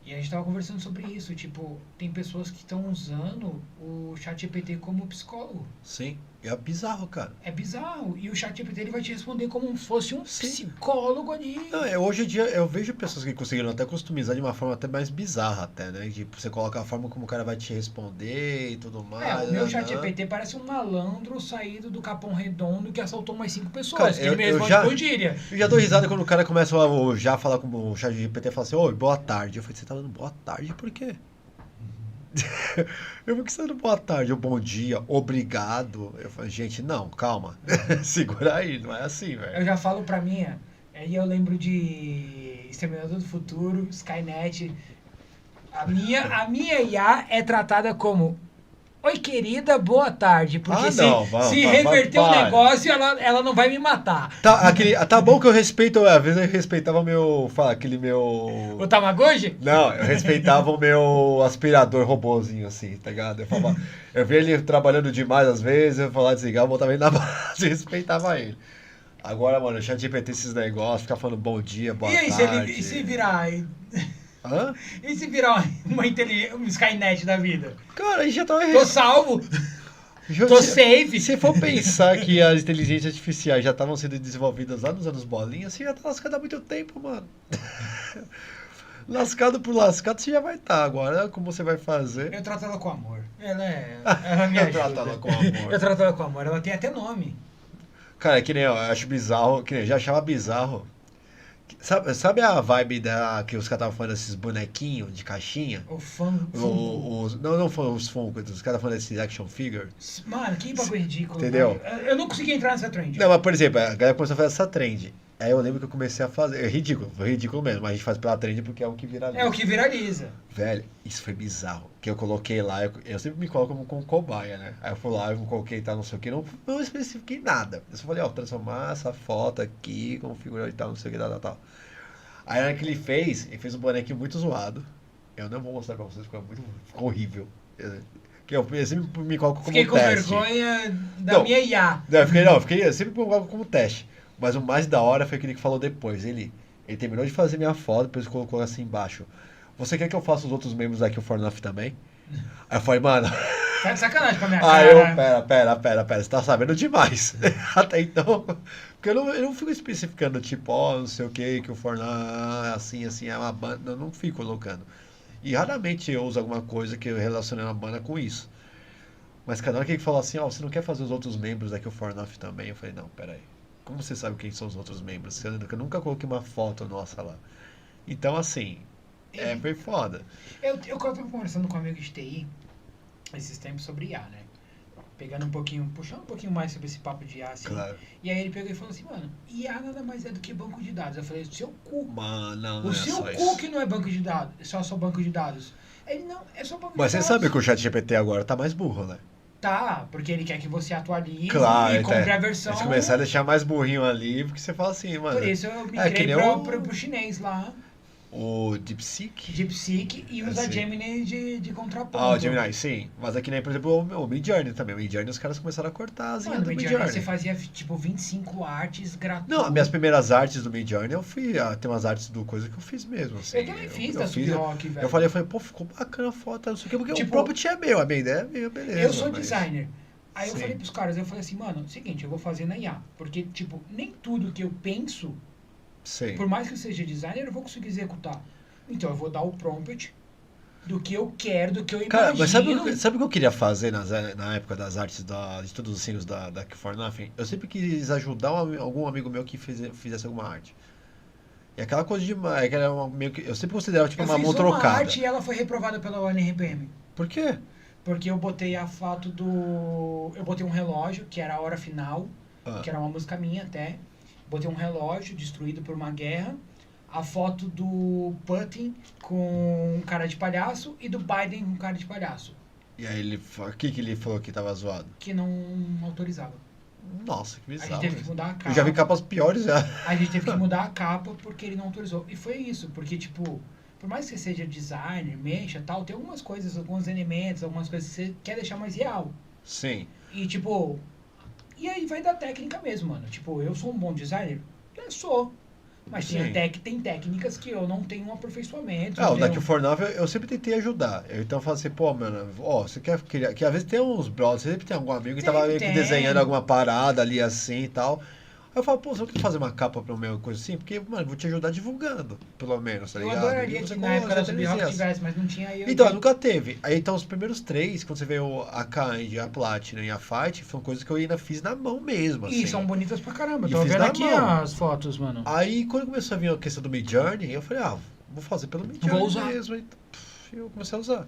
Speaker 1: E a gente tava conversando sobre isso. Tipo, tem pessoas que estão usando o ChatGPT como psicólogo.
Speaker 2: Sim, é bizarro, cara.
Speaker 1: É bizarro. E o ChatGPT ele vai te responder como se fosse um
Speaker 2: Sim.
Speaker 1: psicólogo ali.
Speaker 2: Não, hoje em dia eu vejo pessoas que conseguiram até customizar de uma forma até mais bizarra até, né? Tipo, você coloca a forma como o cara vai te responder e tudo mais.
Speaker 1: O meu
Speaker 2: né?
Speaker 1: ChatGPT parece um malandro saído do Capão Redondo que assaltou mais 5 pessoas.
Speaker 2: Cara,
Speaker 1: que ele me
Speaker 2: eu
Speaker 1: responde
Speaker 2: já-
Speaker 1: por gíria.
Speaker 2: Eu já dou risada quando o cara começa já a falar com o chat GPT e fala assim, oi, boa tarde. Eu falei, você tá dando boa tarde por quê? Eu vou que você dando boa tarde, ou bom dia, obrigado. Eu falei, gente, não, calma. Segura aí, não é assim,
Speaker 1: Eu
Speaker 2: velho.
Speaker 1: já falo pra minha, aí eu lembro de Exterminador do Futuro, Skynet. A minha IA é tratada como: oi, querida, boa tarde. Porque
Speaker 2: Ah,
Speaker 1: se,
Speaker 2: não,
Speaker 1: se
Speaker 2: vai,
Speaker 1: reverter o
Speaker 2: para.
Speaker 1: negócio, ela não vai me matar.
Speaker 2: Tá bom que eu respeito, às vezes eu respeitava aquele
Speaker 1: O
Speaker 2: meu...
Speaker 1: Tamagotchi?
Speaker 2: Não, eu respeitava o meu aspirador robozinho, assim, tá ligado? Eu via ele trabalhando demais às vezes, eu falava desligar, eu voltava ele na base e respeitava ele. Agora, mano, o ChatGPT esses negócios, ficar falando bom dia,
Speaker 1: E
Speaker 2: boa
Speaker 1: aí,
Speaker 2: tarde.
Speaker 1: se virar.
Speaker 2: Hã?
Speaker 1: E se virar um Skynet da vida?
Speaker 2: Cara, aí já tava.
Speaker 1: Tô salvo,
Speaker 2: Já-
Speaker 1: tô
Speaker 2: se,
Speaker 1: safe.
Speaker 2: se for pensar que as inteligências artificiais já estavam sendo desenvolvidas lá nos anos bolinha, você já tá lascado há muito tempo, mano. Lascado por lascado, você já vai estar. Agora, como você vai fazer?
Speaker 1: Eu trato ela com amor. Ela me ajuda.
Speaker 2: Eu trato ela com amor.
Speaker 1: Eu trato ela com amor. Ela tem até nome.
Speaker 2: Cara, é que nem eu acho bizarro, que nem eu já achava bizarro. Sabe a vibe que os caras estavam falando desses bonequinhos de caixinha?
Speaker 1: O fã.
Speaker 2: Não foram os Funko, os caras falando desses action figure.
Speaker 1: Mano, que bagulho ridículo.
Speaker 2: Entendeu?
Speaker 1: Eu não consegui entrar nessa trend.
Speaker 2: Não, mas por exemplo, a galera começou a fazer essa trend. Aí eu lembro que eu comecei a fazer. É ridículo, foi ridículo mesmo, mas a gente faz pela trend porque é o que viraliza.
Speaker 1: É o que viraliza.
Speaker 2: Velho, isso foi bizarro. Que eu coloquei lá, eu sempre me coloco como cobaia, né? Aí eu fui lá, eu coloquei tal, não sei o que, não especifiquei nada. Eu só falei, ó, transformar essa foto aqui, configurar e tal, não sei o que, tal. Aí na hora que ele fez um bonequinho muito zoado. Eu não vou mostrar pra vocês, ficou horrível. Que eu sempre me coloco como
Speaker 1: Fiquei com
Speaker 2: teste.
Speaker 1: vergonha da
Speaker 2: Não.
Speaker 1: minha IA.
Speaker 2: Eu sempre me coloco como teste. Mas o mais da hora foi aquele que falou depois. Ele terminou de fazer minha foto, depois colocou assim embaixo. Você quer que eu faça os outros membros aqui, o Fornoff também? Aí eu falei, mano.
Speaker 1: Tá de sacanagem com a minha
Speaker 2: Aí
Speaker 1: cara.
Speaker 2: pera, você tá sabendo demais. Até então. Porque eu não fico especificando, tipo, ó, não sei o que o Fornoff assim, é uma banda. Eu não fico colocando. E raramente eu uso alguma coisa que eu relacionei uma banda com isso. Mas cada hora que ele falou assim, ó, você não quer fazer os outros membros aqui, o Fornoff também? Eu falei, não, pera aí. Como você sabe quem são os outros membros? Eu nunca coloquei uma foto nossa lá. Então, assim, foi foda.
Speaker 1: Eu tava conversando com um amigo de TI esses tempos sobre IA, né? Puxando um pouquinho mais sobre esse papo de IA, assim.
Speaker 2: Claro.
Speaker 1: E aí ele pegou e falou assim, mano, IA nada mais é do que banco de dados. Eu falei, o seu cu.
Speaker 2: Mano, não
Speaker 1: O
Speaker 2: é
Speaker 1: seu
Speaker 2: só
Speaker 1: cu
Speaker 2: isso.
Speaker 1: que não é banco de dados, é só banco de dados. Ele não, é só banco
Speaker 2: Mas
Speaker 1: de
Speaker 2: você
Speaker 1: dados.
Speaker 2: sabe que o ChatGPT agora tá mais burro, né?
Speaker 1: Tá, porque ele quer que você atualize
Speaker 2: Claro,
Speaker 1: e compre a versão.
Speaker 2: Eles começaram a deixar mais burrinho ali, porque você fala assim, mano.
Speaker 1: Por isso eu
Speaker 2: que
Speaker 1: migrei
Speaker 2: nem
Speaker 1: pro chinês lá,
Speaker 2: o DeepSeek.
Speaker 1: DeepSeek, e usa
Speaker 2: Assim.
Speaker 1: Gemini de contraponto.
Speaker 2: Ah, o Gemini, sim. Mas aqui nem, por exemplo, o Midjourney também. O Midjourney, os caras começaram a cortar as
Speaker 1: Mano,
Speaker 2: do
Speaker 1: no Midjourney você
Speaker 2: Midjourney.
Speaker 1: fazia tipo 25 artes gratuitas.
Speaker 2: Não, as minhas primeiras artes do Midjourney, tem umas artes do coisa que eu fiz mesmo, assim.
Speaker 1: Eu também fiz da Sub-Rock, velho.
Speaker 2: Eu falei, pô, ficou bacana a foto, não sei o quê, porque
Speaker 1: Tipo,
Speaker 2: o prompt é meu, a minha ideia é minha, beleza.
Speaker 1: Eu sou
Speaker 2: mas-
Speaker 1: designer. Aí eu
Speaker 2: Sim.
Speaker 1: falei pros caras, assim, mano, seguinte, eu vou fazer na IA. Porque, tipo, nem tudo que eu penso,
Speaker 2: Sim.
Speaker 1: por mais que eu seja designer, eu vou conseguir executar. Então eu vou dar o prompt do que eu quero, do que eu
Speaker 2: Cara,
Speaker 1: imagino.
Speaker 2: mas sabe o que eu queria fazer na época das artes de todos os signos da For Nothing? Eu sempre quis ajudar algum amigo meu que fizesse alguma arte. E aquela coisa de. Meio que, eu sempre considerava tipo
Speaker 1: Eu
Speaker 2: uma
Speaker 1: fiz
Speaker 2: mão
Speaker 1: uma
Speaker 2: trocada.
Speaker 1: arte e ela foi reprovada pela ONRPM.
Speaker 2: Por quê?
Speaker 1: Porque eu botei a foto do... Eu botei um relógio, que era a hora final,
Speaker 2: Ah,
Speaker 1: que era uma música minha até. Botei um relógio destruído por uma guerra. A foto do Putin com um cara de palhaço e do Biden com um cara de palhaço.
Speaker 2: e aí o que ele falou que tava zoado?
Speaker 1: Que não autorizava.
Speaker 2: Nossa, que
Speaker 1: A
Speaker 2: bizarro.
Speaker 1: gente teve que
Speaker 2: isso.
Speaker 1: mudar a capa.
Speaker 2: Eu já vi capas piores já.
Speaker 1: A gente teve que mudar a capa porque ele não autorizou. E foi isso, porque, tipo, por mais que você seja designer, mexa e tal, tem algumas coisas, alguns elementos, algumas coisas que você quer deixar mais real.
Speaker 2: Sim.
Speaker 1: E, tipo, e aí vai da técnica mesmo, mano. Tipo, eu sou um bom designer? Eu sou. Mas
Speaker 2: Sim.
Speaker 1: tem técnicas que eu não tenho um aperfeiçoamento.
Speaker 2: O
Speaker 1: entendeu?
Speaker 2: Daqui For Novel eu sempre tentei ajudar. Então eu falo assim, pô, mano, ó, você quer criar. Que às vezes tem uns brothers, sempre tem algum amigo que tava meio que
Speaker 1: Tem.
Speaker 2: desenhando alguma parada ali assim e tal. Aí eu falo, pô, você não quer fazer uma capa pra uma coisa assim? Porque, mano, eu vou te ajudar divulgando, pelo menos, tá
Speaker 1: Eu
Speaker 2: ligado?
Speaker 1: adoraria
Speaker 2: E você
Speaker 1: que na época da
Speaker 2: consegue
Speaker 1: Sub-Rock
Speaker 2: licença.
Speaker 1: tivesse, mas não tinha aí.
Speaker 2: Então, nunca teve. Aí então os primeiros três, quando você vê a Kind, a Platinum e a Fight, foram coisas que eu ainda fiz na mão mesmo, assim.
Speaker 1: E são bonitas pra caramba.
Speaker 2: E
Speaker 1: Tô
Speaker 2: fiz
Speaker 1: vendo
Speaker 2: na
Speaker 1: aqui
Speaker 2: mão.
Speaker 1: as fotos, mano.
Speaker 2: Aí quando começou a vir a questão do Midjourney, eu falei, vou fazer pelo Midjourney
Speaker 1: Vou usar.
Speaker 2: mesmo. E eu comecei a usar.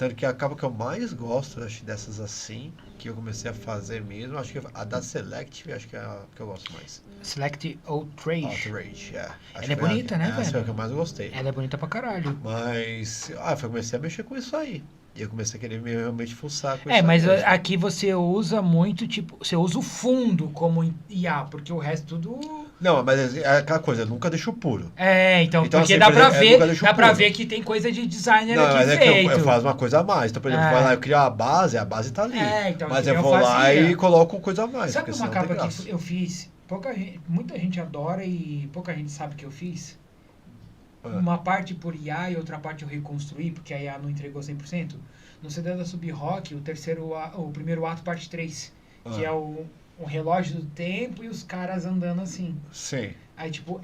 Speaker 2: Tanto que a capa que eu mais gosto, acho, dessas assim, que eu comecei a fazer mesmo, acho que a da Select, acho que é a que eu gosto mais.
Speaker 1: Select Outrage.
Speaker 2: Outrage, é. Acho
Speaker 1: Ela é
Speaker 2: que foi
Speaker 1: bonita, né,
Speaker 2: essa foi a
Speaker 1: velho?
Speaker 2: que eu mais gostei.
Speaker 1: Ela é bonita pra caralho.
Speaker 2: Mas, eu comecei a mexer com isso aí. E eu comecei a querer realmente fuçar com
Speaker 1: É,
Speaker 2: isso aí
Speaker 1: mas
Speaker 2: mesmo.
Speaker 1: aqui você usa muito, tipo, você usa o fundo como IA, porque o resto tudo.
Speaker 2: Não, mas é aquela coisa, eu nunca deixo puro.
Speaker 1: É, então,
Speaker 2: Então,
Speaker 1: porque
Speaker 2: assim,
Speaker 1: dá
Speaker 2: por
Speaker 1: pra
Speaker 2: exemplo, eu nunca
Speaker 1: ver,
Speaker 2: deixo
Speaker 1: dá pra
Speaker 2: puro.
Speaker 1: ver que tem coisa de designer
Speaker 2: Não,
Speaker 1: aqui
Speaker 2: mas é que eu
Speaker 1: feito.
Speaker 2: faço uma coisa a mais. Então, por exemplo, vai lá, eu crio a base tá ali.
Speaker 1: É, então,
Speaker 2: Mas
Speaker 1: que
Speaker 2: eu
Speaker 1: nem eu
Speaker 2: vou lá
Speaker 1: fazia.
Speaker 2: e coloco coisa a mais,
Speaker 1: Sabe
Speaker 2: porque
Speaker 1: uma
Speaker 2: senão não tem
Speaker 1: capa
Speaker 2: graça.
Speaker 1: que eu fiz? Muita gente adora e pouca gente sabe que eu fiz.
Speaker 2: Ah,
Speaker 1: Uma parte por IA e outra parte eu reconstruí, porque a IA não entregou 100%. No CD da Sub-Rock, o primeiro ato, parte 3, que é
Speaker 2: ah,
Speaker 1: o relógio do tempo e os caras andando assim.
Speaker 2: sim.
Speaker 1: Aí, tipo,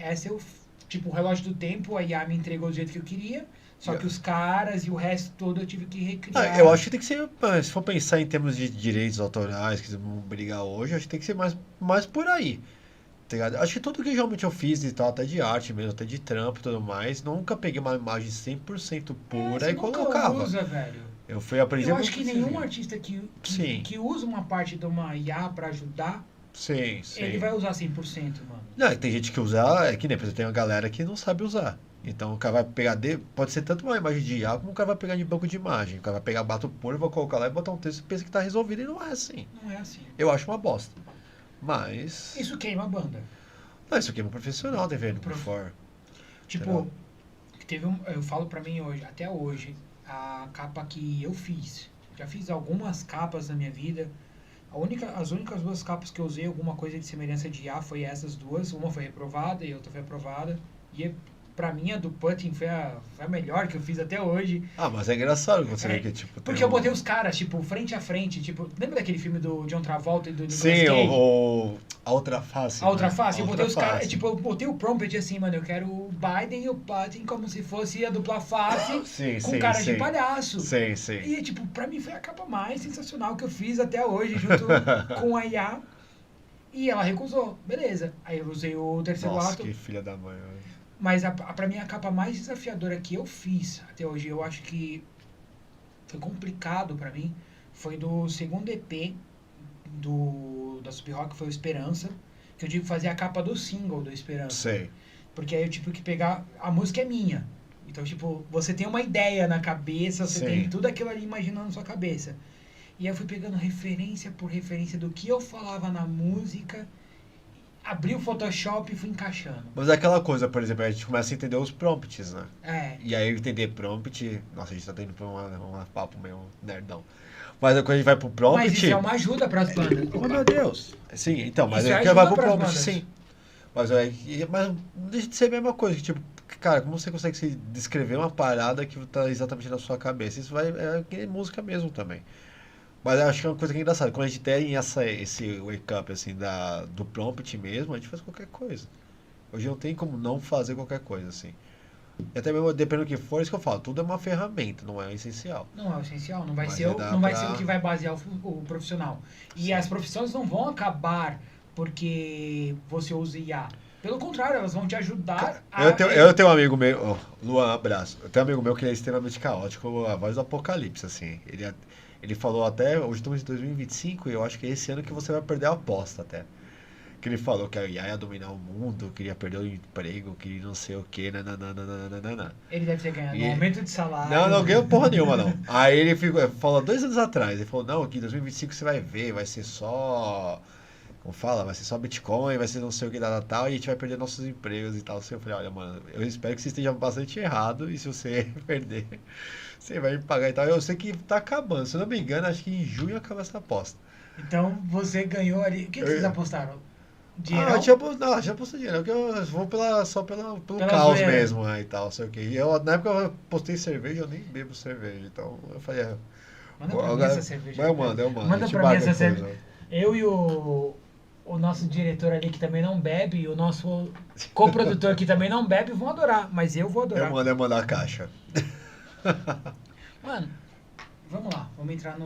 Speaker 1: tipo, o relógio do tempo, a IA me entregou do jeito que eu queria, só
Speaker 2: Yeah.
Speaker 1: que os caras e o resto todo eu tive que recriar.
Speaker 2: Eu acho que tem que ser, se for pensar em termos de direitos autorais que vão brigar hoje, acho que tem que ser mais por aí. Tá ligado? Acho que tudo que realmente eu fiz e tal, até de arte mesmo, até de trampo e tudo mais, nunca peguei uma imagem 100% pura
Speaker 1: Você
Speaker 2: e
Speaker 1: nunca
Speaker 2: colocava.
Speaker 1: usa, velho.
Speaker 2: Eu fui aprender
Speaker 1: Eu
Speaker 2: no
Speaker 1: acho que nenhum
Speaker 2: precisinho.
Speaker 1: artista
Speaker 2: Sim,
Speaker 1: que usa uma parte de uma IA pra ajudar,
Speaker 2: sim,
Speaker 1: ele
Speaker 2: sim.
Speaker 1: vai usar 100%, mano.
Speaker 2: Não, e tem gente que usa, é que nem, por exemplo, tem uma galera que não sabe usar. Então o cara vai pegar, pode ser tanto uma imagem de IA como o cara vai pegar de banco de imagem. O cara vai pegar bato puro, vai colocar lá e botar um texto e pensa que tá resolvido e não é assim.
Speaker 1: Não é assim.
Speaker 2: Eu acho uma bosta. Mas.
Speaker 1: Isso queima a banda.
Speaker 2: Não, isso aqui é um profissional devendo por
Speaker 1: Prof-
Speaker 2: fora.
Speaker 1: Tipo, eu falo pra mim hoje, até hoje, a capa que eu fiz. Já fiz algumas capas na minha vida. As únicas duas capas que eu usei alguma coisa de semelhança de IA foi essas duas. Uma foi reprovada e a outra foi aprovada. E pra mim a do Putting foi a melhor que eu fiz até hoje.
Speaker 2: Ah, mas é engraçado quando você vê que, tipo,
Speaker 1: Porque
Speaker 2: tem
Speaker 1: eu botei os caras, tipo, frente a frente. Tipo, lembra daquele filme do John Travolta e do Nicolas
Speaker 2: Sim,
Speaker 1: Cage?
Speaker 2: a outra face.
Speaker 1: A outra
Speaker 2: né?
Speaker 1: face,
Speaker 2: A
Speaker 1: eu botei
Speaker 2: outra
Speaker 1: os caras,
Speaker 2: face.
Speaker 1: tipo, eu botei o prompt assim, mano, eu quero o Biden e o Putin como se fosse a dupla face
Speaker 2: Sim,
Speaker 1: com
Speaker 2: sim,
Speaker 1: cara
Speaker 2: sim.
Speaker 1: de palhaço.
Speaker 2: Sim, sim.
Speaker 1: E, tipo, pra mim foi a capa mais sensacional que eu fiz até hoje, junto com a IA. E ela recusou, beleza. Aí eu usei o terceiro
Speaker 2: Nossa,
Speaker 1: ato.
Speaker 2: que filha da mãe. Olha.
Speaker 1: Mas pra mim a capa mais desafiadora que eu fiz até hoje, eu acho que foi complicado pra mim, foi do segundo EP da Sub Rock, foi o Esperança. Que eu tive que fazer a capa do single do Esperança.
Speaker 2: Sei.
Speaker 1: Porque aí eu tive que pegar. A música é minha. Então, tipo, você tem uma ideia na cabeça, você
Speaker 2: Sim.
Speaker 1: tem tudo aquilo ali imaginando na sua cabeça. E aí eu fui pegando referência por referência do que eu falava na música, abri o Photoshop e fui encaixando.
Speaker 2: Mas é aquela coisa, por exemplo, a gente começa a entender os prompts, né?
Speaker 1: É.
Speaker 2: E aí entender prompt. Nossa, a gente tá indo pra um papo meio nerdão. Mas quando a gente vai pro prompt.
Speaker 1: Mas isso é uma ajuda para as bandas.
Speaker 2: Oh meu Deus! Sim, então, mas
Speaker 1: Isso
Speaker 2: aí
Speaker 1: é
Speaker 2: que vai
Speaker 1: ajuda
Speaker 2: pro
Speaker 1: pras
Speaker 2: prompt,
Speaker 1: bandas.
Speaker 2: sim. Mas não deixa de ser a mesma coisa, que, tipo, cara, como você consegue se descrever uma parada que tá exatamente na sua cabeça? Isso é que nem música mesmo também. Mas eu acho que é uma coisa que é engraçada. Quando a gente tem esse wake up assim, do prompt mesmo, a gente faz qualquer coisa. Hoje não tem como não fazer qualquer coisa, assim. E até mesmo, dependendo do que for, isso que eu falo, tudo é uma ferramenta, não é essencial.
Speaker 1: Não é o essencial, não vai,
Speaker 2: Mas
Speaker 1: ser,
Speaker 2: dá
Speaker 1: não vai
Speaker 2: pra-
Speaker 1: ser o que vai basear o profissional. E
Speaker 2: Sim.
Speaker 1: as profissões não vão acabar porque você usa IA. Pelo contrário, elas vão te ajudar
Speaker 2: Eu tenho um amigo meu, Luan, abraço. Eu tenho um amigo meu que ele é extremamente caótico, a voz do apocalipse, assim. Ele falou até, hoje estamos em 2025, e eu acho que é esse ano que você vai perder a aposta até. Que ele falou que a IA ia dominar o mundo, queria perder o emprego, queria não sei o que, nananana.
Speaker 1: Ele deve ter ganhado
Speaker 2: E-
Speaker 1: um aumento de salário.
Speaker 2: Não ganhou porra nenhuma, não. Aí ele falou 2 anos atrás, ele falou, não, que em 2025 você vai ver, vai ser só, como fala, vai ser só Bitcoin, vai ser não sei o que, tal, e a gente vai perder nossos empregos e tal. Assim, eu falei, olha, mano, eu espero que você esteja bastante errado, e se você perder, você vai me pagar e tal. Eu sei que tá acabando, se eu não me engano, acho que em junho acaba essa aposta.
Speaker 1: Então você ganhou ali. O que vocês apostaram? Dinheiro?
Speaker 2: Eu tinha apostado dinheiro, porque eu vou pelo
Speaker 1: Pela
Speaker 2: caos
Speaker 1: zoeira.
Speaker 2: mesmo, e tal, sei o que. E na época eu postei cerveja, eu nem bebo cerveja, então eu falei,
Speaker 1: Manda pra mim
Speaker 2: agora-
Speaker 1: essa cerveja.
Speaker 2: mas eu mando. A
Speaker 1: Manda
Speaker 2: gente
Speaker 1: pra mim
Speaker 2: marca
Speaker 1: essa
Speaker 2: coisa.
Speaker 1: cerveja. Eu e o nosso diretor ali que também não bebe, e o nosso coprodutor que também não bebe, vão adorar. Mas eu vou adorar.
Speaker 2: Eu mando a caixa.
Speaker 1: Mano, vamos lá. Vamos entrar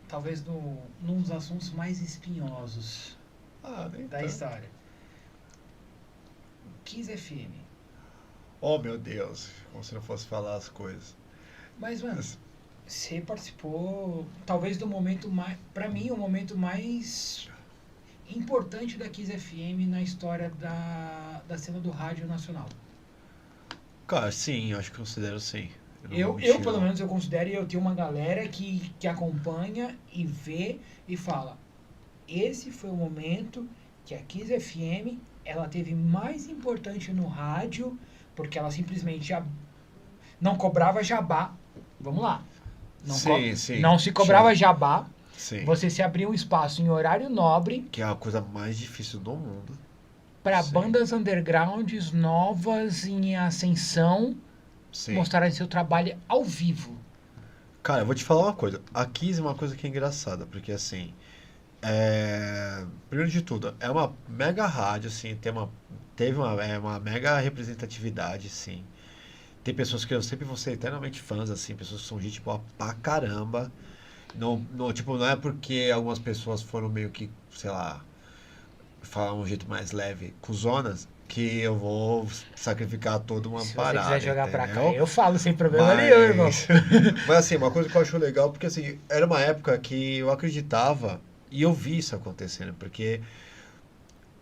Speaker 1: talvez num dos assuntos mais espinhosos
Speaker 2: Nem
Speaker 1: da
Speaker 2: tanto.
Speaker 1: história. Kiss FM.
Speaker 2: Oh, meu Deus, como se não fosse falar as coisas.
Speaker 1: Mas, mano, Você participou, talvez, do momento mais, pra mim, o momento mais importante da Kiss FM na história da cena do rádio nacional.
Speaker 2: Cara, sim, eu acho que considero sim. Eu não vou
Speaker 1: Eu,
Speaker 2: mentir,
Speaker 1: pelo
Speaker 2: não.
Speaker 1: menos, eu considero, e eu tenho uma galera que acompanha e vê e fala, esse foi o momento que a Kiss FM, ela teve mais importante no rádio, porque ela simplesmente não cobrava jabá. Vamos lá.
Speaker 2: Sim, sim.
Speaker 1: Não se cobrava jabá.
Speaker 2: Sim.
Speaker 1: Você se abria um espaço em horário nobre
Speaker 2: Que é a coisa mais difícil do mundo.
Speaker 1: para
Speaker 2: Sim.
Speaker 1: bandas undergrounds novas em ascensão
Speaker 2: Sim.
Speaker 1: mostrarem seu trabalho ao vivo.
Speaker 2: Cara, eu vou te falar uma coisa. A Kiss é uma coisa que é engraçada, porque assim. Primeiro de tudo, é uma mega rádio, assim, uma mega representatividade, sim. Tem pessoas que eu sempre vou ser eternamente fãs, assim, pessoas que são gente boa pra caramba. Tipo, não é porque algumas pessoas foram meio que, sei lá, falar um jeito mais leve, cuzonas, que eu vou sacrificar toda uma
Speaker 1: Se você
Speaker 2: parada,
Speaker 1: quiser jogar pra cá,
Speaker 2: entendeu?
Speaker 1: eu falo sem problema nenhum, irmão.
Speaker 2: Mas assim, uma coisa que eu acho legal, porque assim, era uma época que eu acreditava e eu vi isso acontecendo, porque,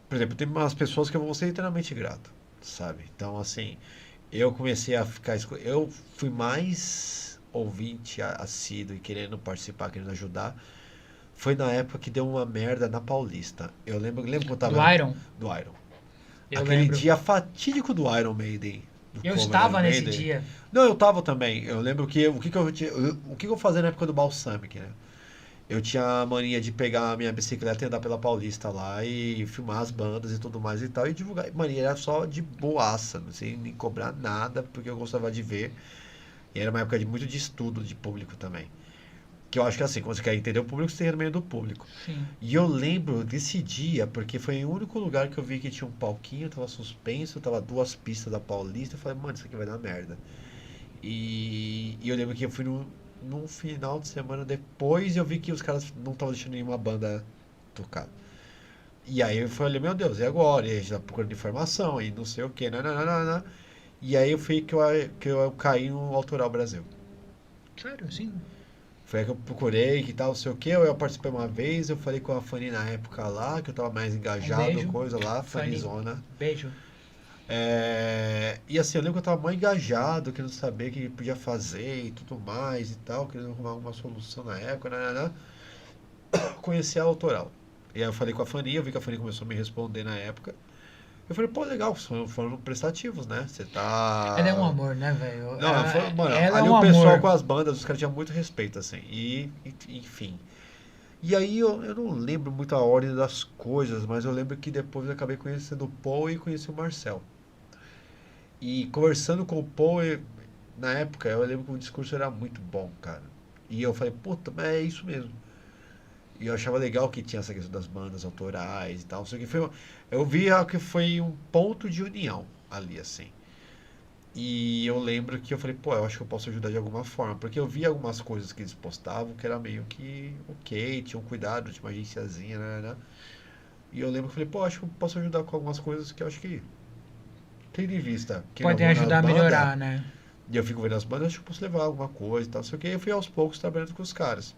Speaker 2: por exemplo, tem umas pessoas que eu vou ser eternamente grato, sabe? Então, assim, eu comecei a ficar. Eu fui mais ouvinte assíduo e querendo participar, querendo ajudar. Foi na época que deu uma merda na Paulista. Lembro quando
Speaker 1: Do
Speaker 2: tava.
Speaker 1: Iron?
Speaker 2: Do Iron.
Speaker 1: Eu
Speaker 2: Aquele
Speaker 1: lembro.
Speaker 2: dia fatídico do Iron Maiden. Do
Speaker 1: Eu
Speaker 2: cover
Speaker 1: estava
Speaker 2: do
Speaker 1: nesse
Speaker 2: Maiden.
Speaker 1: dia.
Speaker 2: Não, eu tava também. Eu lembro que o que eu fazia na época do Balsamic, né? Eu tinha a mania de pegar a minha bicicleta e andar pela Paulista lá e filmar as bandas e tudo mais e tal e divulgar. Mano, e era só de boaça, não sei nem cobrar nada, porque eu gostava de ver. E era uma época muito de estudo de público também. Que eu acho que assim, quando você quer entender o público, você tem que ir no meio do público.
Speaker 1: Sim.
Speaker 2: E eu lembro desse dia, porque foi o único lugar que eu vi que tinha um palquinho, tava suspenso, tava duas pistas da Paulista. Eu falei, mano, isso aqui vai dar merda. E eu lembro que eu fui num final de semana depois eu vi que os caras não estavam deixando nenhuma banda tocar. E aí eu falei, meu Deus, e agora? E a gente tá procurando informação e não sei o que, nananana. E aí que eu caí no Autoral Brasil.
Speaker 1: Sério, sim.
Speaker 2: Foi aí que eu procurei, que tal, não sei o que. Eu participei uma vez, eu falei com a Fanny na época lá, que eu tava mais engajado,
Speaker 1: beijo,
Speaker 2: coisa lá,
Speaker 1: Fanny.
Speaker 2: Fannyzona.
Speaker 1: Beijo.
Speaker 2: E assim, eu lembro que eu tava mais engajado, querendo saber o que podia fazer e tudo mais e tal, querendo arrumar alguma solução na época, conheci a Autoral. E aí eu falei com a Fanny, eu vi que a Fanny começou a me responder na época. Eu falei, pô, legal, foram prestativos, né? Você tá.
Speaker 1: Ela é um amor, né, velho?
Speaker 2: Não, mano,
Speaker 1: ela
Speaker 2: ali
Speaker 1: é um
Speaker 2: o pessoal
Speaker 1: amor.
Speaker 2: com as bandas, os caras tinham muito respeito, assim. Enfim. E aí eu não lembro muito a ordem das coisas, mas eu lembro que depois eu acabei conhecendo o Paul e conheci o Marcel. E conversando com o Paul, na época, eu lembro que o discurso era muito bom, cara. E eu falei, puta, mas é isso mesmo. E eu achava legal que tinha essa questão das bandas autorais e tal. Só que eu via que foi um ponto de união ali, assim. E eu lembro que eu falei, pô, eu acho que eu posso ajudar de alguma forma. Porque eu via algumas coisas que eles postavam que era meio que ok, tinham cuidado, tinha uma agenciazinha, né? E eu lembro que eu falei, pô, acho que eu posso ajudar com algumas coisas que eu acho que tendo em vista que eu
Speaker 1: Podem
Speaker 2: vou nas
Speaker 1: ajudar a
Speaker 2: bandas,
Speaker 1: melhorar, né?
Speaker 2: e eu fico vendo as bandas, acho que eu posso levar alguma coisa e tal, sei o que. Eu fui aos poucos trabalhando com os caras.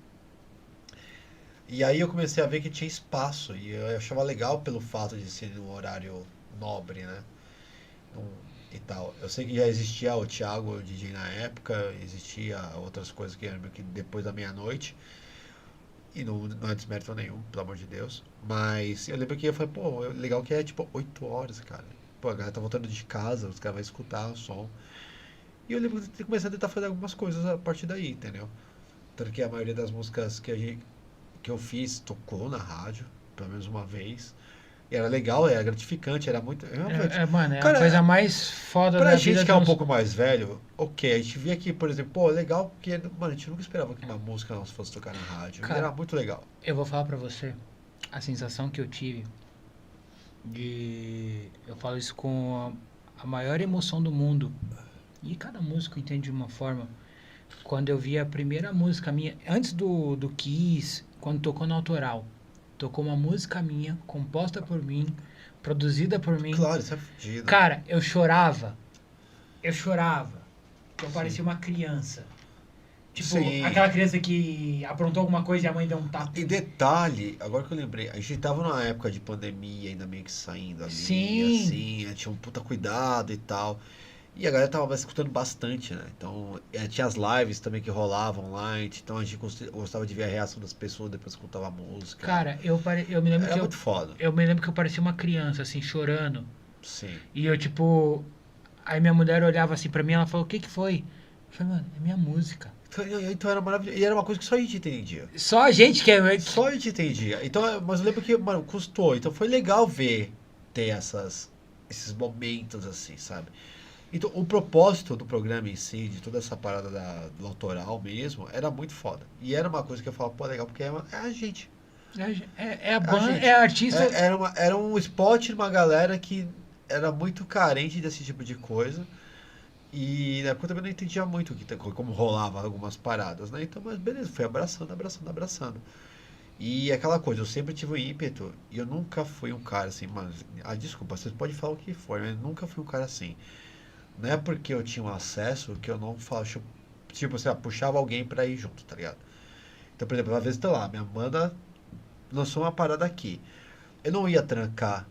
Speaker 2: E aí eu comecei a ver que tinha espaço, e eu achava legal pelo fato de ser um horário nobre, né? E tal. Eu sei que já existia o Thiago, o DJ na época, existia outras coisas que eram meio que depois da meia-noite, e não é desmérito nenhum, pelo amor de Deus. Mas eu lembro que eu falei, pô, legal que é tipo 8 horas, cara. Pô, a galera tá voltando de casa, os caras vão escutar o som. E eu lembro de começar a tentar fazer algumas coisas a partir daí, entendeu? Tanto que a maioria das músicas que eu fiz tocou na rádio, pelo menos uma vez. E era legal, era gratificante, era muito. Realmente.
Speaker 1: Mano, é a
Speaker 2: Cara,
Speaker 1: coisa mais foda
Speaker 2: pra
Speaker 1: da
Speaker 2: gente
Speaker 1: vida
Speaker 2: que é um
Speaker 1: dos-
Speaker 2: pouco mais velho, ok, a gente via aqui, por exemplo, pô, legal, porque, mano, a gente nunca esperava que uma música nossa fosse tocar na rádio. E
Speaker 1: Cara,
Speaker 2: era muito legal.
Speaker 1: eu vou falar pra você a sensação que eu tive de... Eu falo isso com a maior emoção do mundo. E cada músico entende de uma forma. Quando eu vi a primeira música minha, antes do Kiss, quando tocou no Autoral, tocou uma música minha, composta por mim, produzida por mim.
Speaker 2: Claro, isso é fudido.
Speaker 1: Cara, eu chorava. Eu chorava. Eu
Speaker 2: Sim.
Speaker 1: parecia uma criança. Tipo,
Speaker 2: Sim.
Speaker 1: aquela criança que aprontou alguma coisa e a mãe deu um tapa.
Speaker 2: E detalhe, agora que eu lembrei, a gente tava numa época de pandemia, ainda meio que saindo ali,
Speaker 1: Sim.
Speaker 2: assim, tinha um puta cuidado e tal. E a galera tava escutando bastante, né? Então, tinha as lives também que rolavam online, então a gente gostava de ver a reação das pessoas depois que escutava a música.
Speaker 1: Cara, eu me lembro
Speaker 2: Era
Speaker 1: que
Speaker 2: muito foda.
Speaker 1: eu me lembro que eu parecia uma criança, assim, chorando.
Speaker 2: Sim.
Speaker 1: E eu, tipo. Aí minha mulher olhava assim pra mim e ela falou: o que que foi? Eu falei, mano, é minha música.
Speaker 2: Então era maravilhoso. E era uma coisa que só a gente entendia.
Speaker 1: Só a gente que é.
Speaker 2: Só a gente entendia. Então, mas eu lembro que, mano, custou. Então foi legal ver, ter esses momentos assim, sabe? Então, o propósito do programa em si, de toda essa parada do autoral mesmo, era muito foda. E era uma coisa que eu falava, pô, legal, porque é a gente.
Speaker 1: É a
Speaker 2: É a
Speaker 1: banda,
Speaker 2: gente.
Speaker 1: é a artista.
Speaker 2: Era um spot de uma galera que era muito carente desse tipo de coisa. E na época eu também não entendia muito como rolava algumas paradas, né? Então, mas beleza, fui abraçando, abraçando, abraçando. E aquela coisa, eu sempre tive o ímpeto, e eu nunca fui um cara assim, mano. Ah, desculpa, vocês podem falar o que for, mas eu nunca fui um cara assim. Não é porque eu tinha um acesso que eu não faço. Tipo, assim, puxava alguém pra ir junto, tá ligado? Então, por exemplo, às vezes tá lá, minha banda lançou uma parada aqui. Eu não ia trancar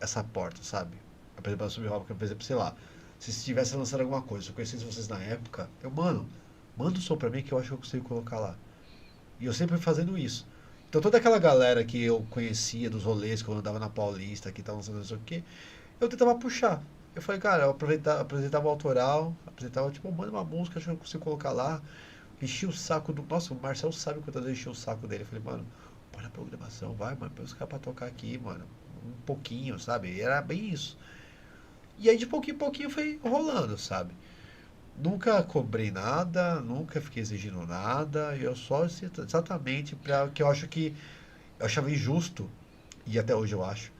Speaker 2: essa porta, sabe? Por exemplo, a Sub-Rock, por exemplo, sei lá. Se estivesse lançando alguma coisa, se eu conhecesse vocês na época, mano, manda o som pra mim que eu acho que eu consigo colocar lá. E eu sempre fui fazendo isso. Então toda aquela galera que eu conhecia dos rolês, que eu andava na Paulista, que tava lançando não sei o quê, eu tentava puxar. Eu falei, cara, eu apresentava o autoral, apresentava, tipo, manda uma música, acho que eu consigo colocar lá. Enchi o saco do. Nossa, o Marcel sabe quantas vezes enchi o saco dele. Eu falei, mano, para a programação, vai, mano, põe os caras pra tocar aqui, mano. Um pouquinho, sabe? E era bem isso. E aí de pouquinho em pouquinho foi rolando, sabe? Nunca cobrei nada, nunca fiquei exigindo nada. Eu só exatamente para que eu acho que eu achava injusto, e até hoje eu acho,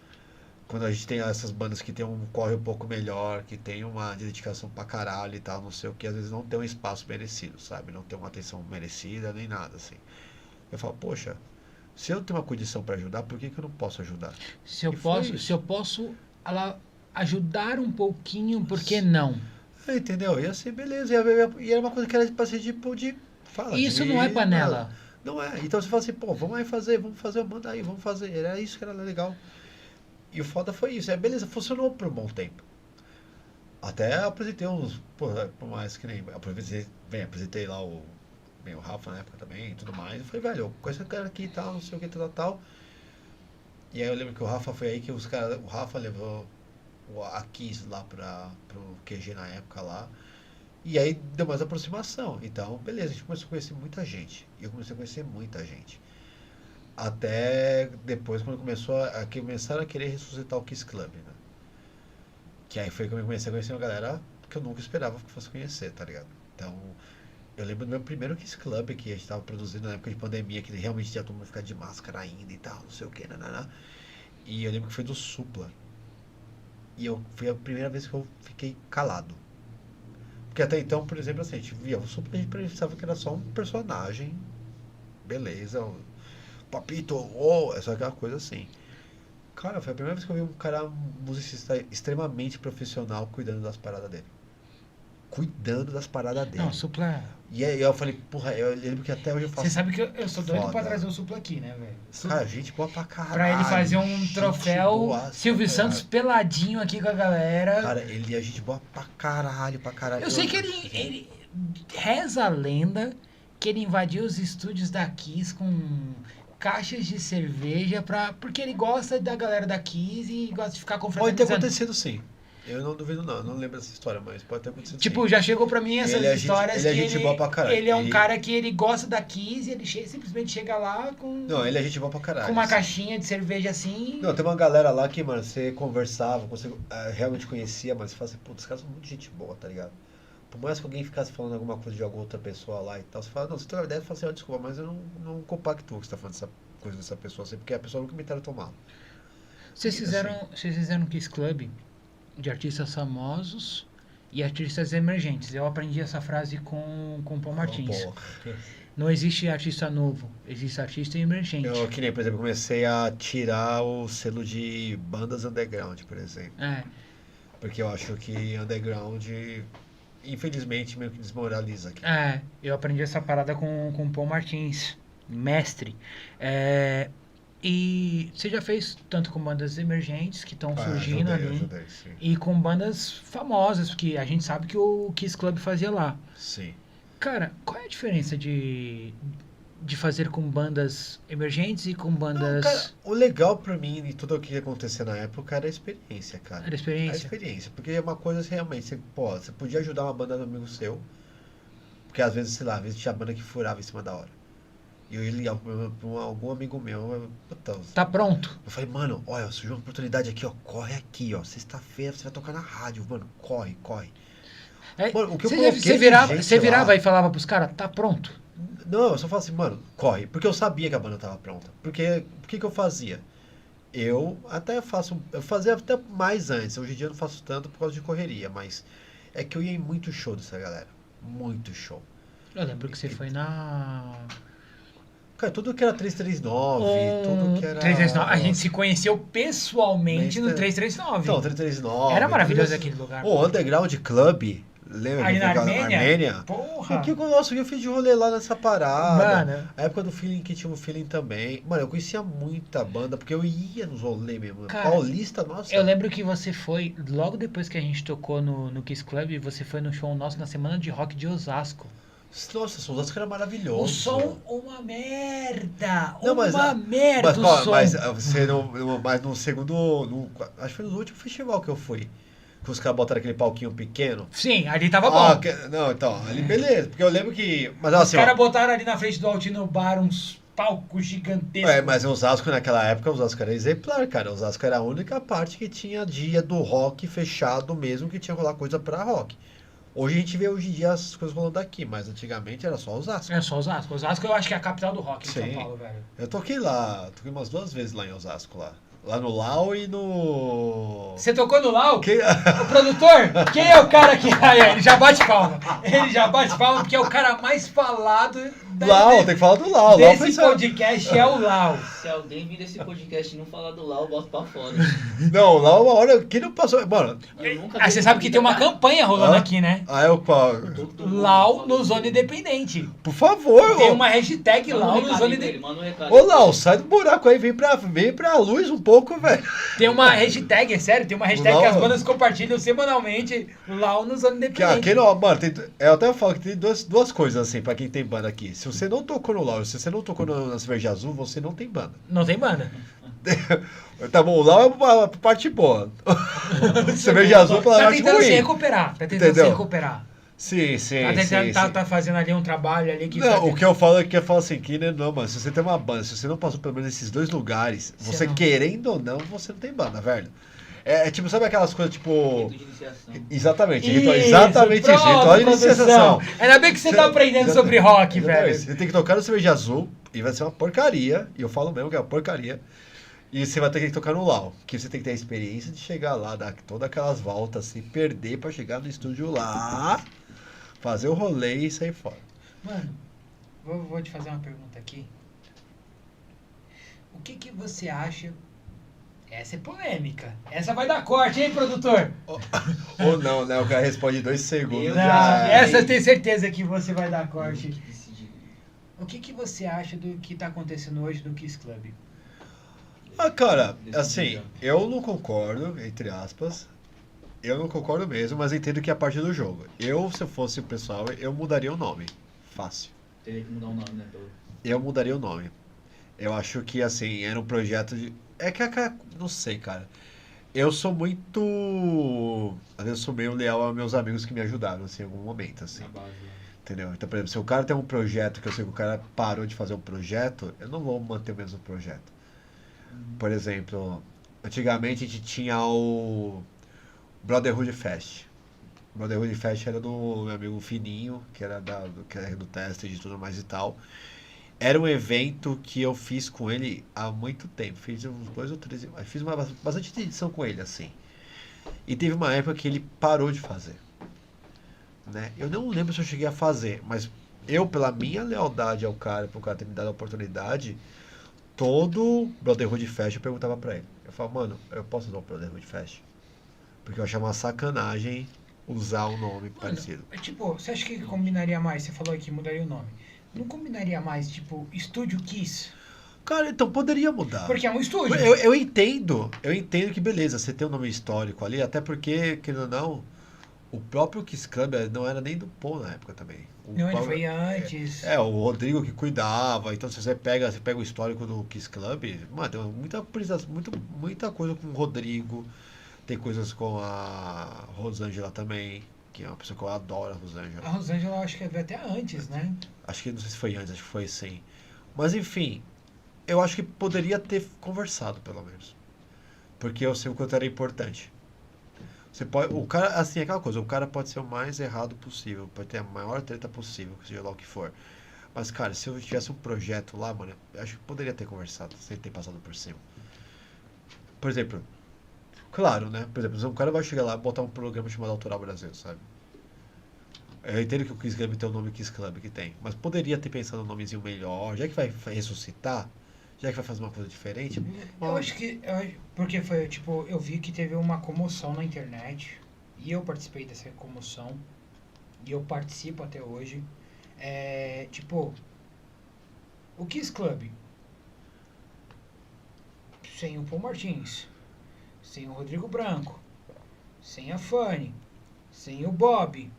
Speaker 2: quando a gente tem essas bandas que tem um corre um pouco melhor, que tem uma dedicação pra caralho e tal, não sei o que, às vezes não tem um espaço merecido, sabe? Não tem uma atenção merecida nem nada, assim. Eu falo, poxa, se eu tenho uma condição pra ajudar, por que que eu não posso ajudar?
Speaker 1: Se eu
Speaker 2: E foi
Speaker 1: posso, se eu
Speaker 2: isso.
Speaker 1: posso ajudar um pouquinho, por que não?
Speaker 2: Entendeu? E assim, beleza. E era uma coisa que era pra ser tipo de. Fala,
Speaker 1: Isso não é
Speaker 2: de. Nada.
Speaker 1: panela.
Speaker 2: Não é. Então você fala assim, pô, vamos aí vamos fazer, manda aí, vamos fazer. Era isso que era legal. E o foda foi isso. É, beleza, funcionou por um bom tempo. Até apresentei uns. Pô, por mais que nem. Apresentei lá o Rafa na época também e tudo mais. Eu falei, velho, eu conheço o cara aqui e tal, não sei o que, tal, tal. E aí eu lembro que o Rafa foi aí que os caras. O Rafa levou a Kiss lá pro QG na época lá. E aí deu mais aproximação. Então, beleza, a gente começou a conhecer muita gente. E eu comecei a conhecer muita gente. Até depois, quando começaram a querer ressuscitar o Kiss Club, né? Que aí foi que eu comecei a conhecer uma galera que eu nunca esperava que fosse conhecer, tá ligado? Então, eu lembro do meu primeiro Kiss Club que a gente tava produzindo na época de pandemia, que realmente tinha todo mundo ficar de máscara ainda e tal, não sei o que, nananá. E eu lembro que foi do Supla. E foi a primeira vez que eu fiquei calado. Porque até então, por exemplo, assim, a gente via o Supla, a gente pensava que era só um personagem. Beleza, o Papito, é só aquela coisa assim. Cara, foi a primeira vez que eu vi um cara, um musicista extremamente profissional cuidando das paradas dele. Cuidando das paradas
Speaker 1: Não,
Speaker 2: dele.
Speaker 1: Supla.
Speaker 2: E aí eu falei, porra, eu lembro que até hoje eu
Speaker 1: Você
Speaker 2: faço.
Speaker 1: sabe que eu sou doido pra
Speaker 2: Foda.
Speaker 1: trazer o Supla aqui, né, velho?
Speaker 2: Cara, gente boa pra caralho.
Speaker 1: Pra ele fazer um
Speaker 2: gente
Speaker 1: troféu
Speaker 2: boaça
Speaker 1: Silvio
Speaker 2: pra
Speaker 1: Santos
Speaker 2: caralho.
Speaker 1: peladinho aqui com a galera.
Speaker 2: Cara, ele é gente boa pra caralho, pra caralho.
Speaker 1: Eu sei que ele reza a lenda que ele invadiu os estúdios da Kiss com caixas de cerveja porque ele gosta da galera da Kiss e gosta de ficar
Speaker 2: Pode ter
Speaker 1: confraternizando.
Speaker 2: acontecido sim. Eu não duvido não, eu não lembro dessa história, mas pode ter acontecido
Speaker 1: Tipo,
Speaker 2: sim.
Speaker 1: já chegou pra mim essas
Speaker 2: Ele é
Speaker 1: histórias
Speaker 2: ele é
Speaker 1: que
Speaker 2: gente boa pra caralho.
Speaker 1: ele é um cara que ele gosta da Kiss e ele simplesmente chega lá
Speaker 2: Não, ele é gente boa pra caralho.
Speaker 1: com uma
Speaker 2: assim.
Speaker 1: caixinha de cerveja assim.
Speaker 2: Não, tem uma galera lá que, mano, você conversava, você realmente conhecia, mas você fala assim, putz, os caras são muito gente boa, tá ligado? Por mais que alguém ficasse falando alguma coisa de alguma outra pessoa lá e tal, você fala, não, você tem uma ideia e fala assim, ó, desculpa, mas eu não compactuo que você tá falando dessa coisa dessa pessoa, assim, porque a pessoa nunca me tratou mal.
Speaker 1: Vocês fizeram um Kiss Club de artistas famosos e artistas emergentes. Eu aprendi essa frase com o Paul Martins.
Speaker 2: Pô,
Speaker 1: Não existe artista novo, existe artista emergente.
Speaker 2: eu, que nem, por exemplo, comecei a tirar o selo de bandas underground, por exemplo.
Speaker 1: É,
Speaker 2: Porque eu acho que underground infelizmente, meio que desmoraliza aqui.
Speaker 1: Eu aprendi essa parada com o Paul Martins, mestre. E você já fez tanto com bandas emergentes que estão surgindo ali,
Speaker 2: Ajudei, sim.
Speaker 1: e com bandas famosas, porque a gente sabe que o Kiss Club fazia lá.
Speaker 2: Sim.
Speaker 1: Cara, qual é a diferença de fazer com bandas emergentes e com bandas...
Speaker 2: Não, cara, o legal pra mim e tudo o que ia acontecer na época era a experiência, cara.
Speaker 1: Era experiência?
Speaker 2: A experiência, porque é uma coisa assim, realmente, você podia ajudar uma banda do amigo seu, porque às vezes, sei lá, às vezes tinha banda que furava em cima da hora. E eu ia ligar pra algum amigo meu, puta,
Speaker 1: Tá pronto.
Speaker 2: eu falei, mano, olha, surgiu uma oportunidade aqui, ó, corre aqui, ó, sexta-feira você vai tocar na rádio, mano, corre. Mano, o que eu coloquei de gente
Speaker 1: Você virava
Speaker 2: lá-
Speaker 1: e falava pros caras, tá pronto.
Speaker 2: Não, eu só falo assim, mano, corre. Porque eu sabia que a banda tava pronta. Porque, o que que eu fazia? Eu fazia até mais antes. Hoje em dia eu não faço tanto por causa de correria, mas é que eu ia em muito show dessa galera. Muito show.
Speaker 1: Eu lembro que você foi na...
Speaker 2: Cara, tudo que era 339, tudo que era...
Speaker 1: 339. A gente se conheceu pessoalmente no 339.
Speaker 2: Então, 339.
Speaker 1: Era maravilhoso
Speaker 2: tudo
Speaker 1: aquele lugar.
Speaker 2: O Underground Club, lembra?
Speaker 1: Aí
Speaker 2: que
Speaker 1: na
Speaker 2: ficava
Speaker 1: Armênia? Porra.
Speaker 2: Nossa, eu fiz de rolê lá nessa parada.
Speaker 1: Mano.
Speaker 2: A época do Feeling que tinha um Feeling também. Mano, eu conhecia muita banda, porque eu ia nos rolês mesmo.
Speaker 1: Cara,
Speaker 2: Paulista, nossa.
Speaker 1: Eu lembro que você foi, logo depois que a gente tocou no Kiss Club, você foi no show nosso na Semana de Rock de Osasco.
Speaker 2: Nossa, o som era maravilhoso.
Speaker 1: O som, uma merda!
Speaker 2: Não, mas-
Speaker 1: uma merda o som!
Speaker 2: Mas você não. Mas no segundo. Acho que foi no último festival que eu fui. Que os caras botaram aquele palquinho pequeno.
Speaker 1: Sim, ali tava bom.
Speaker 2: Não, então, ali beleza. Porque eu lembro que. Mas
Speaker 1: Os
Speaker 2: assim,
Speaker 1: caras
Speaker 2: ó,
Speaker 1: botaram ali na frente do Altino Bar uns palcos gigantescos.
Speaker 2: mas Osasco naquela época, Osasco era exemplar, cara. Osasco era a única parte que tinha dia do rock fechado mesmo, que tinha rolar coisa pra rock. Hoje a gente vê hoje em dia as coisas rolando aqui, mas antigamente era só Osasco.
Speaker 1: É só Osasco. Osasco eu acho que é a capital do rock em
Speaker 2: Sim.
Speaker 1: São Paulo, velho.
Speaker 2: Eu toquei umas 2 vezes lá em Osasco lá. Lá no Lau e no.
Speaker 1: Você tocou no Lau?
Speaker 2: Que-
Speaker 1: O produtor? Quem é o cara que... Aí, ele já bate palma. Ele já bate palma porque é o cara mais falado
Speaker 2: Lau, tem que falar do Lau. Lau foi
Speaker 1: desse
Speaker 2: só-
Speaker 1: podcast é o Lau.
Speaker 3: Se alguém vir desse podcast e não falar do Lau, eu boto pra fora.
Speaker 2: Não, Lau, uma hora que não passou. Mano,
Speaker 3: Eu nunca
Speaker 1: Ah, você sabe que tem uma campanha rolando
Speaker 2: Hã?
Speaker 1: aqui, né?
Speaker 2: aí eu falo.
Speaker 1: Lau no Zona Independente.
Speaker 2: Por favor,
Speaker 1: Tem
Speaker 2: ô.
Speaker 1: uma hashtag
Speaker 3: Manda um
Speaker 1: Lau no
Speaker 3: recado
Speaker 1: Zona
Speaker 3: pra ele,
Speaker 1: Independente.
Speaker 3: manda um recado.
Speaker 2: Ô, Lau, sai do buraco aí, vem pra luz um pouco, velho.
Speaker 1: Tem uma hashtag, é sério, tem uma hashtag que as
Speaker 2: Lau.
Speaker 1: bandas compartilham semanalmente Lau no Zona
Speaker 2: Que,
Speaker 1: Independente.
Speaker 2: quem não, mano, eu até falo que tem duas coisas assim, pra quem tem banda aqui. Se você não tocou no Lau, se você não tocou na Cerveja Azul, você não tem banda.
Speaker 1: Não tem banda.
Speaker 2: Tá bom, o Lau é uma parte boa. Cerveja Azul é pela
Speaker 1: Tá
Speaker 2: parte
Speaker 1: tentando se
Speaker 2: ruim.
Speaker 1: recuperar. Tá tentando
Speaker 2: Entendeu?
Speaker 1: se recuperar.
Speaker 2: Sim, sim,
Speaker 1: Tá tentando,
Speaker 2: sim,
Speaker 1: tá,
Speaker 2: sim.
Speaker 1: tá fazendo ali um trabalho ali que
Speaker 2: Não,
Speaker 1: tá
Speaker 2: o que eu falo é que eu falo assim, que né, não, mano, se você tem uma banda, se você não passou pelo menos esses 2 lugares,
Speaker 1: Você
Speaker 2: você
Speaker 1: não.
Speaker 2: querendo ou não, você não tem banda, velho. É tipo, sabe aquelas coisas tipo.
Speaker 3: Rito de iniciação.
Speaker 2: Exatamente,
Speaker 1: Isso,
Speaker 2: exatamente isso,
Speaker 1: pronto,
Speaker 2: ritual de
Speaker 1: produção.
Speaker 2: iniciação.
Speaker 1: Ainda bem que você tá aprendendo sobre rock,
Speaker 2: Exatamente.
Speaker 1: velho.
Speaker 2: Você tem que tocar no Cerveja Azul e vai ser uma porcaria, e eu falo mesmo que é uma porcaria. E você vai ter que tocar no Lau, que você tem que ter a experiência de chegar lá, dar todas aquelas voltas, se perder pra chegar no estúdio lá, fazer o rolê e sair fora.
Speaker 1: Mano, vou te fazer uma pergunta aqui. O que você acha... Essa é polêmica. Essa vai dar corte, hein, produtor?
Speaker 2: Ou não, né? O cara responde 2 segundos.
Speaker 3: Eu
Speaker 1: Não,
Speaker 2: já...
Speaker 1: essa eu tenho certeza que você vai dar corte.
Speaker 3: Que decidir.
Speaker 1: O que você acha do que tá acontecendo hoje no Kiss Club?
Speaker 2: Ah, cara,
Speaker 3: Decidir
Speaker 2: assim,
Speaker 3: já.
Speaker 2: eu não concordo, entre aspas. Eu não concordo mesmo, mas entendo que é parte do jogo. Se eu fosse o pessoal, eu mudaria o nome. Fácil.
Speaker 3: Teria que mudar o nome, né?
Speaker 2: Eu mudaria o nome. Eu acho que, assim, era um projeto de... não sei, cara. Eu sou muito... Às vezes eu sou meio leal aos meus amigos que me ajudaram, assim, em algum momento, assim.
Speaker 3: Na base. Né?
Speaker 2: Entendeu? Então, por exemplo, se o cara tem um projeto, que eu sei que o cara parou de fazer um projeto, eu não vou manter o mesmo projeto. Por exemplo, antigamente a gente tinha o Brotherhood Fest. O Brotherhood Fest era do meu amigo Fininho, que era do teste e tudo mais e tal. Era um evento que eu fiz com ele há muito tempo. Fiz uns 2 ou 3. Fiz bastante edição com ele, assim. E teve uma época que ele parou de fazer. Né? Eu não lembro se eu cheguei a fazer, mas eu, pela minha lealdade ao cara, por cara ter me dado a oportunidade, todo Brotherhood Fest eu perguntava pra ele. Eu falava, mano, eu posso dar um Brotherhood Fest? Porque eu achava uma sacanagem usar um nome
Speaker 1: Mano,
Speaker 2: parecido.
Speaker 1: tipo, você acha que combinaria mais? Você falou que mudaria o nome. Não combinaria mais, tipo, Estúdio Kiss?
Speaker 2: Cara, então poderia mudar.
Speaker 1: Porque é um estúdio.
Speaker 2: Eu entendo que beleza, você tem um nome histórico ali, até porque, querendo ou não, o próprio Kiss Club não era nem do Paul na época também.
Speaker 1: Não, ele foi antes.
Speaker 2: O Rodrigo que cuidava, então se você pega o histórico do Kiss Club, mano, tem muita coisa com o Rodrigo, tem coisas com a Rosângela também, que é uma pessoa que eu adoro, a
Speaker 1: A
Speaker 2: Rosângela.
Speaker 1: Rosângela eu acho que veio até antes, né?
Speaker 2: Acho que não sei se foi antes, acho que foi sim. Mas enfim, eu acho que poderia ter conversado, pelo menos. Porque eu sei o quanto era importante. Você pode, o cara, assim, é aquela coisa, o cara pode ser o mais errado possível, pode ter a maior treta possível, seja lá o que for. Mas, cara, se eu tivesse um projeto lá, mano, eu acho que poderia ter conversado, sem ter passado por cima. Por exemplo, claro, né? Por exemplo, um cara vai chegar lá e botar um programa chamado Autoral Brasil, sabe? Eu entendo que o Kiss Club tem o nome Kiss Club que tem, mas poderia ter pensado num nomezinho melhor, já que vai ressuscitar, já que vai fazer uma coisa diferente.
Speaker 1: Eu acho que. Porque foi, tipo, eu vi que teve uma comoção na internet. E eu participei dessa comoção. E eu participo até hoje. Tipo, o Kiss Club. Sem o Paul Martins. Sem o Rodrigo Branco. Sem a Fanny. Sem o Bob.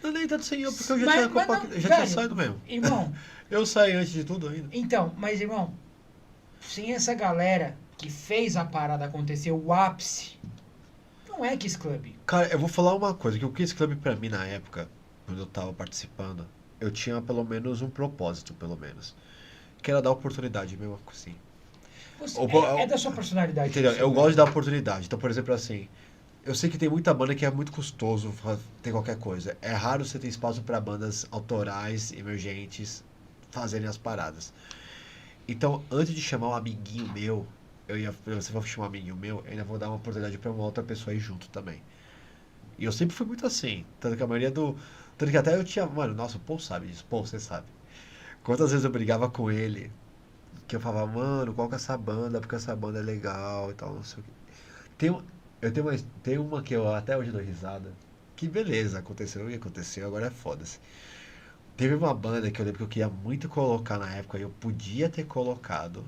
Speaker 2: Não, nem tanto sem eu, porque eu já
Speaker 1: Mas-
Speaker 2: tinha,
Speaker 1: mas não,
Speaker 2: já tinha
Speaker 1: velho,
Speaker 2: saído mesmo.
Speaker 1: Irmão,
Speaker 2: Eu saí antes de tudo ainda.
Speaker 1: então, mas irmão, sem essa galera que fez a parada acontecer, o ápice, não é Kiss Club.
Speaker 2: Cara, eu vou falar uma coisa, que o Kiss Club pra mim na época, quando eu tava participando, eu tinha pelo menos um propósito, pelo menos. Que era dar oportunidade mesmo assim.
Speaker 1: Você,
Speaker 2: O bo-
Speaker 1: é da sua personalidade.
Speaker 2: Entendeu?
Speaker 1: isso,
Speaker 2: Eu
Speaker 1: né?
Speaker 2: gosto de dar oportunidade. Então, por exemplo, assim, eu sei que tem muita banda que é muito custoso ter qualquer coisa. É raro você ter espaço pra bandas autorais, emergentes, fazerem as paradas. Então, antes de chamar um amiguinho meu, você vai chamar um amiguinho meu, eu ainda vou dar uma oportunidade pra uma outra pessoa ir junto também. E eu sempre fui muito assim. Tanto que a maioria do. Tanto que até eu tinha. Mano, nossa, o Paul sabe disso. Paul, você sabe. Quantas vezes eu brigava com ele, que eu falava, mano, qual que é essa banda? Porque essa banda é legal e tal, não sei o quê. Tem, um- tem uma que eu até hoje dou risada. Que beleza, aconteceu e aconteceu, agora é foda-se. Teve uma banda que eu lembro que eu queria muito colocar na época, e eu podia ter colocado.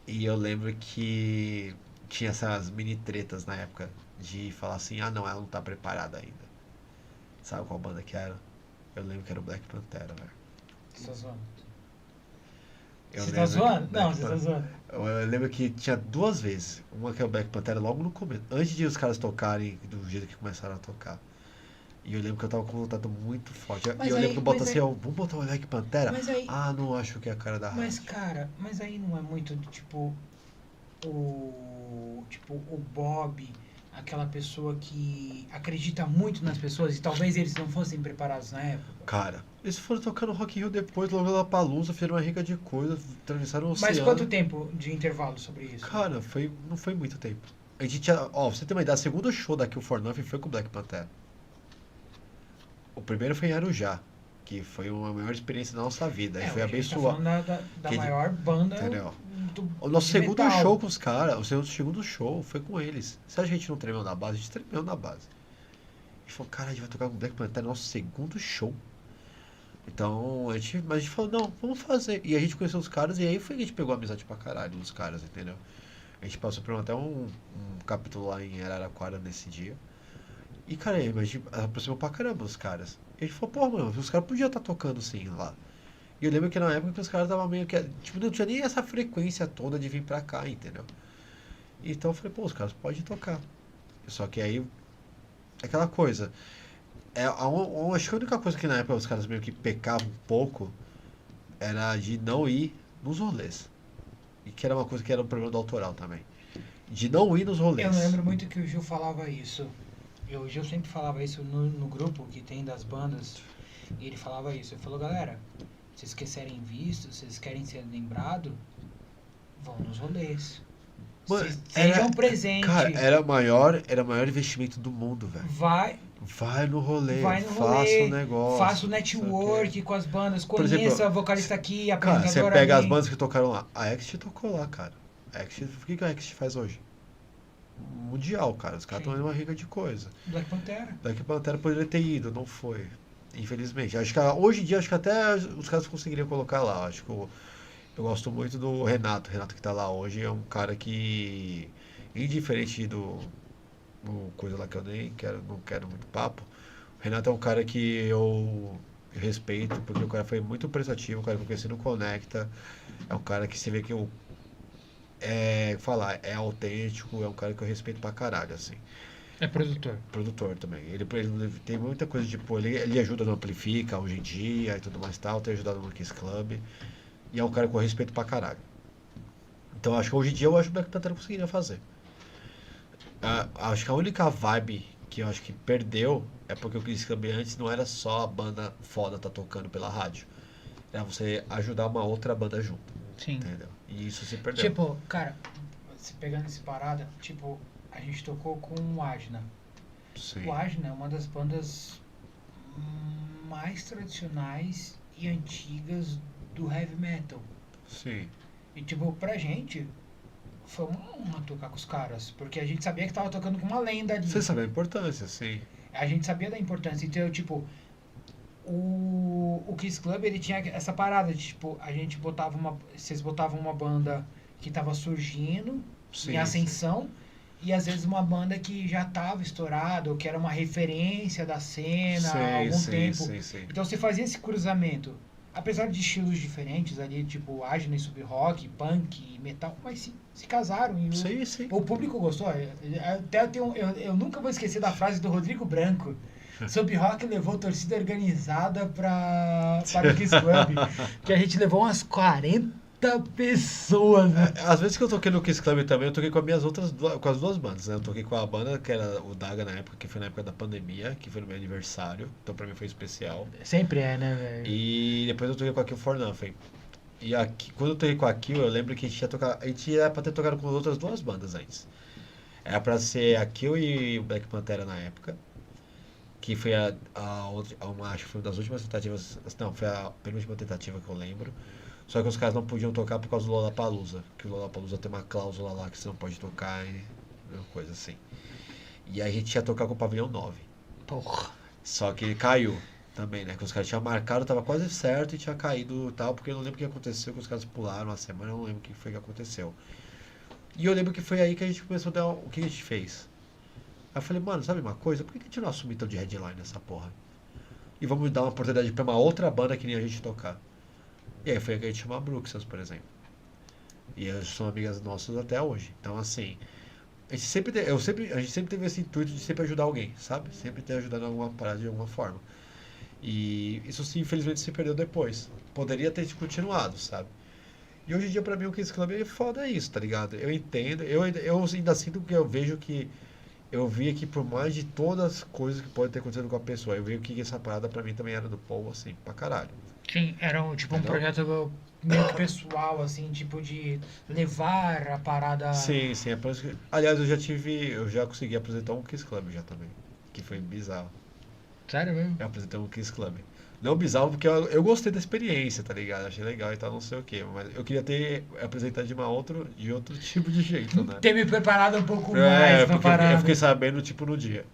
Speaker 2: E eu lembro que tinha essas mini tretas na época de falar assim, ah não, ela não tá preparada ainda. Sabe qual banda que era? Eu lembro que era o Black Pantera, velho.
Speaker 1: Você tá zoando?
Speaker 2: Eu
Speaker 1: Você
Speaker 2: lembro
Speaker 1: tá
Speaker 2: que
Speaker 1: zoando?
Speaker 2: o Black
Speaker 1: Não, você tá
Speaker 2: Pan-
Speaker 1: zoando.
Speaker 2: eu lembro que tinha duas vezes. Uma que é o Black Pantera logo no começo, antes de os caras tocarem do jeito que começaram a tocar. E eu lembro que eu tava com um contato muito forte. E
Speaker 1: Mas
Speaker 2: eu
Speaker 1: aí-
Speaker 2: lembro que eu boto
Speaker 1: mas
Speaker 2: assim,
Speaker 1: aí-
Speaker 2: ó, vamos botar o Black Pantera?
Speaker 1: Mas aí,
Speaker 2: Ah, não acho que é a cara da
Speaker 1: mas
Speaker 2: rádio.
Speaker 1: cara, mas aí não é muito tipo o Bob, aquela pessoa que acredita muito nas pessoas e talvez eles não fossem preparados na época.
Speaker 2: Cara, eles foram tocar no Rock in Rio depois, logo lá pra Lusa, fizeram uma rica de coisa, atravessaram o
Speaker 1: Mas
Speaker 2: oceano.
Speaker 1: quanto tempo de intervalo sobre isso?
Speaker 2: Cara, não foi muito tempo. A gente tinha, ó, pra você ter uma ideia, o segundo show da Kill for Nothing foi com o Black Panther. O primeiro foi em Arujá, que foi uma maior experiência da nossa vida. E foi
Speaker 1: a gente tá
Speaker 2: abençoado.
Speaker 1: falando da
Speaker 2: Que-
Speaker 1: maior banda
Speaker 2: Entendeu?
Speaker 1: do
Speaker 2: O nosso
Speaker 1: de
Speaker 2: segundo
Speaker 1: metal.
Speaker 2: show com os caras, o segundo show foi com eles. Se a gente não tremeu na base, a gente tremeu na base. A gente falou, cara, a gente vai tocar com o Black Panther no nosso segundo show. Então, mas a gente falou, não, vamos fazer. E a gente conheceu os caras e aí foi que a gente pegou amizade pra caralho dos caras, entendeu? A gente passou por até um capítulo lá em Araraquara nesse dia. E, cara, a gente aproximou pra caramba os caras. E a gente falou, pô, mano, os caras podiam estar tocando sim lá. E eu lembro que na época que os caras estavam meio que. Tipo, não tinha nem essa frequência toda de vir pra cá, entendeu? Então eu falei, pô, os caras podem tocar. Só que aí. Aquela coisa. Acho que a única coisa que na época os caras meio que pecavam um pouco era de não ir nos rolês. E que era uma coisa que era um problema do autoral também. De não ir nos rolês.
Speaker 1: Eu lembro muito que o Gil falava isso. O Gil sempre falava isso no grupo que tem das bandas. E ele falava isso. Ele falou, galera, vocês querem serem vistos, vocês querem ser lembrados, vão nos rolês.
Speaker 2: Mano,
Speaker 1: Sejam presentes.
Speaker 2: Cara, era o maior investimento do mundo, velho. Vai no rolê,
Speaker 1: Vai no
Speaker 2: faça
Speaker 1: rolê,
Speaker 2: o negócio.
Speaker 1: faça o
Speaker 2: não sei
Speaker 1: network
Speaker 2: quê.
Speaker 1: com as bandas,
Speaker 2: Por
Speaker 1: conheça
Speaker 2: exemplo,
Speaker 1: a vocalista aqui, a
Speaker 2: Cara, você
Speaker 1: apresentadora
Speaker 2: pega as
Speaker 1: ali.
Speaker 2: bandas que tocaram lá. A Ext tocou lá, cara. O que a Ext faz hoje? mundial, cara. Os caras
Speaker 1: Sim.
Speaker 2: estão indo uma rica de coisa.
Speaker 1: Black Pantera.
Speaker 2: Black Pantera poderia ter ido, não foi. Infelizmente. Acho que hoje em dia acho que até os caras conseguiriam colocar lá. Acho que eu gosto muito do Renato. O Renato que tá lá hoje é um cara que, indiferente do coisa lá que eu nem quero, não quero muito papo. O Renato é um cara que eu respeito, porque o cara foi muito prestativo, o cara que eu conheci no Conecta. É um cara que você vê que é autêntico, é um cara que eu respeito pra caralho, assim.
Speaker 1: É produtor.
Speaker 2: Produtor também. Ele tem muita coisa, tipo, ele ajuda no Amplifica hoje em dia e tudo mais tal, tem ajudado no Kiss Club. E é um cara que eu respeito pra caralho. Então acho que hoje em dia eu acho que o Black Panther conseguiria fazer. Acho que a única vibe que eu acho que perdeu é porque o Kiss Club antes não era só a banda foda tá tocando pela rádio. Era você ajudar uma outra banda junto.
Speaker 1: Sim.
Speaker 2: Entendeu? E isso se perdeu.
Speaker 1: Tipo, cara, se pegando essa parada, tipo, a gente tocou com o Ajna.
Speaker 2: Sim.
Speaker 1: O Ajna é uma das bandas mais tradicionais e antigas do heavy metal.
Speaker 2: Sim.
Speaker 1: E tipo, pra gente, foi uma honra tocar com os caras, porque a gente sabia que tava tocando com uma lenda ali.
Speaker 2: Você sabe a importância, sim.
Speaker 1: A gente sabia da importância. Então, tipo, o Kiss Club, ele tinha essa parada de, tipo, a gente botava vocês botavam uma banda que tava surgindo,
Speaker 2: Sim,
Speaker 1: em ascensão, e às vezes uma banda que já tava estourada, ou que era uma referência da cena há algum tempo.
Speaker 2: Sim.
Speaker 1: Então você fazia esse cruzamento. Apesar de estilos diferentes ali, tipo Agnes sub-rock, punk, metal, mas se casaram e
Speaker 2: Sim.
Speaker 1: o público gostou. Até eu nunca vou esquecer da frase do Rodrigo Branco. Sub-rock levou torcida organizada para o Kiss Club, que a gente levou umas 40 pessoas, né?
Speaker 2: Às vezes que eu toquei no Kiss Club também, eu toquei com as minhas com as duas bandas, né? Eu toquei com a banda que era o Daga na época, que foi na época da pandemia, que foi no meu aniversário, então pra mim foi especial.
Speaker 1: Sempre é, né, velho?
Speaker 2: E depois eu toquei com a Kill for Nothing. E aqui, quando eu toquei com a Kill, eu lembro que a gente ia pra ter tocado com as outras duas bandas antes. Era pra ser a Kill e o Black Pantera na época, que foi acho que foi uma das últimas tentativas, não, foi a penúltima tentativa que eu lembro. Só que os caras não podiam tocar por causa do Lollapalooza, que o Lollapalooza tem uma cláusula lá que você não pode tocar e uma coisa assim. E aí a gente ia tocar com o Pavilhão 9.
Speaker 1: Porra.
Speaker 2: Só que ele caiu também, né? Que os caras tinham marcado, tava quase certo e tinha caído e tal, porque eu não lembro o que aconteceu, que os caras pularam uma semana, eu não lembro o que foi que aconteceu. E eu lembro que foi aí que a gente começou a dar o que a gente fez. Aí eu falei, mano, sabe uma coisa? Por que a gente não assume então de headline nessa porra? E vamos dar uma oportunidade pra uma outra banda que nem a gente tocar. E aí foi a que a gente chamou a Bruxas, por exemplo. E elas são amigas nossas até hoje. Então, assim, a gente sempre teve esse intuito de sempre ajudar alguém, sabe? Sempre ter ajudado em alguma parada de alguma forma. E isso sim, infelizmente, se perdeu depois. Poderia ter continuado, sabe? E hoje em dia, pra mim, o Kiss Club é foda isso, tá ligado? Eu entendo, eu ainda sinto que eu vejo que eu vi que por mais de todas as coisas que podem ter acontecido com a pessoa, eu vi que essa parada pra mim também era do povo, assim, pra caralho.
Speaker 1: Sim, era tipo um
Speaker 2: Entendeu?
Speaker 1: projeto meio que pessoal, assim, tipo de levar a parada.
Speaker 2: Sim, é por isso que... Aliás, eu já consegui apresentar um Kiss Club já também, que foi bizarro.
Speaker 1: Sério mesmo?
Speaker 2: Eu apresentei um Kiss Club. Não bizarro porque eu gostei da experiência, tá ligado? Achei legal e tal, não sei o que, mas eu queria ter apresentado de outro tipo de jeito, né?
Speaker 1: Ter me preparado um pouco mais pra
Speaker 2: porque
Speaker 1: parada.
Speaker 2: eu fiquei sabendo, tipo, no dia.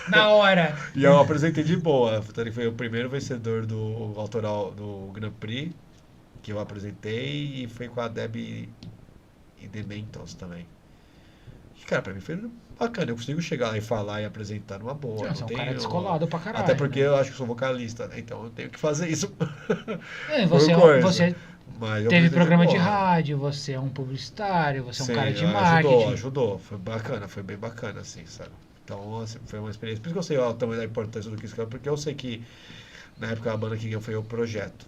Speaker 1: Na hora.
Speaker 2: E eu apresentei de boa. Foi o primeiro vencedor do autoral do Grand Prix que eu apresentei e foi com a Debbie e The Mentals também. E, cara, pra mim foi bacana. Eu consigo chegar lá e falar e apresentar numa boa.
Speaker 1: Você é um
Speaker 2: tenho...
Speaker 1: cara descolado pra caralho.
Speaker 2: Até porque
Speaker 1: né?
Speaker 2: eu acho que sou vocalista, né? Então eu tenho que fazer isso.
Speaker 1: Você,
Speaker 2: Por coisa.
Speaker 1: você
Speaker 2: Mas eu
Speaker 1: teve
Speaker 2: apresentei
Speaker 1: programa de
Speaker 2: boa.
Speaker 1: rádio, você é um publicitário, você é um
Speaker 2: Sim,
Speaker 1: cara de marketing.
Speaker 2: ajudou. Foi bacana, foi bem bacana, assim, sabe? Então, assim, foi uma experiência. Por isso que eu sei o tamanho da importância do Kiss Club, porque eu sei que na época a banda que ganhou foi o Projeto.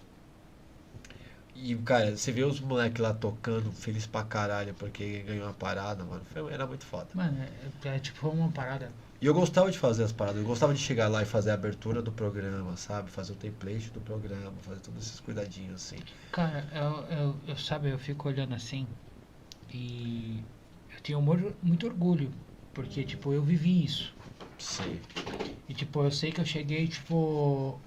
Speaker 2: E, cara, você vê os moleques lá tocando, feliz pra caralho, porque ganhou uma parada, mano. Era muito foda.
Speaker 1: Mano, é tipo uma parada.
Speaker 2: E eu gostava de fazer as paradas, eu gostava de chegar lá e fazer a abertura do programa, sabe? Fazer o template do programa, fazer todos esses cuidadinhos, assim.
Speaker 1: Cara, sabe, eu fico olhando assim e eu tenho muito orgulho, porque, tipo, eu vivi isso.
Speaker 2: Sim.
Speaker 1: E, tipo, eu sei que eu cheguei, tipo,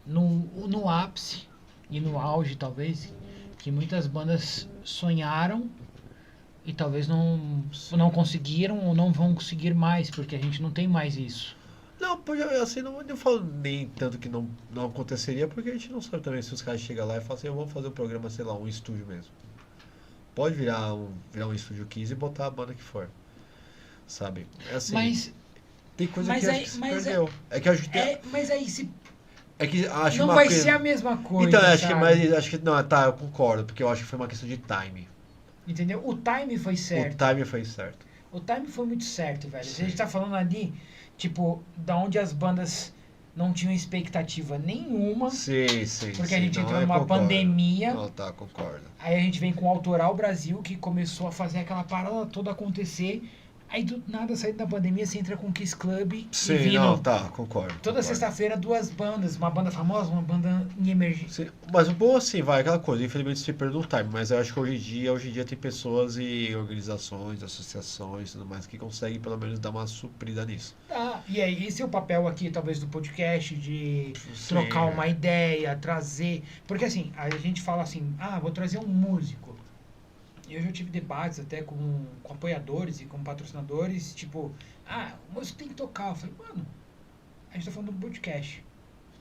Speaker 1: no ápice e no auge, talvez, que muitas bandas sonharam E talvez não conseguiram ou não vão conseguir mais, porque a gente não tem mais isso.
Speaker 2: Não, assim, não, eu falo nem tanto que não aconteceria, porque a gente não sabe também se os caras chegam lá e falam assim, eu vou fazer um programa, sei lá, um estúdio mesmo. Pode virar um estúdio 15 e botar a banda que for. Sabe? É assim,
Speaker 1: Mas,
Speaker 2: tem coisa
Speaker 1: mas
Speaker 2: que
Speaker 1: aí-
Speaker 2: acho que se
Speaker 1: mas
Speaker 2: perdeu. É que a gente tem.
Speaker 1: mas aí se
Speaker 2: É que acho
Speaker 1: não
Speaker 2: uma
Speaker 1: vai
Speaker 2: coisa-
Speaker 1: ser a mesma coisa,
Speaker 2: Então, acho que,
Speaker 1: sabe?
Speaker 2: mas acho que. Não, tá, eu concordo, porque eu acho que foi uma questão de time.
Speaker 1: Entendeu? O time foi certo.
Speaker 2: O time foi certo.
Speaker 1: O time foi muito certo, velho. Se a
Speaker 2: Sim.
Speaker 1: gente tá falando ali, tipo, da onde as bandas não tinham expectativa nenhuma,
Speaker 2: Sim, sim.
Speaker 1: porque
Speaker 2: sim.
Speaker 1: a gente
Speaker 2: Não,
Speaker 1: entrou
Speaker 2: eu
Speaker 1: numa
Speaker 2: concordo.
Speaker 1: pandemia.
Speaker 2: Não, tá, concordo.
Speaker 1: Aí a gente vem com o Autoral Brasil, que começou a fazer aquela parada toda acontecer. Aí do nada, saindo da pandemia, você entra com o Kiss Club e
Speaker 2: Sim,
Speaker 1: vindo
Speaker 2: não, tá, concordo.
Speaker 1: toda
Speaker 2: concordo.
Speaker 1: sexta-feira duas bandas. Uma banda famosa, uma banda em emergência.
Speaker 2: Sim, mas o bom assim, vai, aquela coisa, infelizmente se perdeu o time, mas eu acho que hoje em dia tem pessoas e organizações, associações e tudo mais que conseguem pelo menos dar uma suprida nisso.
Speaker 1: Tá, e aí, esse é o papel aqui, talvez, do podcast, de
Speaker 2: Sim.
Speaker 1: trocar uma ideia, trazer. Porque assim, a gente fala assim, vou trazer um músico. Eu já tive debates até com apoiadores e com patrocinadores, tipo, o músico tem que tocar. Eu falei, mano, a gente tá falando de um podcast.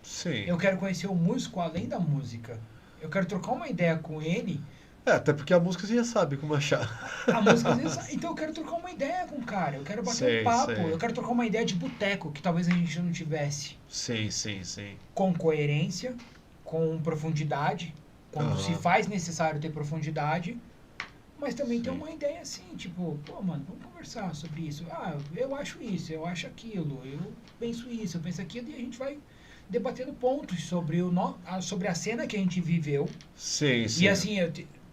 Speaker 2: Sim.
Speaker 1: Eu quero conhecer o músico além da música. Eu quero trocar uma ideia com ele.
Speaker 2: Até porque a música você já sabe como achar.
Speaker 1: A música às vezes, então eu quero trocar uma ideia com o cara. Eu quero bater
Speaker 2: Sei,
Speaker 1: um papo.
Speaker 2: sei.
Speaker 1: Eu quero trocar uma ideia de boteco, que talvez a gente não tivesse.
Speaker 2: Sim, sim, sim.
Speaker 1: Com coerência, com profundidade, quando
Speaker 2: Aham.
Speaker 1: se faz necessário ter profundidade, mas também ter
Speaker 2: Sim.
Speaker 1: uma ideia assim, tipo, pô, mano, vamos conversar sobre isso. Eu acho isso, eu acho aquilo, eu penso isso, eu penso aquilo, e a gente vai debatendo pontos sobre sobre a cena que a gente viveu.
Speaker 2: Sim, sim.
Speaker 1: E assim,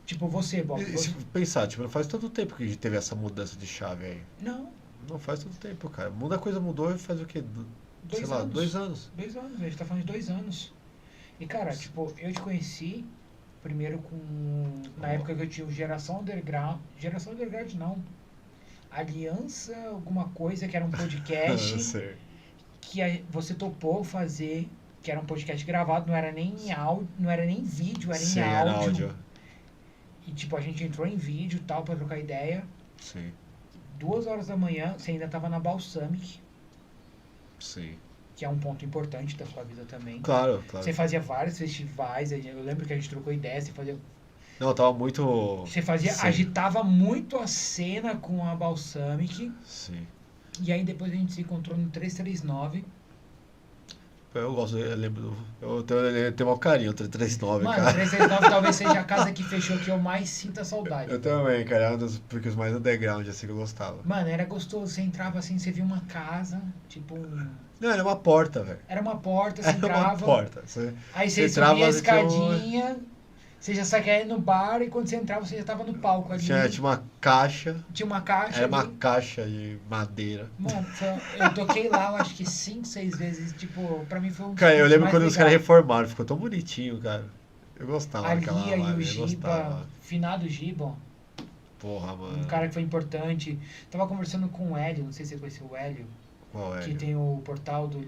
Speaker 1: tipo, você, Bob,
Speaker 2: E se pensar, tipo, não faz tanto tempo que a gente teve essa mudança de chave aí.
Speaker 1: não,
Speaker 2: Não faz tanto tempo, cara. Muita coisa mudou e faz o quê? Sei lá, 2 anos.
Speaker 1: 2 anos, a gente tá falando de 2 anos. E cara, tipo, eu te conheci primeiro na época que eu tinha o Geração Underground não, Aliança alguma coisa, que era um podcast
Speaker 2: Sei.
Speaker 1: que você topou fazer, que era um podcast gravado, não era nem em áudio, não era nem vídeo, era
Speaker 2: Sim,
Speaker 1: em
Speaker 2: era
Speaker 1: áudio.
Speaker 2: áudio.
Speaker 1: E tipo, a gente entrou em vídeo e tal pra trocar ideia.
Speaker 2: Sim,
Speaker 1: 2 horas da manhã, você ainda tava na Balsamic,
Speaker 2: sim.
Speaker 1: que é um ponto importante da sua vida também.
Speaker 2: Claro, claro.
Speaker 1: Você fazia vários festivais, eu lembro que a gente trocou ideia,
Speaker 2: Não, tava muito.
Speaker 1: você fazia,
Speaker 2: Sim.
Speaker 1: agitava muito a cena com a Balsamic,
Speaker 2: Sim.
Speaker 1: e aí depois a gente se encontrou no 339.
Speaker 2: Eu gosto, eu lembro. Eu tenho um carinho, 339,
Speaker 1: Mano,
Speaker 2: cara.
Speaker 1: 339 talvez seja a casa que fechou que eu mais sinto a saudade.
Speaker 2: Eu também, cara. É um dos porque os mais underground, assim, que eu gostava.
Speaker 1: Mano, era gostoso, você entrava assim, você via uma casa, tipo,
Speaker 2: Não, era uma porta, velho.
Speaker 1: era uma porta, você
Speaker 2: Era uma
Speaker 1: entrava,
Speaker 2: porta.
Speaker 1: aí
Speaker 2: você
Speaker 1: você subia a
Speaker 2: entrava, tinha
Speaker 1: escadinha, você já saía no bar, e quando você entrava, você já tava no palco ali.
Speaker 2: Tinha uma caixa.
Speaker 1: Tinha uma caixa
Speaker 2: Era uma
Speaker 1: ali.
Speaker 2: caixa de madeira.
Speaker 1: Mano, eu toquei lá, eu acho que 5, 6 vezes, tipo, pra mim foi um dos
Speaker 2: Cara, eu
Speaker 1: momentos
Speaker 2: lembro
Speaker 1: mais
Speaker 2: quando os caras
Speaker 1: legais.
Speaker 2: reformaram, ficou tão bonitinho, cara. Eu gostava
Speaker 1: A
Speaker 2: daquela
Speaker 1: Lia e o
Speaker 2: vibe, eu
Speaker 1: Giba,
Speaker 2: gostava.
Speaker 1: finado Giba,
Speaker 2: Porra, mano.
Speaker 1: um cara que foi importante. Tava conversando com o Hélio, não sei se você conheceu o Hélio,
Speaker 2: Qual é?
Speaker 1: que tem o portal do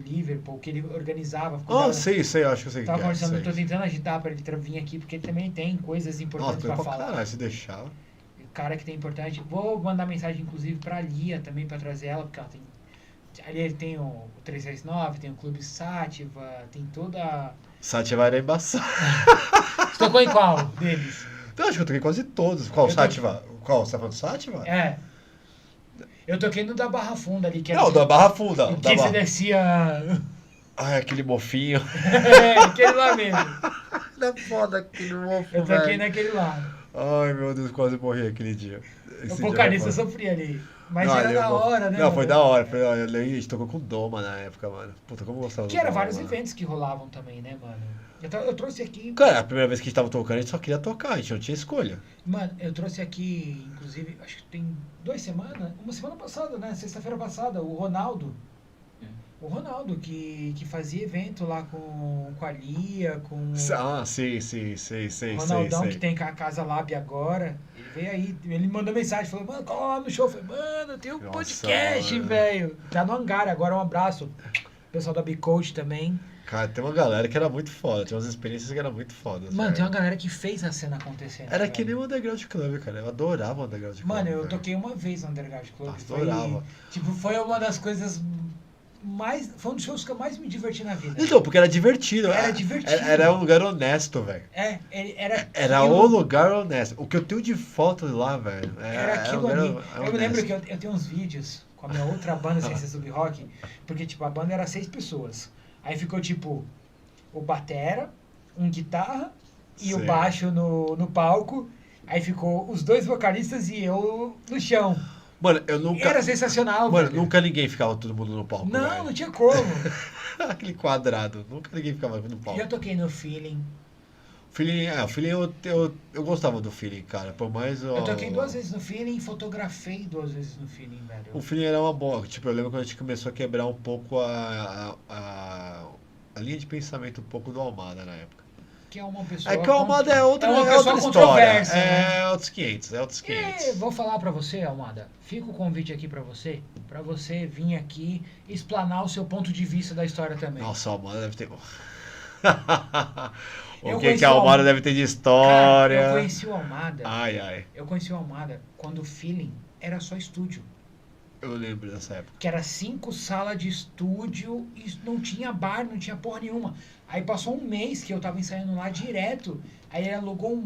Speaker 1: Liverpool, que ele organizava.
Speaker 2: Oh,
Speaker 1: cuidava-
Speaker 2: sei, eu acho que eu sei o que
Speaker 1: Tava
Speaker 2: é.
Speaker 1: conversando, eu
Speaker 2: sei.
Speaker 1: tô tentando agitar pra ele vir aqui, porque ele também tem coisas
Speaker 2: Nossa,
Speaker 1: importantes
Speaker 2: foi
Speaker 1: pra
Speaker 2: pra
Speaker 1: falar.
Speaker 2: caralho, se deixar.
Speaker 1: O cara que tem importante. Vou mandar mensagem, inclusive, pra Lia também, pra trazer ela, porque ela tem. Ali ele tem o 369, tem o Clube Sátiva, tem toda.
Speaker 2: Sativa era embaçado.
Speaker 1: Você tocou em qual deles?
Speaker 2: Então, acho que eu toquei quase todos. Qual,
Speaker 1: Eu
Speaker 2: Sativa? Qual? Você tá falando Sativa?
Speaker 1: É. Eu toquei no da Barra Funda ali, que era.
Speaker 2: Não, da Barra Funda.
Speaker 1: que
Speaker 2: Da
Speaker 1: você
Speaker 2: Barra...
Speaker 1: descia.
Speaker 2: Ai, aquele mofinho.
Speaker 1: Aquele lá mesmo.
Speaker 2: Da foda aquele mofo,
Speaker 1: Eu toquei naquele lá.
Speaker 2: Ai, meu Deus, quase morri aquele dia.
Speaker 1: O
Speaker 2: Esse
Speaker 1: vocalista
Speaker 2: dia foi
Speaker 1: sofria ali. Mas
Speaker 2: Não,
Speaker 1: era
Speaker 2: ali eu
Speaker 1: da
Speaker 2: vou-
Speaker 1: hora, né?
Speaker 2: Não, foi
Speaker 1: mano?
Speaker 2: da hora. Foi, olha, a gente tocou com Doma na época, mano. Puta, como eu gostava do
Speaker 1: Que era
Speaker 2: Doma,
Speaker 1: vários
Speaker 2: mano.
Speaker 1: eventos que rolavam também, né, mano? Eu trouxe aqui.
Speaker 2: Cara, a primeira vez que a gente tava tocando, a gente só queria tocar, a gente não tinha escolha.
Speaker 1: Mano, eu trouxe aqui, inclusive, acho que tem 2 semanas, uma semana passada, né? Sexta-feira passada, o Ronaldo. O Ronaldo, que fazia evento lá com a Lia, com
Speaker 2: Ah, sei,
Speaker 1: o Ronaldão, que tem a Casa Lab agora. Ele veio aí, ele mandou mensagem, falou, mano, cola lá no show. Eu falei, mano, tem um
Speaker 2: Nossa,
Speaker 1: podcast,
Speaker 2: mano.
Speaker 1: velho. Tá no hangar agora, um abraço. O pessoal da Bicode também.
Speaker 2: Cara, tem uma galera que era muito foda, tem umas experiências que eram muito fodas.
Speaker 1: Mano,
Speaker 2: velho.
Speaker 1: tem uma galera que fez a cena acontecer. né,
Speaker 2: Era
Speaker 1: velho?
Speaker 2: que nem o Underground Club, cara. Eu adorava o Underground Club.
Speaker 1: Mano, eu
Speaker 2: velho.
Speaker 1: toquei uma vez no Underground Club.
Speaker 2: Adorava.
Speaker 1: Foi uma das coisas mais... Foi um dos shows que eu mais me diverti na vida.
Speaker 2: Então, porque era divertido.
Speaker 1: Era divertido.
Speaker 2: Era um lugar honesto, velho. Era
Speaker 1: aquilo-
Speaker 2: o lugar honesto. O que eu tenho de foto lá, velho.
Speaker 1: Era aquilo
Speaker 2: um lugar
Speaker 1: ali. Eu me lembro
Speaker 2: honesto.
Speaker 1: que eu tenho uns vídeos com a minha outra banda, sem ser sub-rock, porque, tipo, a banda era 6 pessoas. Aí ficou, tipo, o batera, um guitarra e o
Speaker 2: Sim.
Speaker 1: baixo no palco. Aí ficou os 2 vocalistas e eu no chão.
Speaker 2: Mano, eu
Speaker 1: E
Speaker 2: nunca.
Speaker 1: era sensacional,
Speaker 2: Mano,
Speaker 1: velho.
Speaker 2: nunca ninguém ficava todo mundo no palco.
Speaker 1: Não,
Speaker 2: velho.
Speaker 1: não tinha como.
Speaker 2: Aquele quadrado. Nunca ninguém ficava no
Speaker 1: E
Speaker 2: palco.
Speaker 1: eu toquei no Feeling.
Speaker 2: O feeling eu gostava do feeling, cara. Por mais.
Speaker 1: Eu toquei 2 vezes no Feeling e fotografei 2 vezes no Feeling, velho.
Speaker 2: O feeling era uma boa. Tipo, eu lembro quando a gente começou a quebrar um pouco a linha de pensamento um pouco do Almada na época.
Speaker 1: Que é uma pessoa...
Speaker 2: É que o Almada é outra,
Speaker 1: é uma
Speaker 2: é
Speaker 1: pessoa
Speaker 2: outra história.
Speaker 1: controversa,
Speaker 2: É
Speaker 1: né?
Speaker 2: outros 500, é outros 500.
Speaker 1: E vou falar pra você, Almada, fica o convite aqui pra você vir aqui explanar o seu ponto de vista da história também.
Speaker 2: Nossa, o Almada deve ter.
Speaker 1: Eu
Speaker 2: O que
Speaker 1: conheci
Speaker 2: que a
Speaker 1: o
Speaker 2: Almada
Speaker 1: Almada.
Speaker 2: deve ter de
Speaker 1: Cara,
Speaker 2: história?
Speaker 1: eu conheci o Almada.
Speaker 2: Ai.
Speaker 1: Eu conheci o Almada quando o Feeling era só estúdio.
Speaker 2: Eu lembro dessa época.
Speaker 1: Que era 5 salas de estúdio e não tinha bar, não tinha porra nenhuma. Aí passou um mês que eu tava ensaiando lá direto. Aí ele alugou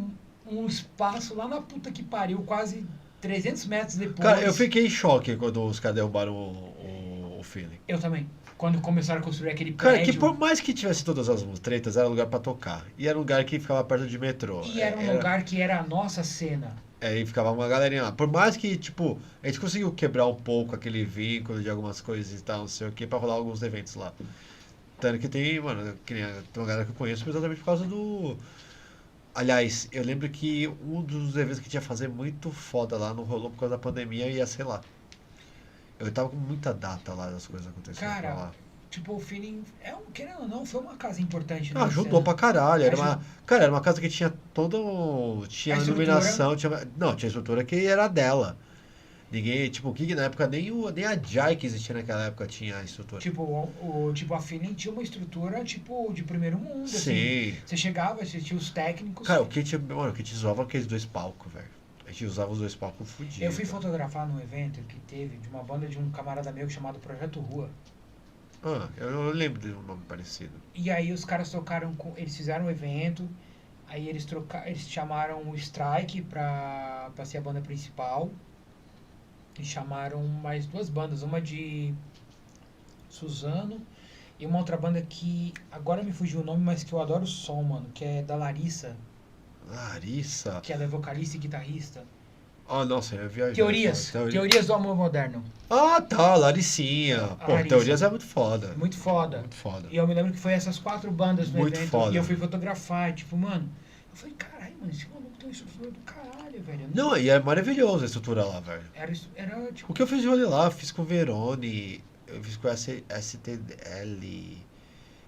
Speaker 1: um espaço lá na puta que pariu, quase 300 metros depois.
Speaker 2: Cara, eu fiquei em choque quando os caras derrubaram o feeling.
Speaker 1: Eu também. Quando começaram a construir aquele
Speaker 2: Cara,
Speaker 1: prédio.
Speaker 2: que por mais que tivesse todas as tretas, era lugar pra tocar. E era um lugar que ficava perto de metrô.
Speaker 1: E era um lugar que era a nossa cena.
Speaker 2: Aí ficava uma galerinha lá. Por mais que, tipo, a gente conseguiu quebrar um pouco aquele vínculo de algumas coisas e tal, não sei o que, pra rolar alguns eventos lá. Tanto que tem, mano, tem uma galera que eu conheço exatamente por causa do... Aliás, eu lembro que um dos eventos que tinha que fazer muito foda lá não rolou por causa da pandemia e ia ser lá. Eu tava com muita data lá das coisas acontecendo
Speaker 1: Cara,
Speaker 2: pra lá.
Speaker 1: Tipo, o Feeling, querendo ou não, foi uma casa importante.
Speaker 2: Ah, ajudou pra caralho. Cara, era uma casa que tinha tinha
Speaker 1: A estrutura.
Speaker 2: iluminação, tinha estrutura que era dela. Ninguém, tipo, o que na época nem a Jai que existia naquela época tinha a estrutura.
Speaker 1: Tipo, a Feeling tinha uma estrutura, tipo, de primeiro mundo, assim.
Speaker 2: Sim.
Speaker 1: Você chegava, você tinha os técnicos.
Speaker 2: Cara, o Kit usava aqueles 2 palcos, velho. A gente usava os 2 palcos fudidos.
Speaker 1: Eu fui fotografar num evento que teve de uma banda de um camarada meu chamado Projeto Rua.
Speaker 2: Ah, eu lembro de um nome parecido.
Speaker 1: E aí os caras tocaram eles fizeram um evento, aí eles chamaram o Strike pra ser a banda principal. E chamaram mais 2 bandas, uma de Suzano e uma outra banda que agora me fugiu o nome, mas que eu adoro o som, mano, que é da Larissa,
Speaker 2: Larissa.
Speaker 1: que ela é vocalista e guitarrista.
Speaker 2: Ah, nossa, eu viajei.
Speaker 1: Teorias do amor moderno.
Speaker 2: Ah, tá, Laricinha. Pô,
Speaker 1: Larissa.
Speaker 2: Teorias é muito foda.
Speaker 1: Muito foda.
Speaker 2: Muito foda.
Speaker 1: E eu me lembro que foi essas 4 bandas no
Speaker 2: Muito
Speaker 1: evento.
Speaker 2: foda.
Speaker 1: E eu fui fotografar, e, tipo, mano, eu falei, caralho, mano, esse maluco tem uma estrutura do caralho, velho.
Speaker 2: Não, e é maravilhoso a estrutura lá, velho.
Speaker 1: Era tipo.
Speaker 2: O que eu fiz de rolê lá, fiz com o Verone, eu fiz com a STL.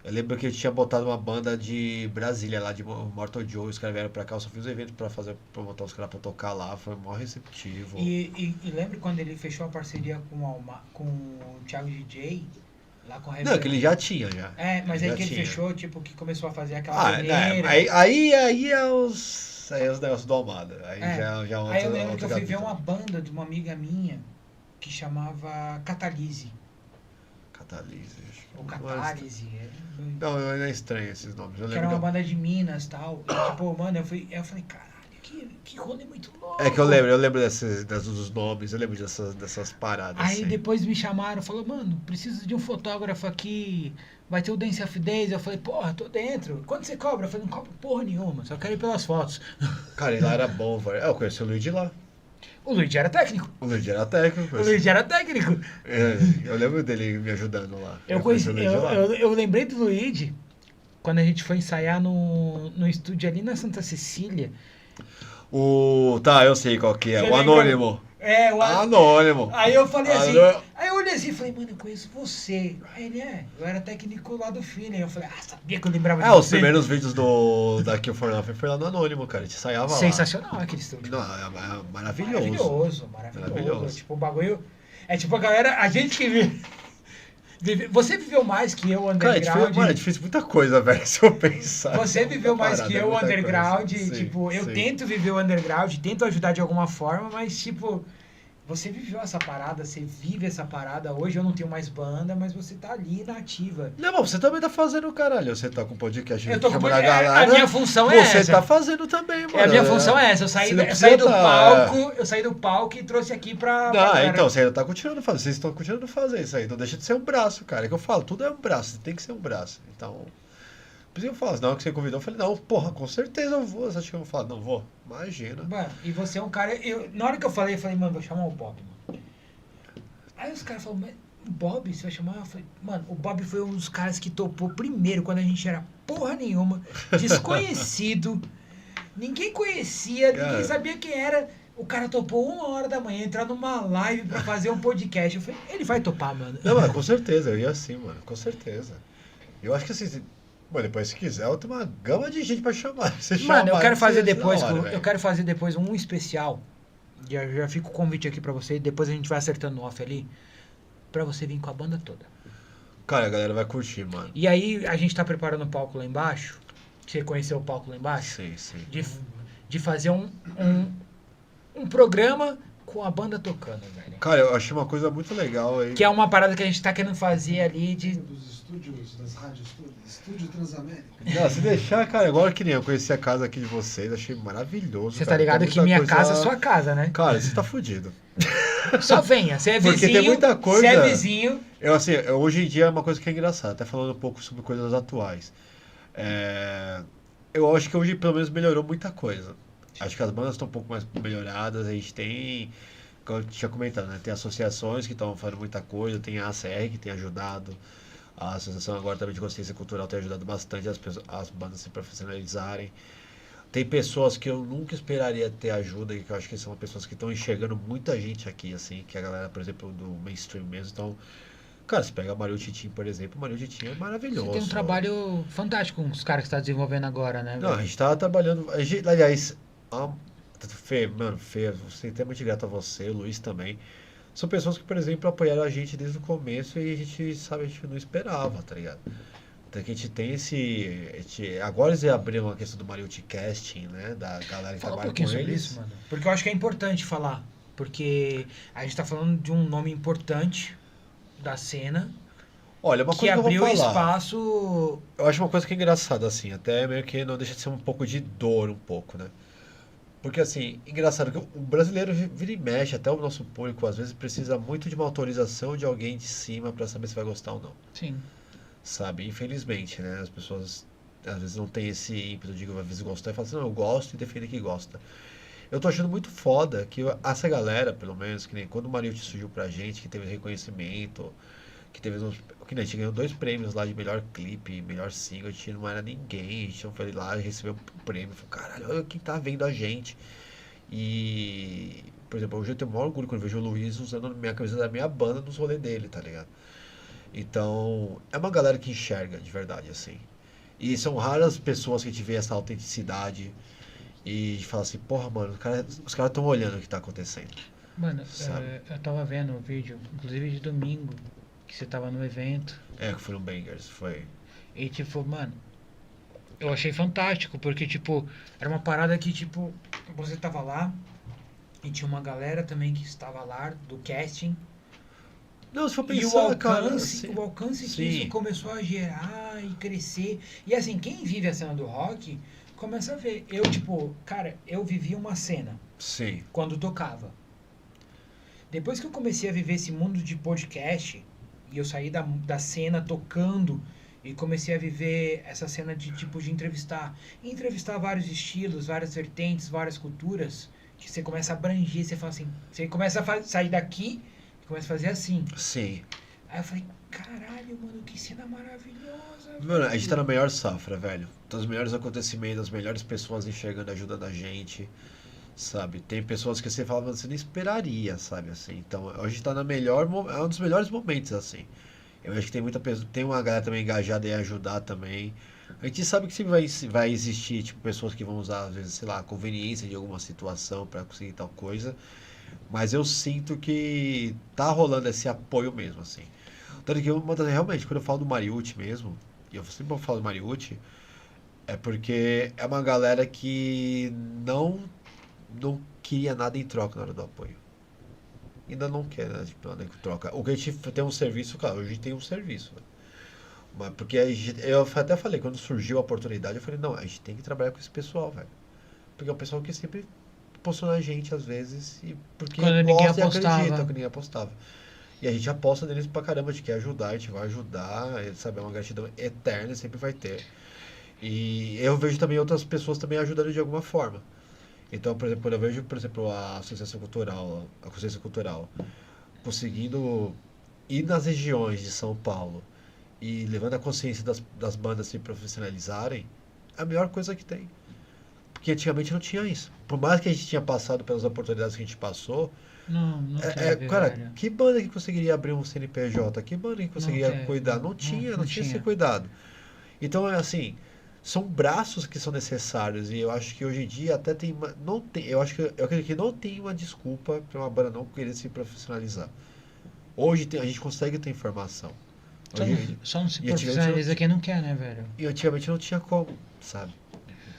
Speaker 2: Eu lembro que eu tinha botado uma banda de Brasília lá, de Mortal Joe, os caras vieram pra cá, eu só fiz um evento pra botar os caras pra tocar lá, foi mó receptivo.
Speaker 1: E lembra quando ele fechou a parceria com o Thiago DJ, lá com a
Speaker 2: Não,
Speaker 1: Reverb?
Speaker 2: que ele já tinha, já.
Speaker 1: Mas
Speaker 2: Ele
Speaker 1: aí
Speaker 2: já
Speaker 1: que ele
Speaker 2: tinha.
Speaker 1: fechou, tipo, que começou a fazer aquela
Speaker 2: Ah,
Speaker 1: peneira.
Speaker 2: aí é os negócios do Almada. Aí já
Speaker 1: Aí eu lembro
Speaker 2: outra
Speaker 1: que eu fui ver
Speaker 2: capítulo.
Speaker 1: uma banda de uma amiga minha que chamava Catalise.
Speaker 2: Catalise, acho que
Speaker 1: Ou
Speaker 2: não é
Speaker 1: Catálise.
Speaker 2: Não, é estranho esses nomes. Eu
Speaker 1: Que
Speaker 2: lembro
Speaker 1: era uma
Speaker 2: que
Speaker 1: banda de Minas e tal. E, tipo, mano, eu falei, caralho, que rolê muito louco.
Speaker 2: É que eu lembro dos nomes, eu lembro dessas paradas.
Speaker 1: Aí
Speaker 2: assim.
Speaker 1: depois me chamaram, falou, mano, preciso de um fotógrafo aqui, vai ter o Dance of Days. Eu falei, porra, tô dentro. Quanto você cobra? Eu falei, não cobro porra nenhuma, só quero ir pelas fotos.
Speaker 2: Cara, ele lá era bom, velho. Eu conheci o Luigi lá.
Speaker 1: O Luigi era técnico.
Speaker 2: O Luigi era técnico.
Speaker 1: O Luigi era técnico.
Speaker 2: Eu lembro dele me ajudando lá.
Speaker 1: Eu
Speaker 2: conheci o Luigi lá.
Speaker 1: lembrei do Luigi quando a gente foi ensaiar no estúdio ali na Santa Cecília.
Speaker 2: Tá, eu sei qual que é.
Speaker 1: Você
Speaker 2: O
Speaker 1: lembra?
Speaker 2: Anônimo.
Speaker 1: O
Speaker 2: Anônimo.
Speaker 1: Aí eu falei assim,
Speaker 2: Anô-
Speaker 1: aí eu olhei assim e falei, mano, eu conheço você. Aí ele eu era técnico lá do Feeling. Eu falei, sabia que eu lembrava de
Speaker 2: Os
Speaker 1: você.
Speaker 2: primeiros vídeos da Kill for Nothing foi lá no Anônimo, cara. A gente ensaiava lá.
Speaker 1: Sensacional aquele estúdio.
Speaker 2: Não,
Speaker 1: Maravilhoso.
Speaker 2: Maravilhoso.
Speaker 1: Tipo, o bagulho. É tipo a galera, a gente que vê. Você viveu mais que eu,
Speaker 2: Cara,
Speaker 1: underground.
Speaker 2: mano, é difícil muita coisa, velho, se eu pensar.
Speaker 1: Você viveu mais
Speaker 2: Parada,
Speaker 1: que
Speaker 2: é
Speaker 1: eu,
Speaker 2: muita
Speaker 1: underground.
Speaker 2: coisa. Sim,
Speaker 1: Tipo, eu
Speaker 2: sim.
Speaker 1: tento viver o underground, tento ajudar de alguma forma, mas, tipo, você viveu essa parada, você vive essa parada. Hoje eu não tenho mais banda, mas você tá ali na ativa.
Speaker 2: Não, mas você também tá fazendo, caralho. Você tá com podcast
Speaker 1: Eu tô com
Speaker 2: chamando a
Speaker 1: a
Speaker 2: galera.
Speaker 1: minha função é
Speaker 2: Você
Speaker 1: essa.
Speaker 2: tá fazendo também, mano.
Speaker 1: A minha função é essa. Eu
Speaker 2: Você
Speaker 1: saí,
Speaker 2: não
Speaker 1: eu
Speaker 2: precisa
Speaker 1: saí do
Speaker 2: tá-
Speaker 1: palco, eu saí do palco e trouxe aqui pra
Speaker 2: Não,
Speaker 1: galera.
Speaker 2: então, você ainda tá continuando a fazer. Vocês estão continuando a fazer isso aí. Então deixa de ser um braço, cara. É que eu falo, tudo é um braço. Tem que ser um braço. Então. Por isso que eu falo, na hora que você convidou, eu falei, não, porra, com certeza eu vou. Você acha que eu vou falar? Não vou. Imagina.
Speaker 1: Mano, e você é um cara. Na hora que eu falei, mano, vou chamar o Bob, mano. Aí os caras falaram, mas o Bob, você vai chamar? Eu falei, mano, o Bob foi um dos caras que topou primeiro, quando a gente era porra nenhuma, desconhecido, ninguém conhecia, ninguém
Speaker 2: Cara.
Speaker 1: sabia quem era. O cara topou 1h da manhã, entrar numa live pra fazer um podcast. Eu falei, ele vai topar, mano.
Speaker 2: Não, mas com certeza, eu ia assim, mano. Com certeza. Eu acho que assim. Mano, depois se quiser, eu tenho uma gama de gente pra chamar. Você
Speaker 1: Mano, eu
Speaker 2: chamar,
Speaker 1: quero fazer
Speaker 2: você
Speaker 1: depois,
Speaker 2: na hora,
Speaker 1: eu
Speaker 2: velho.
Speaker 1: quero fazer depois um especial. Já fica o convite aqui pra você, depois a gente vai acertando off ali, pra você vir com a banda toda.
Speaker 2: Cara, a galera vai curtir, mano.
Speaker 1: E aí a gente tá preparando o palco lá embaixo. Você conheceu o palco lá embaixo?
Speaker 2: Sim, sim.
Speaker 1: De fazer um programa com a banda tocando, velho.
Speaker 2: Cara, eu achei uma coisa muito legal aí.
Speaker 1: Que é uma parada que a gente tá querendo fazer ali de.
Speaker 4: Dos estúdios, das rádios, Estúdio Transamérica.
Speaker 2: Não, se deixar, cara, agora que nem eu conheci a casa aqui de vocês, achei maravilhoso.
Speaker 1: Você tá
Speaker 2: cara.
Speaker 1: ligado
Speaker 2: Tem
Speaker 1: que
Speaker 2: muita
Speaker 1: minha
Speaker 2: coisa
Speaker 1: casa é
Speaker 2: lá.
Speaker 1: sua casa, né?
Speaker 2: Cara, você tá fudido.
Speaker 1: Só venha. Você é
Speaker 2: Porque
Speaker 1: vizinho.
Speaker 2: tem muita coisa-
Speaker 1: Você é vizinho.
Speaker 2: Hoje em dia é uma coisa que é engraçada, até falando um pouco sobre coisas atuais. Eu acho que hoje pelo menos melhorou muita coisa. Acho que as bandas estão um pouco mais melhoradas, a gente tem, como eu tinha comentado, né? Tem associações que estão fazendo muita coisa, tem a ACR que tem ajudado, a Associação agora também de Consciência Cultural tem ajudado bastante as bandas se profissionalizarem. Tem pessoas que eu nunca esperaria ter ajuda e que eu acho que são pessoas que estão enxergando muita gente aqui, assim, que a galera, por exemplo, do mainstream mesmo. Então, cara, você pega a Mario Titim, por exemplo, o Mario Titim é maravilhoso.
Speaker 1: Você tem um trabalho fantástico com os caras que você tá desenvolvendo agora, né?
Speaker 2: Não, a
Speaker 1: velho?
Speaker 2: gente tá trabalhando. Aliás, Fê, você é muito grato a você, o Luiz também. São pessoas que, por exemplo, apoiaram a gente desde o começo e a gente, sabe, a gente não esperava, tá ligado? Então que a gente tem agora eles abriram a questão do Mariucci Casting, né? Da galera que
Speaker 1: Fala um
Speaker 2: trabalha
Speaker 1: pouquinho
Speaker 2: com
Speaker 1: sobre
Speaker 2: eles.
Speaker 1: isso, mano. Porque eu acho que é importante falar. Porque a gente tá falando de um nome importante da cena
Speaker 2: Olha, uma
Speaker 1: que
Speaker 2: coisa que eu
Speaker 1: abriu
Speaker 2: vou falar.
Speaker 1: espaço.
Speaker 2: Eu acho uma coisa que é engraçada, assim, até meio que não deixa de ser um pouco de dor, um pouco, né? Porque, assim, engraçado que o brasileiro vira e mexe, até o nosso público, às vezes, precisa muito de uma autorização de alguém de cima pra saber se vai gostar ou não,
Speaker 1: Sim.
Speaker 2: sabe? Infelizmente, né? As pessoas, às vezes, não tem esse ímpeto de, às vezes, gostar e falar assim, não, eu gosto e defender que gosta. Eu tô achando muito foda que essa galera, pelo menos, que nem quando o Mariucci surgiu pra gente, que teve reconhecimento, que teve que nem a gente ganhou 2 prêmios lá de melhor clipe, melhor single, a gente não era ninguém, a gente não foi lá e recebeu um prêmio, falou, caralho, olha quem tá vendo a gente. E, por exemplo, hoje eu tenho o maior orgulho quando eu vejo o Luiz usando a minha camisa da minha banda nos rolês dele, tá ligado? Então, é uma galera que enxerga de verdade, assim. E são raras pessoas que a gente vê essa autenticidade e fala assim, porra, mano, os caras estão olhando o que tá acontecendo.
Speaker 1: Mano,
Speaker 2: Sabe?
Speaker 1: eu tava vendo o vídeo, inclusive de domingo, que você tava no evento.
Speaker 2: É, que foram bangers, foi.
Speaker 1: E tipo, mano, eu achei fantástico, porque tipo, era uma parada que, tipo, você tava lá e tinha uma galera também que estava lá do casting.
Speaker 2: Não, se for
Speaker 1: E
Speaker 2: pensar, cara, assim,
Speaker 1: o alcance que
Speaker 2: sim.
Speaker 1: isso começou a gerar e crescer. E assim, quem vive a cena do rock começa a ver. Eu, tipo, cara, eu vivi uma cena
Speaker 2: sim,
Speaker 1: quando tocava. Depois que eu comecei a viver esse mundo de podcast, e eu saí da cena tocando, e comecei a viver essa cena de tipo de entrevistar vários estilos, várias vertentes, várias culturas, que você começa a abranger, você fala assim, você começa a sair daqui e começa a fazer assim.
Speaker 2: sim.
Speaker 1: Aí eu falei, caralho, mano, que cena maravilhosa.
Speaker 2: Mano, a gente tá
Speaker 1: velho."
Speaker 2: na melhor safra, velho. Dos melhores acontecimentos, as melhores pessoas enxergando, ajudando a gente, sabe? Tem pessoas que você fala, mano, você nem esperaria, sabe, assim. Então, a gente tá na é um dos melhores momentos, assim. Eu acho que tem muita pessoa, tem uma galera também engajada em ajudar também. A gente sabe que sempre vai existir, tipo, pessoas que vão usar, às vezes, sei lá, a conveniência de alguma situação pra conseguir tal coisa. Mas eu sinto que tá rolando esse apoio mesmo, assim. Tanto que realmente, quando eu falo do Mariucci mesmo, e eu sempre vou falar do Mariucci, é porque é uma galera que não queria nada em troca na hora do apoio. Ainda não quer, né? Tipo, nada em troca. O que a gente tem um serviço, claro, hoje a gente tem um serviço, né? Mas porque eu até falei, quando surgiu a oportunidade, eu falei, não, a gente tem que trabalhar com esse pessoal, velho. Porque é o pessoal que sempre postou na gente, às vezes, e porque
Speaker 1: Quando ninguém
Speaker 2: gosta e
Speaker 1: apostava.
Speaker 2: acredita que ninguém apostava. E a gente aposta neles pra caramba, a gente quer ajudar, a gente vai ajudar, sabe, é uma gratidão eterna, sempre vai ter. E eu vejo também outras pessoas também ajudando de alguma forma. Então, por exemplo, quando eu vejo, por exemplo, a Associação Cultural, a Consciência Cultural, conseguindo ir nas regiões de São Paulo e levando a consciência das bandas se profissionalizarem, é a melhor coisa que tem. Porque antigamente não tinha isso. Por mais que a gente tinha passado pelas oportunidades que a gente passou,
Speaker 1: Não teve,
Speaker 2: cara,
Speaker 1: velho.
Speaker 2: que banda que conseguiria abrir um CNPJ? Que banda que conseguiria
Speaker 1: teve,
Speaker 2: cuidar?
Speaker 1: não,
Speaker 2: Não tinha,
Speaker 1: não
Speaker 2: não tinha esse
Speaker 1: tinha.
Speaker 2: cuidado. Então, é assim, são braços que são necessários e eu acho que hoje em dia até tem não tem, eu acredito que não tem uma desculpa para uma banda não querer se profissionalizar. Hoje a gente consegue ter informação.
Speaker 1: Só não se
Speaker 2: e antigamente
Speaker 1: profissionaliza quem não quer, né, velho?
Speaker 2: e antigamente não tinha como, sabe?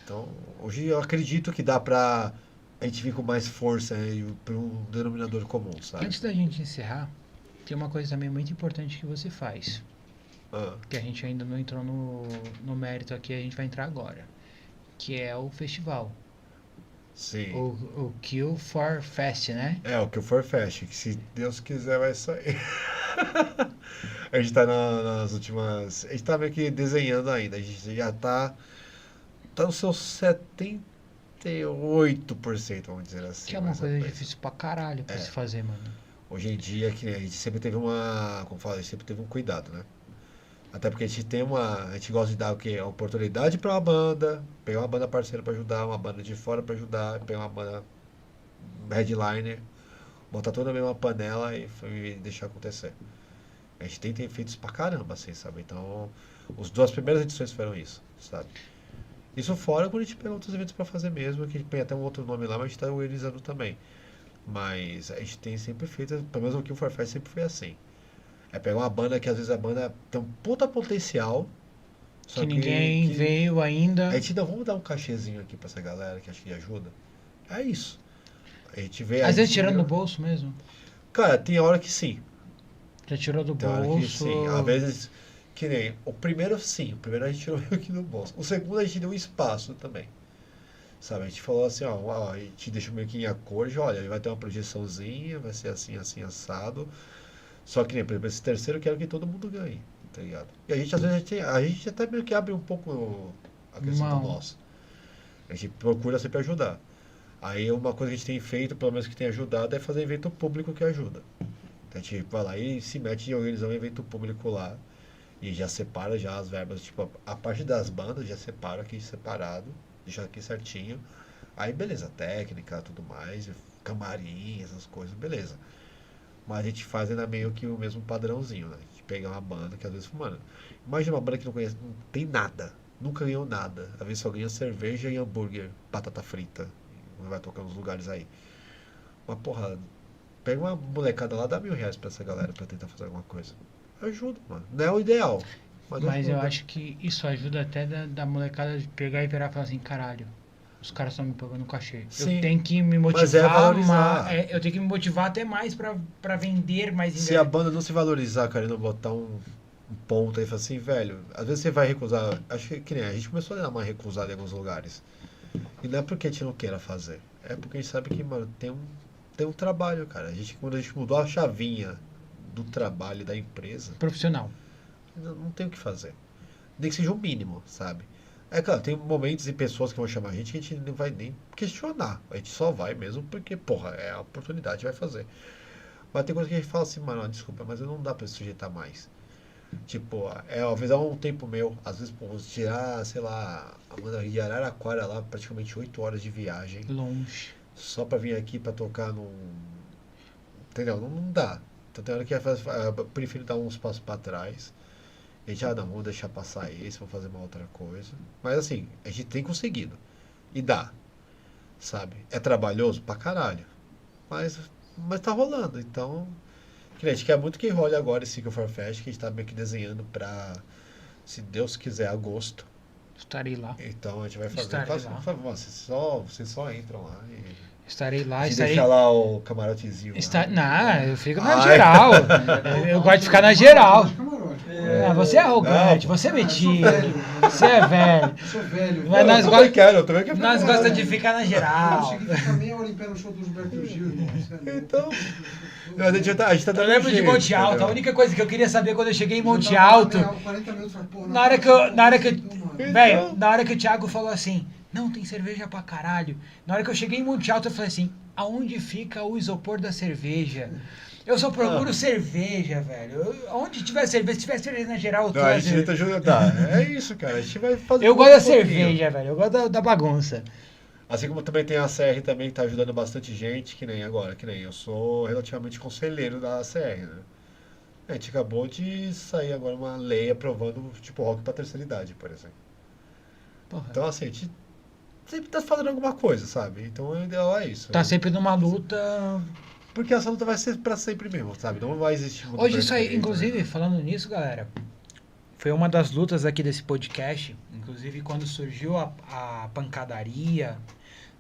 Speaker 2: Então, hoje eu acredito que dá pra a gente vir com mais força para um denominador comum, sabe?
Speaker 1: Antes da gente encerrar, tem uma coisa também muito importante que você faz.
Speaker 2: Ah,
Speaker 1: Que a gente ainda não entrou no mérito aqui, a gente vai entrar agora. Que é o festival.
Speaker 2: sim.
Speaker 1: O Kill for Fest, né?
Speaker 2: É, o que o Forfest, que se Deus quiser vai sair. A gente tá nas últimas. A gente tá meio que desenhando ainda. A gente já tá nos seus 78%, vamos dizer assim.
Speaker 1: Que é uma
Speaker 2: mais ou
Speaker 1: coisa
Speaker 2: menos.
Speaker 1: difícil pra caralho pra
Speaker 2: É.
Speaker 1: se fazer, mano.
Speaker 2: Hoje em dia, que a gente sempre teve como fala, a gente sempre teve um cuidado, né? Até porque a gente gosta de dar o quê? A oportunidade para uma banda, pegar uma banda parceira para ajudar, uma banda de fora para ajudar, pegar uma banda headliner, botar tudo na mesma panela e deixar acontecer. A gente tem feito isso pra caramba, assim, sabe? Então, as duas primeiras edições foram isso, sabe? Isso fora quando a gente pega outros eventos para fazer mesmo, que a gente tem até um outro nome lá, mas a gente tá organizando também. Mas a gente tem sempre feito, pelo menos o Kill for Fest sempre foi assim. É pegar uma banda que às vezes a banda tem um puta potencial, só
Speaker 1: Que ninguém veio ainda.
Speaker 2: a gente não, vamos dar um cachezinho aqui pra essa galera que acho que ajuda. É isso. A gente vê.
Speaker 1: Às vezes tirando do bolso mesmo.
Speaker 2: Cara, tem hora que sim.
Speaker 1: Já tirou do
Speaker 2: Tem hora que
Speaker 1: bolso.
Speaker 2: sim. Às vezes, que nem. O primeiro sim, o primeiro a gente tirou aqui no bolso. O segundo a gente deu um espaço também. Sabe, a gente falou assim, ó, a gente deixou meio que em acordo, olha, ele vai ter uma projeçãozinha, vai ser assim, assim, assado. Só que, nem, por exemplo, esse terceiro eu quero que todo mundo ganhe, tá ligado? E a gente, às vezes, a gente até meio que abre um pouco a questão do
Speaker 1: Mão.
Speaker 2: nosso. A gente procura sempre ajudar. Aí uma coisa que a gente tem feito, pelo menos que tem ajudado, é fazer evento público que ajuda. Então a gente vai lá e se mete em organizar um evento público lá. E já separa já as verbas, tipo, a parte das bandas já separa aqui separado, deixa aqui certinho. Aí beleza, técnica, tudo mais, camarim, essas coisas, beleza. Mas a gente faz ainda meio que o mesmo padrãozinho, né? A gente pega uma banda que às vezes, mano, imagina uma banda que não conhece, não tem nada, nunca ganhou nada. Às vezes só ganha cerveja e hambúrguer, batata frita, vai tocar nos lugares aí. Mas porra, pega uma molecada lá, dá R$ 1.000 pra essa galera pra tentar fazer alguma coisa. Ajuda, mano. Não é o ideal, mas
Speaker 1: Mas eu
Speaker 2: ajuda.
Speaker 1: acho que isso ajuda até da molecada de pegar e virar e falar assim, caralho, os caras estão me pagando cachê.
Speaker 2: Sim,
Speaker 1: Eu tenho que me
Speaker 2: mas é
Speaker 1: motivar,
Speaker 2: valorizar.
Speaker 1: eu tenho que me motivar até mais pra vender mais
Speaker 2: Se a banda não se valorizar, cara, e não botar um ponto aí e falar assim, velho, às vezes você vai recusar. Acho que nem a gente começou a dar uma recusada em alguns lugares. E não é porque a gente não queira fazer. É porque a gente sabe que, mano, tem um trabalho, cara. Quando a gente mudou a chavinha do trabalho da empresa,
Speaker 1: profissional.
Speaker 2: não tem o que fazer. Nem que seja o mínimo, sabe? É claro, tem momentos e pessoas que vão chamar a gente que a gente não vai nem questionar. A gente só vai mesmo porque, porra, é a oportunidade, vai fazer. Mas tem coisa que a gente fala assim, mano, ó, desculpa, mas não dá pra se sujeitar mais. Tipo, às vezes é um tempo meu, às vezes, pô, vou tirar, sei lá, a banda de Araraquara lá, praticamente 8 horas de viagem,
Speaker 1: Longe.
Speaker 2: só pra vir aqui pra tocar num. Entendeu? Não dá. Então tem hora que eu prefiro dar uns passos pra trás. A gente, não, vamos deixar passar esse, vamos fazer uma outra coisa. Mas assim, a gente tem conseguido. E dá. Sabe? É trabalhoso pra caralho. Mas tá rolando. Então, Que a gente quer muito que role agora esse Seeker for Fest, que a gente tá meio que desenhando pra, se Deus quiser, agosto.
Speaker 1: Estarei lá.
Speaker 2: Então a gente vai fazer.
Speaker 1: Estarei
Speaker 2: Quase,
Speaker 1: lá.
Speaker 2: vocês só entram lá e.
Speaker 1: Estarei lá,
Speaker 2: Se
Speaker 1: estarei...
Speaker 2: deixar lá o camarotezinho. Lá.
Speaker 1: Não, eu fico na
Speaker 2: Ai.
Speaker 1: geral. Eu gosto de ficar na geral.
Speaker 4: Camarote.
Speaker 1: Ah, você é arrogante, você é metido. Você é velho.
Speaker 4: Eu sou velho.
Speaker 1: Mas nós
Speaker 2: eu também quero, eu também quero.
Speaker 1: Nós gostamos de ficar na
Speaker 4: Eu
Speaker 1: geral.
Speaker 4: cheguei a ficar meia hora em pé no show do Gilberto Gil, irmão. Sério.
Speaker 2: Então. A gente tá
Speaker 1: Eu
Speaker 2: dando
Speaker 1: lembro de
Speaker 2: jeito,
Speaker 1: Monte Alto. A
Speaker 2: entendeu?
Speaker 1: única coisa que eu queria saber quando eu cheguei em Monte
Speaker 4: Eu tava
Speaker 1: Alto,
Speaker 4: meia hora, 40 minutos, falei, pô,
Speaker 1: na hora que eu,
Speaker 4: Então,
Speaker 1: velho, na hora que o Thiago falou assim, não, tem cerveja pra caralho. Na hora que eu cheguei em Monte Alto, eu falei assim, aonde fica o isopor da cerveja? Eu só procuro cerveja, velho. Onde tiver cerveja, se tiver cerveja na geral, eu
Speaker 2: Não, a
Speaker 1: trouxe.
Speaker 2: gente tenta ajudar. É isso, cara. A gente vai fazer.
Speaker 1: Eu
Speaker 2: um
Speaker 1: gosto da
Speaker 2: pouquinho.
Speaker 1: cerveja, velho. Eu gosto da bagunça.
Speaker 2: Assim como também tem a CR também, que tá ajudando bastante gente, que nem agora, que nem eu sou relativamente conselheiro da CR, né? A gente acabou de sair agora uma lei aprovando, tipo, rock pra terceira idade, por exemplo.
Speaker 1: Porra.
Speaker 2: Então, assim, a gente sempre tá fazendo alguma coisa, sabe? Então, o ideal é isso.
Speaker 1: Tá sempre numa luta.
Speaker 2: Porque essa luta vai ser pra sempre mesmo, sabe? Não vai existir muito
Speaker 1: Hoje isso aí,
Speaker 2: preconceito,
Speaker 1: inclusive,
Speaker 2: né?
Speaker 1: falando nisso, galera, foi uma das lutas aqui desse podcast. Inclusive, quando surgiu a pancadaria,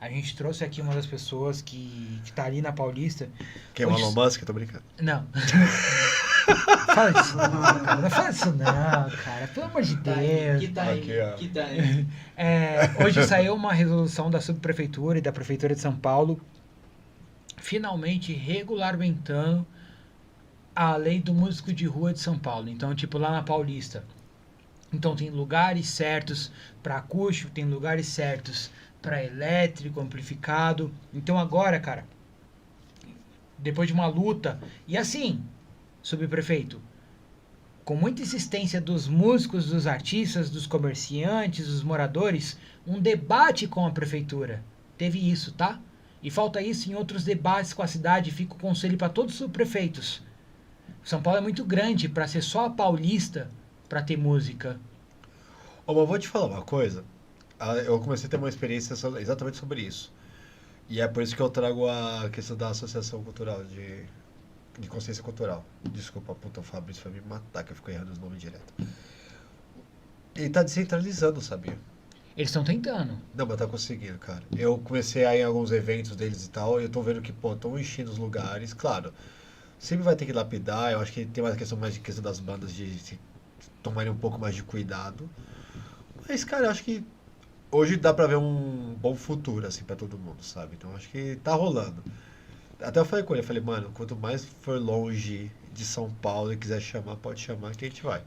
Speaker 1: a gente trouxe aqui uma das pessoas que tá ali na Paulista.
Speaker 2: Quem é o
Speaker 1: Hoje-
Speaker 2: Elon Musk? Eu tô brincando.
Speaker 1: Não. Fala isso não, cara. Não fala isso não, cara. Pelo amor de Deus.
Speaker 3: Que tá aí,
Speaker 2: Aqui, ó.
Speaker 3: que tá aí.
Speaker 1: Hoje saiu uma resolução da subprefeitura e da prefeitura de São Paulo finalmente regulamentando a lei do músico de rua de São Paulo. Então, tipo, lá na Paulista. Então, tem lugares certos para acústico, tem lugares certos para elétrico, amplificado. Então, agora, cara, depois de uma luta, e assim, subprefeito, com muita insistência dos músicos, dos artistas, dos comerciantes, dos moradores, um debate com a prefeitura. Teve isso, tá? E falta isso em outros debates com a cidade. Fica o conselho para todos os subprefeitos. São Paulo é muito grande para ser só a Paulista para ter música.
Speaker 2: Ô, mas vou te falar uma coisa. Eu comecei a ter uma experiência exatamente sobre isso. E é por isso que eu trago a questão da Associação Cultural de Consciência Cultural. Desculpa, puta, o Fabrício vai me matar que eu fico errando os nomes direto. Ele tá descentralizando, sabia?
Speaker 1: Eles estão tentando.
Speaker 2: Não, mas tá conseguindo, cara. Eu comecei a ir em alguns eventos deles e tal, e eu tô vendo que, pô, estão enchendo os lugares. Claro, sempre vai ter que lapidar. Eu acho que tem mais questão das bandas de se tomarem um pouco mais de cuidado. Mas, cara, eu acho que hoje dá pra ver um bom futuro, assim, pra todo mundo, sabe? Então, acho que tá rolando. Até eu falei com ele, eu falei, mano, quanto mais for longe de São Paulo e quiser chamar, pode chamar que a gente vai.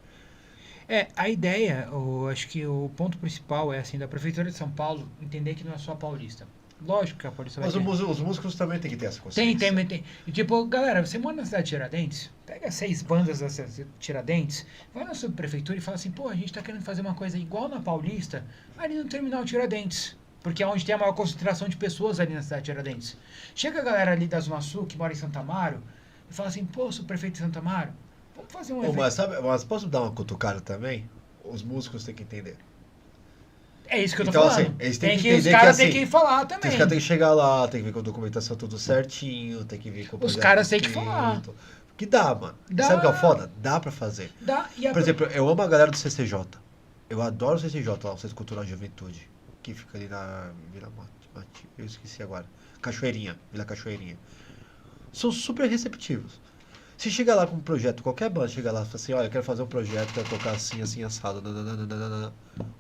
Speaker 1: A ideia, acho que o ponto principal é assim, da Prefeitura de São Paulo entender que não é só a Paulista. Lógico que a Paulista vai
Speaker 2: Mas
Speaker 1: ter.
Speaker 2: os músicos também tem que ter essa consciência.
Speaker 1: Tem. E, tipo, galera, você mora na cidade de Tiradentes, pega 6 bandas da cidade de Tiradentes, vai na subprefeitura e fala assim, pô, a gente tá querendo fazer uma coisa igual na Paulista, ali no terminal Tiradentes. Porque é onde tem a maior concentração de pessoas ali na cidade de Tiradentes. Chega a galera ali da Zona Sul, que mora em Santa Amaro, e fala assim, pô, subprefeito de Santa Amaro, vamos fazer um
Speaker 2: Ô,
Speaker 1: evento.
Speaker 2: mas posso dar uma cutucada também? Os músicos têm que entender.
Speaker 1: É isso que eu tô
Speaker 2: Então,
Speaker 1: falando.
Speaker 2: assim, eles têm que
Speaker 1: Os
Speaker 2: entender
Speaker 1: caras
Speaker 2: que,
Speaker 1: têm
Speaker 2: assim,
Speaker 1: que falar também.
Speaker 2: Os caras têm que chegar lá, tem que ver com a documentação tudo certinho, tem que ver com o
Speaker 1: Os
Speaker 2: projeto
Speaker 1: caras têm que
Speaker 2: escrito.
Speaker 1: falar.
Speaker 2: Que dá, mano.
Speaker 1: Dá.
Speaker 2: Sabe o que é o foda? Dá pra fazer. Por exemplo, eu amo a galera do CCJ. Eu adoro o CCJ lá, o Centro Cultural de Juventude. Que fica ali na Vila Mati, eu esqueci agora. Cachoeirinha, Vila Cachoeirinha. São super receptivos. Se chegar lá com um projeto, qualquer banda chega lá e fala assim, olha, eu quero fazer um projeto, quero tocar assim, assim, assado. Nananana.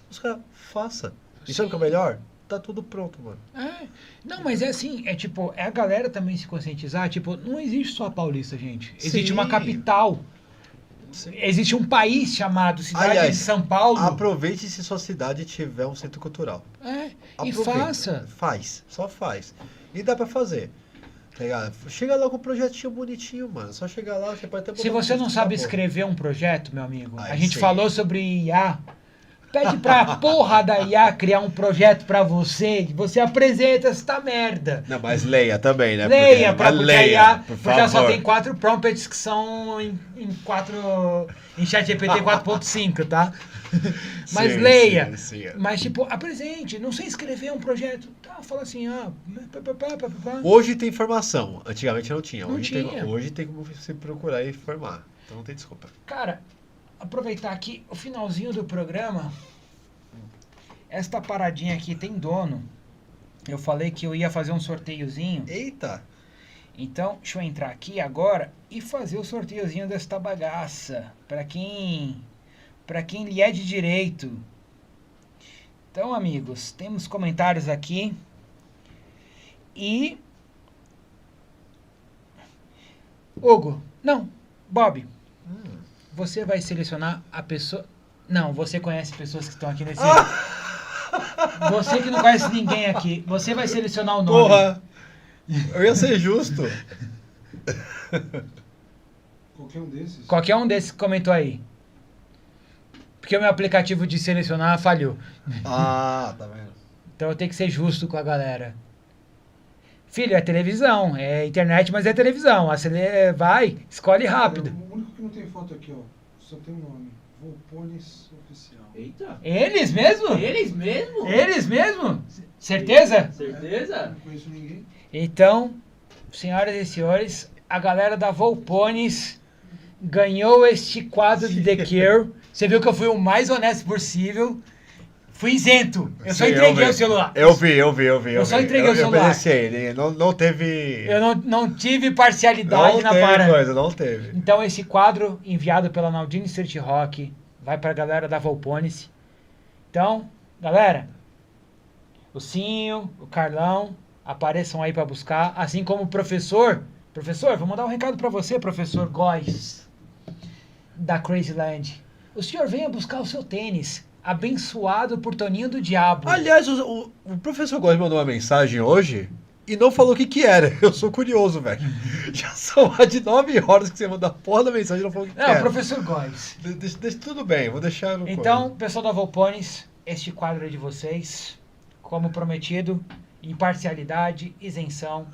Speaker 2: Os caras, faça. E sabe o que é melhor? Tá tudo pronto, mano.
Speaker 1: Não, mas é assim, é tipo, é a galera também se conscientizar, tipo, não existe só a Paulista, gente. Existe
Speaker 2: Sim.
Speaker 1: uma capital. Existe um país chamado Cidade
Speaker 2: Aliás,
Speaker 1: de São Paulo.
Speaker 2: Aproveite se sua cidade tiver um centro cultural.
Speaker 1: E
Speaker 2: Aproveita.
Speaker 1: faça.
Speaker 2: Faz, só faz. E dá pra fazer. Tá ligado? Chega lá com um projetinho bonitinho, mano. Só chegar lá, você pode até botar
Speaker 1: Se você
Speaker 2: um
Speaker 1: não
Speaker 2: texto,
Speaker 1: sabe
Speaker 2: acabou.
Speaker 1: escrever um projeto, meu amigo,
Speaker 2: Aí
Speaker 1: a gente
Speaker 2: sim.
Speaker 1: falou sobre IA. Pede pra porra da IA criar um projeto pra você, que você apresenta essa merda.
Speaker 2: Não, mas leia também, né?
Speaker 1: Leia,
Speaker 2: Porque
Speaker 1: porque a IA,
Speaker 2: por
Speaker 1: porque ela só
Speaker 2: favor.
Speaker 1: tem 4 prompts que são em ChatGPT 4.5, tá? Mas
Speaker 2: Sim,
Speaker 1: leia.
Speaker 2: sim.
Speaker 1: Mas, tipo, apresente. Não sei escrever um projeto. Tá, fala assim,
Speaker 2: Hoje tem informação. Antigamente não tinha.
Speaker 1: Não
Speaker 2: Hoje
Speaker 1: tinha.
Speaker 2: Hoje tem como você procurar e informar. Então não tem desculpa.
Speaker 1: Cara, aproveitar aqui o finalzinho do programa. Esta paradinha aqui tem dono. Eu falei que eu ia fazer um sorteiozinho.
Speaker 2: Eita!
Speaker 1: Então, deixa eu entrar aqui agora e fazer o sorteiozinho desta bagaça. Pra quem lhe é de direito. Então, amigos, temos comentários aqui. E... Hugo, não, Bob, você vai selecionar a pessoa... Não, você conhece pessoas que estão aqui nesse... Você que não conhece ninguém aqui, você vai selecionar o nome.
Speaker 2: Porra! Eu ia ser justo.
Speaker 4: Qualquer um desses.
Speaker 1: Qualquer um desses que comentou aí. Porque o meu aplicativo de selecionar falhou.
Speaker 2: Ah, tá vendo?
Speaker 1: Então eu tenho que ser justo com a galera. Filho, é televisão. É internet, mas é televisão. Vai, escolhe rápido.
Speaker 4: O único que não tem foto aqui, ó. Só tem o nome. Volpones Oficial.
Speaker 3: Eita.
Speaker 1: Eles mesmo?
Speaker 3: Eles mesmo?
Speaker 1: Eles mesmo? Certeza?
Speaker 3: Certeza?
Speaker 4: Não conheço ninguém.
Speaker 1: Então, senhoras e senhores, a galera da Volpones ganhou este quadro de The Cure. Você viu que eu fui o mais honesto possível. Fui isento. Eu só
Speaker 2: Sim,
Speaker 1: entreguei
Speaker 2: vi.
Speaker 1: o celular.
Speaker 2: Eu vi.
Speaker 1: Eu só entreguei o celular.
Speaker 2: Eu obedeci ele. Não teve...
Speaker 1: Eu não tive parcialidade
Speaker 2: Não
Speaker 1: na
Speaker 2: teve
Speaker 1: parada.
Speaker 2: coisa, não teve.
Speaker 1: Então esse quadro enviado pela Naldini Street Rock vai pra galera da Volpones. Então, galera, o Cinho, o Carlão, apareçam aí pra buscar, assim como o professor. Professor, vou mandar um recado pra você, professor Góes, da Crazyland. O senhor venha buscar o seu tênis, abençoado por Toninho do Diabo.
Speaker 2: Aliás, o professor Góes mandou uma mensagem hoje e não falou o que era. Eu sou curioso, velho. Já são mais de 9 horas que você mandou a porra da mensagem e não falou o que
Speaker 1: Não,
Speaker 2: era.
Speaker 1: professor Góes.
Speaker 2: Deixa tudo bem, vou deixar no
Speaker 1: Então, pessoal da Volpones, este quadro é de vocês. Como prometido, imparcialidade, isenção.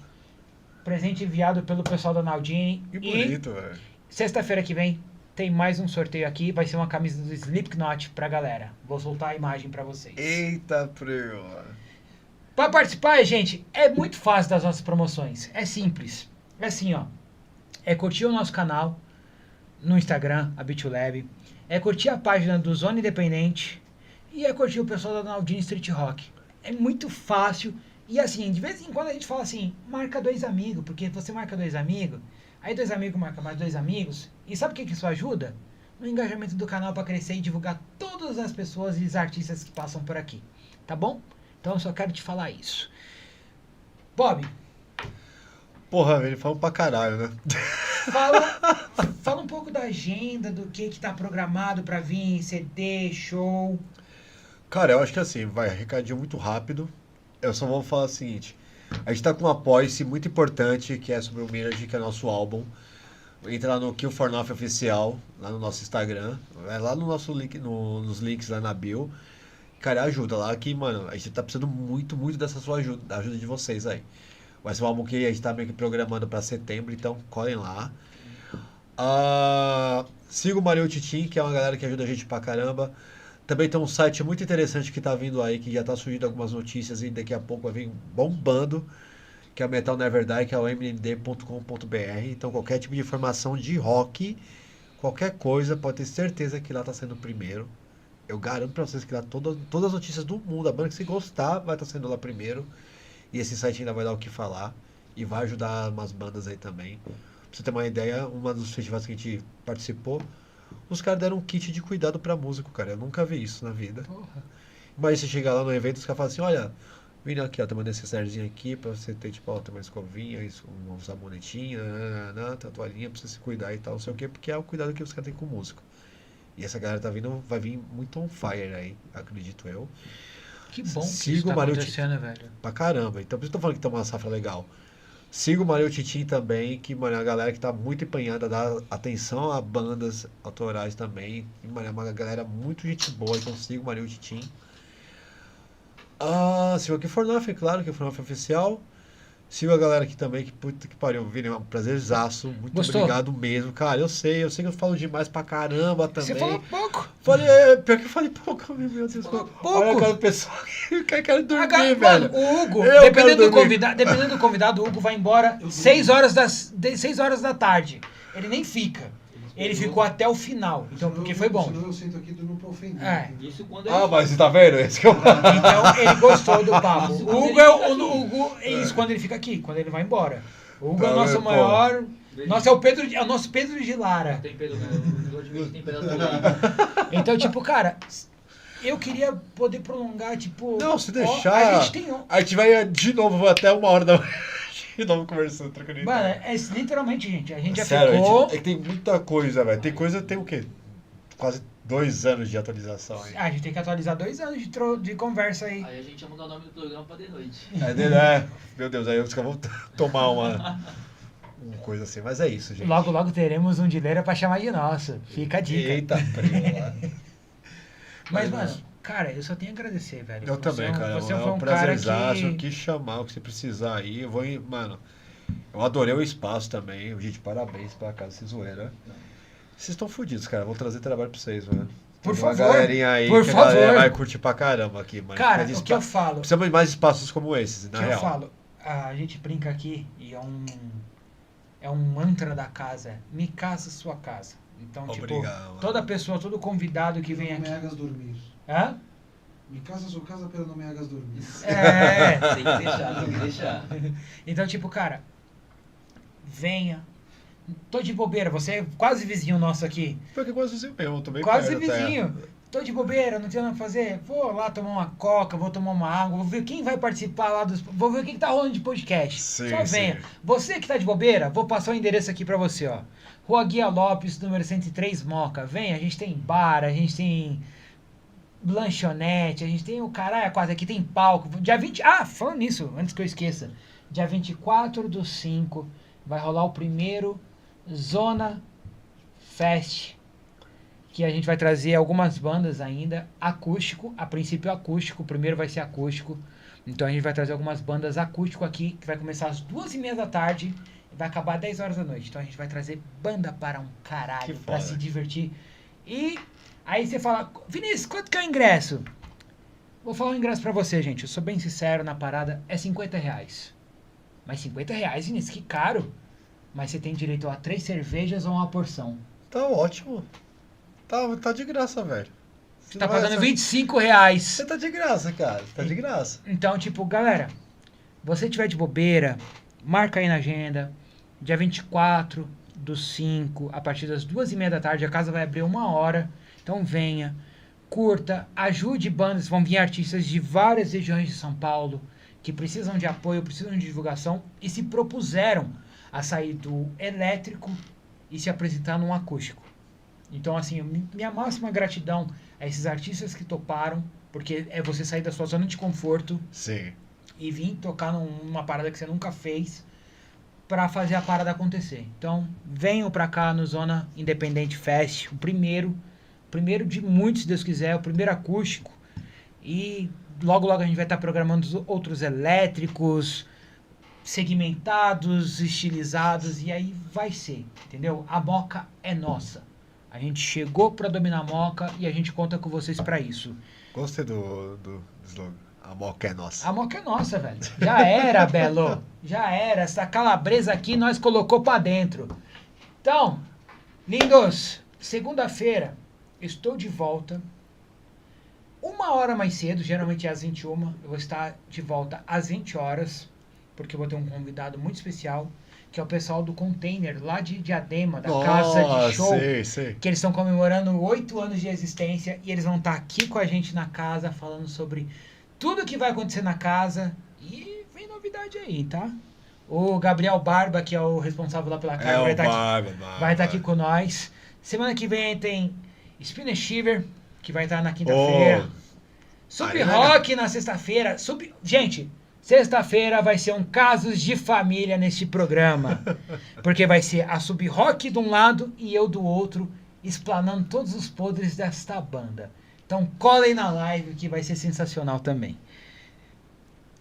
Speaker 1: Presente enviado pelo pessoal da Naldini.
Speaker 2: Que
Speaker 1: E
Speaker 2: bonito, velho.
Speaker 1: sexta-feira que vem tem mais um sorteio aqui. Vai ser uma camisa do Slipknot pra galera. Vou soltar a imagem pra vocês.
Speaker 2: Eita, preu.
Speaker 1: Pra participar, gente, é muito fácil das nossas promoções. É simples. É assim, ó. É curtir o nosso canal no Instagram, a BitLab. É curtir a página do Zona Independente. E é curtir o pessoal da Naldini Street Rock. É muito fácil. E assim, de vez em quando a gente fala assim, marca 2 amigos, porque você marca 2 amigos, aí 2 amigos marcam mais 2 amigos. E sabe o que isso ajuda? No engajamento do canal para crescer e divulgar todas as pessoas e os artistas que passam por aqui. Tá bom? Então eu só quero te falar isso. Bob,
Speaker 2: Porra, ele falou pra caralho, né?
Speaker 1: fala um pouco da agenda, do que tá programado para vir, CD, show.
Speaker 2: Cara, eu acho que assim, vai, recadinho muito rápido. Eu só vou falar o seguinte. A gente tá com um apoio-se muito importante, que é sobre o Mirage, que é nosso álbum. Entra lá no Kill for Nothing Oficial, lá no nosso Instagram. Vai lá no nosso link, nos links lá na bio. Cara, ajuda lá que, mano, a gente tá precisando muito, muito dessa sua ajuda, da ajuda de vocês aí. Vai ser um álbum que a gente tá meio que programando pra setembro, então colhem lá. Siga o Mario Titim, que é uma galera que ajuda a gente pra caramba. Também tem um site muito interessante que tá vindo aí, que já tá surgindo algumas notícias e daqui a pouco vai vir bombando, que é o Metal Never Die, que é o mnd.com.br. Então qualquer tipo de informação de rock, qualquer coisa, pode ter certeza que lá tá sendo o primeiro. Eu garanto pra vocês que lá todas as notícias do mundo, a banda que se gostar, vai estar sendo lá primeiro. E esse site ainda vai dar o que falar. E vai ajudar umas bandas aí também. Pra você ter uma ideia, uma dos festivais que a gente participou, os caras deram um kit de cuidado pra músico, cara. Eu nunca vi isso na vida.
Speaker 1: Porra.
Speaker 2: Mas você chegar lá no evento, os caras falam assim, olha, vem aqui, ó, tem uma necessairezinha aqui pra você ter, tipo, ó, tem uma escovinha, um sabonetinho, tem uma toalhinha pra você se cuidar e tal, não sei o quê, porque é o cuidado que os caras têm com o músico. E essa galera tá vindo, vai vir muito on fire aí, acredito eu.
Speaker 1: Que bom que
Speaker 2: Siga
Speaker 1: isso tá
Speaker 2: o Mario
Speaker 1: acontecendo, velho.
Speaker 2: Pra caramba. Então por isso que eu tô falando que tem uma safra legal. Siga o Maria Titim também, que, mano, é uma galera que tá muito empenhada, dá atenção a bandas autorais também. E, mano, é uma galera muito gente boa, então siga o Maria Titim. Siga aqui Fornaf, claro, que é o Fornaf oficial. Siga a galera aqui também, que puta que pariu, Vini, é um prazerzaço. Muito
Speaker 1: Gostou?
Speaker 2: obrigado mesmo. Cara, eu sei que eu falo demais pra caramba também.
Speaker 1: Você falou pouco.
Speaker 2: Falei, pior que eu falei pouco, meu Deus.
Speaker 1: Falou pouco.
Speaker 2: Olha a cara do pessoal que quer dormir,
Speaker 1: Mano,
Speaker 2: velho.
Speaker 1: o Hugo,
Speaker 2: Eu
Speaker 1: dependendo
Speaker 2: quero
Speaker 1: do convidado, o Hugo vai embora 6 horas da tarde. Ele nem fica. Ele ficou até o final, então porque foi bom.
Speaker 4: Senão eu sento aqui e durmo pra ofender.
Speaker 1: É.
Speaker 3: Isso quando
Speaker 2: Mas você tá vendo? Esse que eu...
Speaker 1: Então ele gostou do papo.
Speaker 3: Isso
Speaker 1: O
Speaker 3: quando
Speaker 1: Hugo
Speaker 3: ele
Speaker 1: é
Speaker 3: fica aqui.
Speaker 1: o Hugo, é isso quando ele fica aqui, quando ele vai embora. O Hugo é o
Speaker 2: Tá
Speaker 1: nosso
Speaker 2: vendo, pô?
Speaker 1: maior. Nossa, é o nosso Pedro de Lara.
Speaker 3: tem temperatura aí.
Speaker 1: Então, tipo, cara, eu queria poder prolongar, tipo.
Speaker 2: Não, se
Speaker 1: ó,
Speaker 2: deixar.
Speaker 1: A gente tem.
Speaker 2: A gente vai de novo até 1h da manhã. De novo conversando, trocando ideia.
Speaker 1: Mano, é literalmente, gente. A gente já
Speaker 2: Sério,
Speaker 1: ficou.
Speaker 2: é que tem muita coisa, velho. Tem coisa, tem o quê? Quase 2 anos de atualização aí.
Speaker 1: A gente tem que atualizar 2 anos de conversa aí.
Speaker 3: Aí a gente ia mudar o nome do programa pra de noite.
Speaker 2: Meu Deus, aí eu vou tomar uma coisa assim. Mas é isso, gente.
Speaker 1: Logo, logo teremos um dileira pra chamar de nosso. Fica a dica.
Speaker 2: Eita, prela.
Speaker 1: Mas,
Speaker 2: Mas,
Speaker 1: mano, cara, eu só tenho a agradecer, velho.
Speaker 2: Eu também, cara.
Speaker 1: Você
Speaker 2: É
Speaker 1: foi
Speaker 2: um
Speaker 1: um cara
Speaker 2: prazerzaço.
Speaker 1: que.
Speaker 2: Chamar o que você precisar aí. Eu vou, mano, eu adorei o espaço também. Gente, parabéns pra casa, se zoeira. Vocês estão fodidos, cara. Vou trazer trabalho pra vocês, mano.
Speaker 1: Por
Speaker 2: Tem uma
Speaker 1: favor,
Speaker 2: galerinha aí
Speaker 1: por
Speaker 2: que a galera
Speaker 1: favor.
Speaker 2: vai curtir pra caramba aqui, mano.
Speaker 1: Cara,
Speaker 2: Precisa de
Speaker 1: o que eu
Speaker 2: espa-
Speaker 1: falo.
Speaker 2: Precisamos de mais espaços como esses, na
Speaker 1: que eu
Speaker 2: real.
Speaker 1: falo, a gente brinca aqui e é um mantra da casa, me casa sua casa. Então,
Speaker 2: Obrigado,
Speaker 1: tipo,
Speaker 2: mano.
Speaker 1: toda pessoa, todo convidado que vem
Speaker 4: Não me
Speaker 1: aqui.
Speaker 4: hagas dormir.
Speaker 1: Hã?
Speaker 4: Me casa sua casa, pero não me hagas dormir.
Speaker 1: É.
Speaker 3: Tem que deixar, tem que deixar.
Speaker 1: Então, tipo, cara, venha. Tô de bobeira, você é quase vizinho nosso aqui.
Speaker 2: Porque quase vizinho mesmo, tô bem
Speaker 1: Quase
Speaker 2: perto,
Speaker 1: vizinho. Tô de bobeira, não tenho nada pra fazer. Vou lá tomar uma coca, vou tomar uma água, vou ver quem vai participar lá dos. Vou ver o que tá rolando de podcast.
Speaker 2: Sim,
Speaker 1: Só venha.
Speaker 2: sim.
Speaker 1: Você que tá de bobeira, vou passar o endereço aqui pra você, ó. Rua Guia Lopes, número 103, Moca. Vem, a gente tem bar, a gente tem lanchonete, a gente tem o caralho quase aqui, tem palco. Dia 20. Falando nisso, antes que eu esqueça. Dia 24/5 vai rolar o primeiro Zona Fest, que a gente vai trazer algumas bandas ainda, acústico, a princípio acústico, o primeiro vai ser acústico, então a gente vai trazer algumas bandas acústico aqui, que vai começar às 2h30 da tarde e vai acabar às 10 horas da noite, então a gente vai trazer banda para um caralho,
Speaker 2: Que
Speaker 1: pra
Speaker 2: foda.
Speaker 1: se divertir, e aí você fala, Vinícius, quanto que é o ingresso? Vou falar o ingresso pra você, gente, eu sou bem sincero na parada, é R$50, mas R$50, Vinícius, que caro, mas você tem direito a 3 cervejas ou uma porção.
Speaker 2: Tá ótimo. Tá de graça, velho.
Speaker 1: Você tá pagando R$25.
Speaker 2: Você tá de graça, cara. Tá de graça.
Speaker 1: Então, tipo, galera, você tiver de bobeira, marca aí na agenda. Dia 24/5, a partir das 2h30 da tarde, a casa vai abrir 1h. Então venha, curta, ajude bandas. Vão vir artistas de várias regiões de São Paulo que precisam de apoio, precisam de divulgação e se propuseram a sair do elétrico e se apresentar num acústico. Então, assim, minha máxima gratidão a esses artistas que toparam, porque é você sair da sua zona de conforto
Speaker 2: Sim.
Speaker 1: e vir tocar numa parada que você nunca fez pra fazer a parada acontecer. Então, venham pra cá no Zona Independente Fest, o primeiro de muitos, se Deus quiser, o primeiro acústico. E logo, logo a gente vai estar programando os outros elétricos, segmentados, estilizados, e aí vai ser, entendeu? A Moca é nossa. A gente chegou pra dominar a Moca e a gente conta com vocês pra isso.
Speaker 2: Gostei do slogan. A moca é nossa.
Speaker 1: A Moca é nossa, velho. Já era, Belo. Já era. Essa calabresa aqui nós colocou pra dentro. Então, lindos, segunda-feira estou de volta. 1h mais cedo, geralmente é às 21h. Eu vou estar de volta às 20h, porque eu vou ter um convidado muito especial, que é o pessoal do Container, lá de Diadema, da Casa de Show.
Speaker 2: Sei.
Speaker 1: Que eles estão comemorando 8 anos de existência e eles vão estar aqui com a gente na casa, falando sobre tudo que vai acontecer na casa. E vem novidade aí, tá? O Gabriel Barba, que é o responsável lá pela casa, vai estar aqui com nós. Semana que vem tem Spinner Shiver, que vai estar na quinta-feira. Sub
Speaker 2: Aí,
Speaker 1: Rock na sexta-feira. Gente, Sexta-feira vai ser um casos de família neste programa. Porque vai ser a Sub-Rock de um lado e eu do outro, explanando todos os podres desta banda. Então colhem na live que vai ser sensacional também.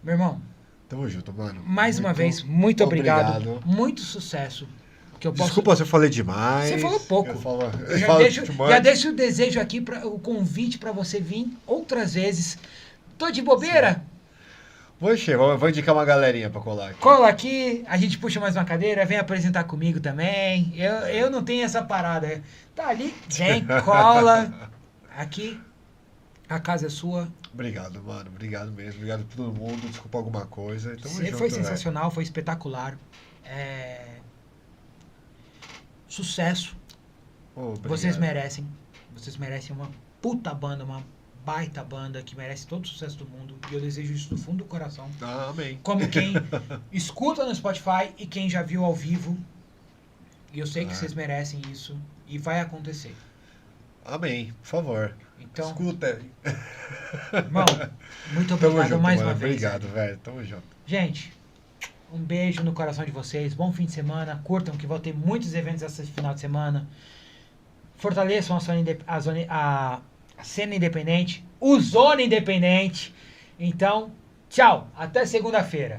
Speaker 1: Meu irmão,
Speaker 2: Tamo junto, mano.
Speaker 1: mais uma
Speaker 2: Muito
Speaker 1: vez, muito obrigado.
Speaker 2: obrigado.
Speaker 1: Muito sucesso. Que eu posso...
Speaker 2: Desculpa se eu falei demais.
Speaker 1: Você falou pouco.
Speaker 2: Eu
Speaker 1: Já
Speaker 2: falo
Speaker 1: deixo,
Speaker 2: demais.
Speaker 1: já deixo o desejo aqui, o convite para você vir outras vezes. Tô de bobeira?
Speaker 2: Vou indicar uma galerinha pra colar aqui.
Speaker 1: Cola aqui, a gente puxa mais uma cadeira, vem apresentar comigo também. Eu não tenho essa parada. Tá ali, vem, cola. Aqui, a casa é sua.
Speaker 2: Obrigado, mano. Obrigado mesmo. Obrigado por todo mundo. Desculpa alguma coisa. Tamo
Speaker 1: Você
Speaker 2: junto,
Speaker 1: foi
Speaker 2: velho.
Speaker 1: sensacional, foi espetacular. Sucesso.
Speaker 2: Obrigado.
Speaker 1: Vocês merecem. Vocês merecem uma puta banda, uma baita banda que merece todo o sucesso do mundo. E eu desejo isso do fundo do coração.
Speaker 2: Ah, amém.
Speaker 1: Como quem escuta no Spotify e quem já viu ao vivo. E eu sei que vocês merecem isso. E vai acontecer.
Speaker 2: Amém. Por favor.
Speaker 1: Então,
Speaker 2: Escuta.
Speaker 1: irmão, muito
Speaker 2: Tamo
Speaker 1: obrigado
Speaker 2: junto,
Speaker 1: mais
Speaker 2: mano.
Speaker 1: uma vez.
Speaker 2: Obrigado, velho. Tamo junto.
Speaker 1: Gente, um beijo no coração de vocês. Bom fim de semana. Curtam que vão ter muitos eventos esse final de semana. Fortaleçam a cena independente. O Zona Independente. Então, tchau. Até segunda-feira.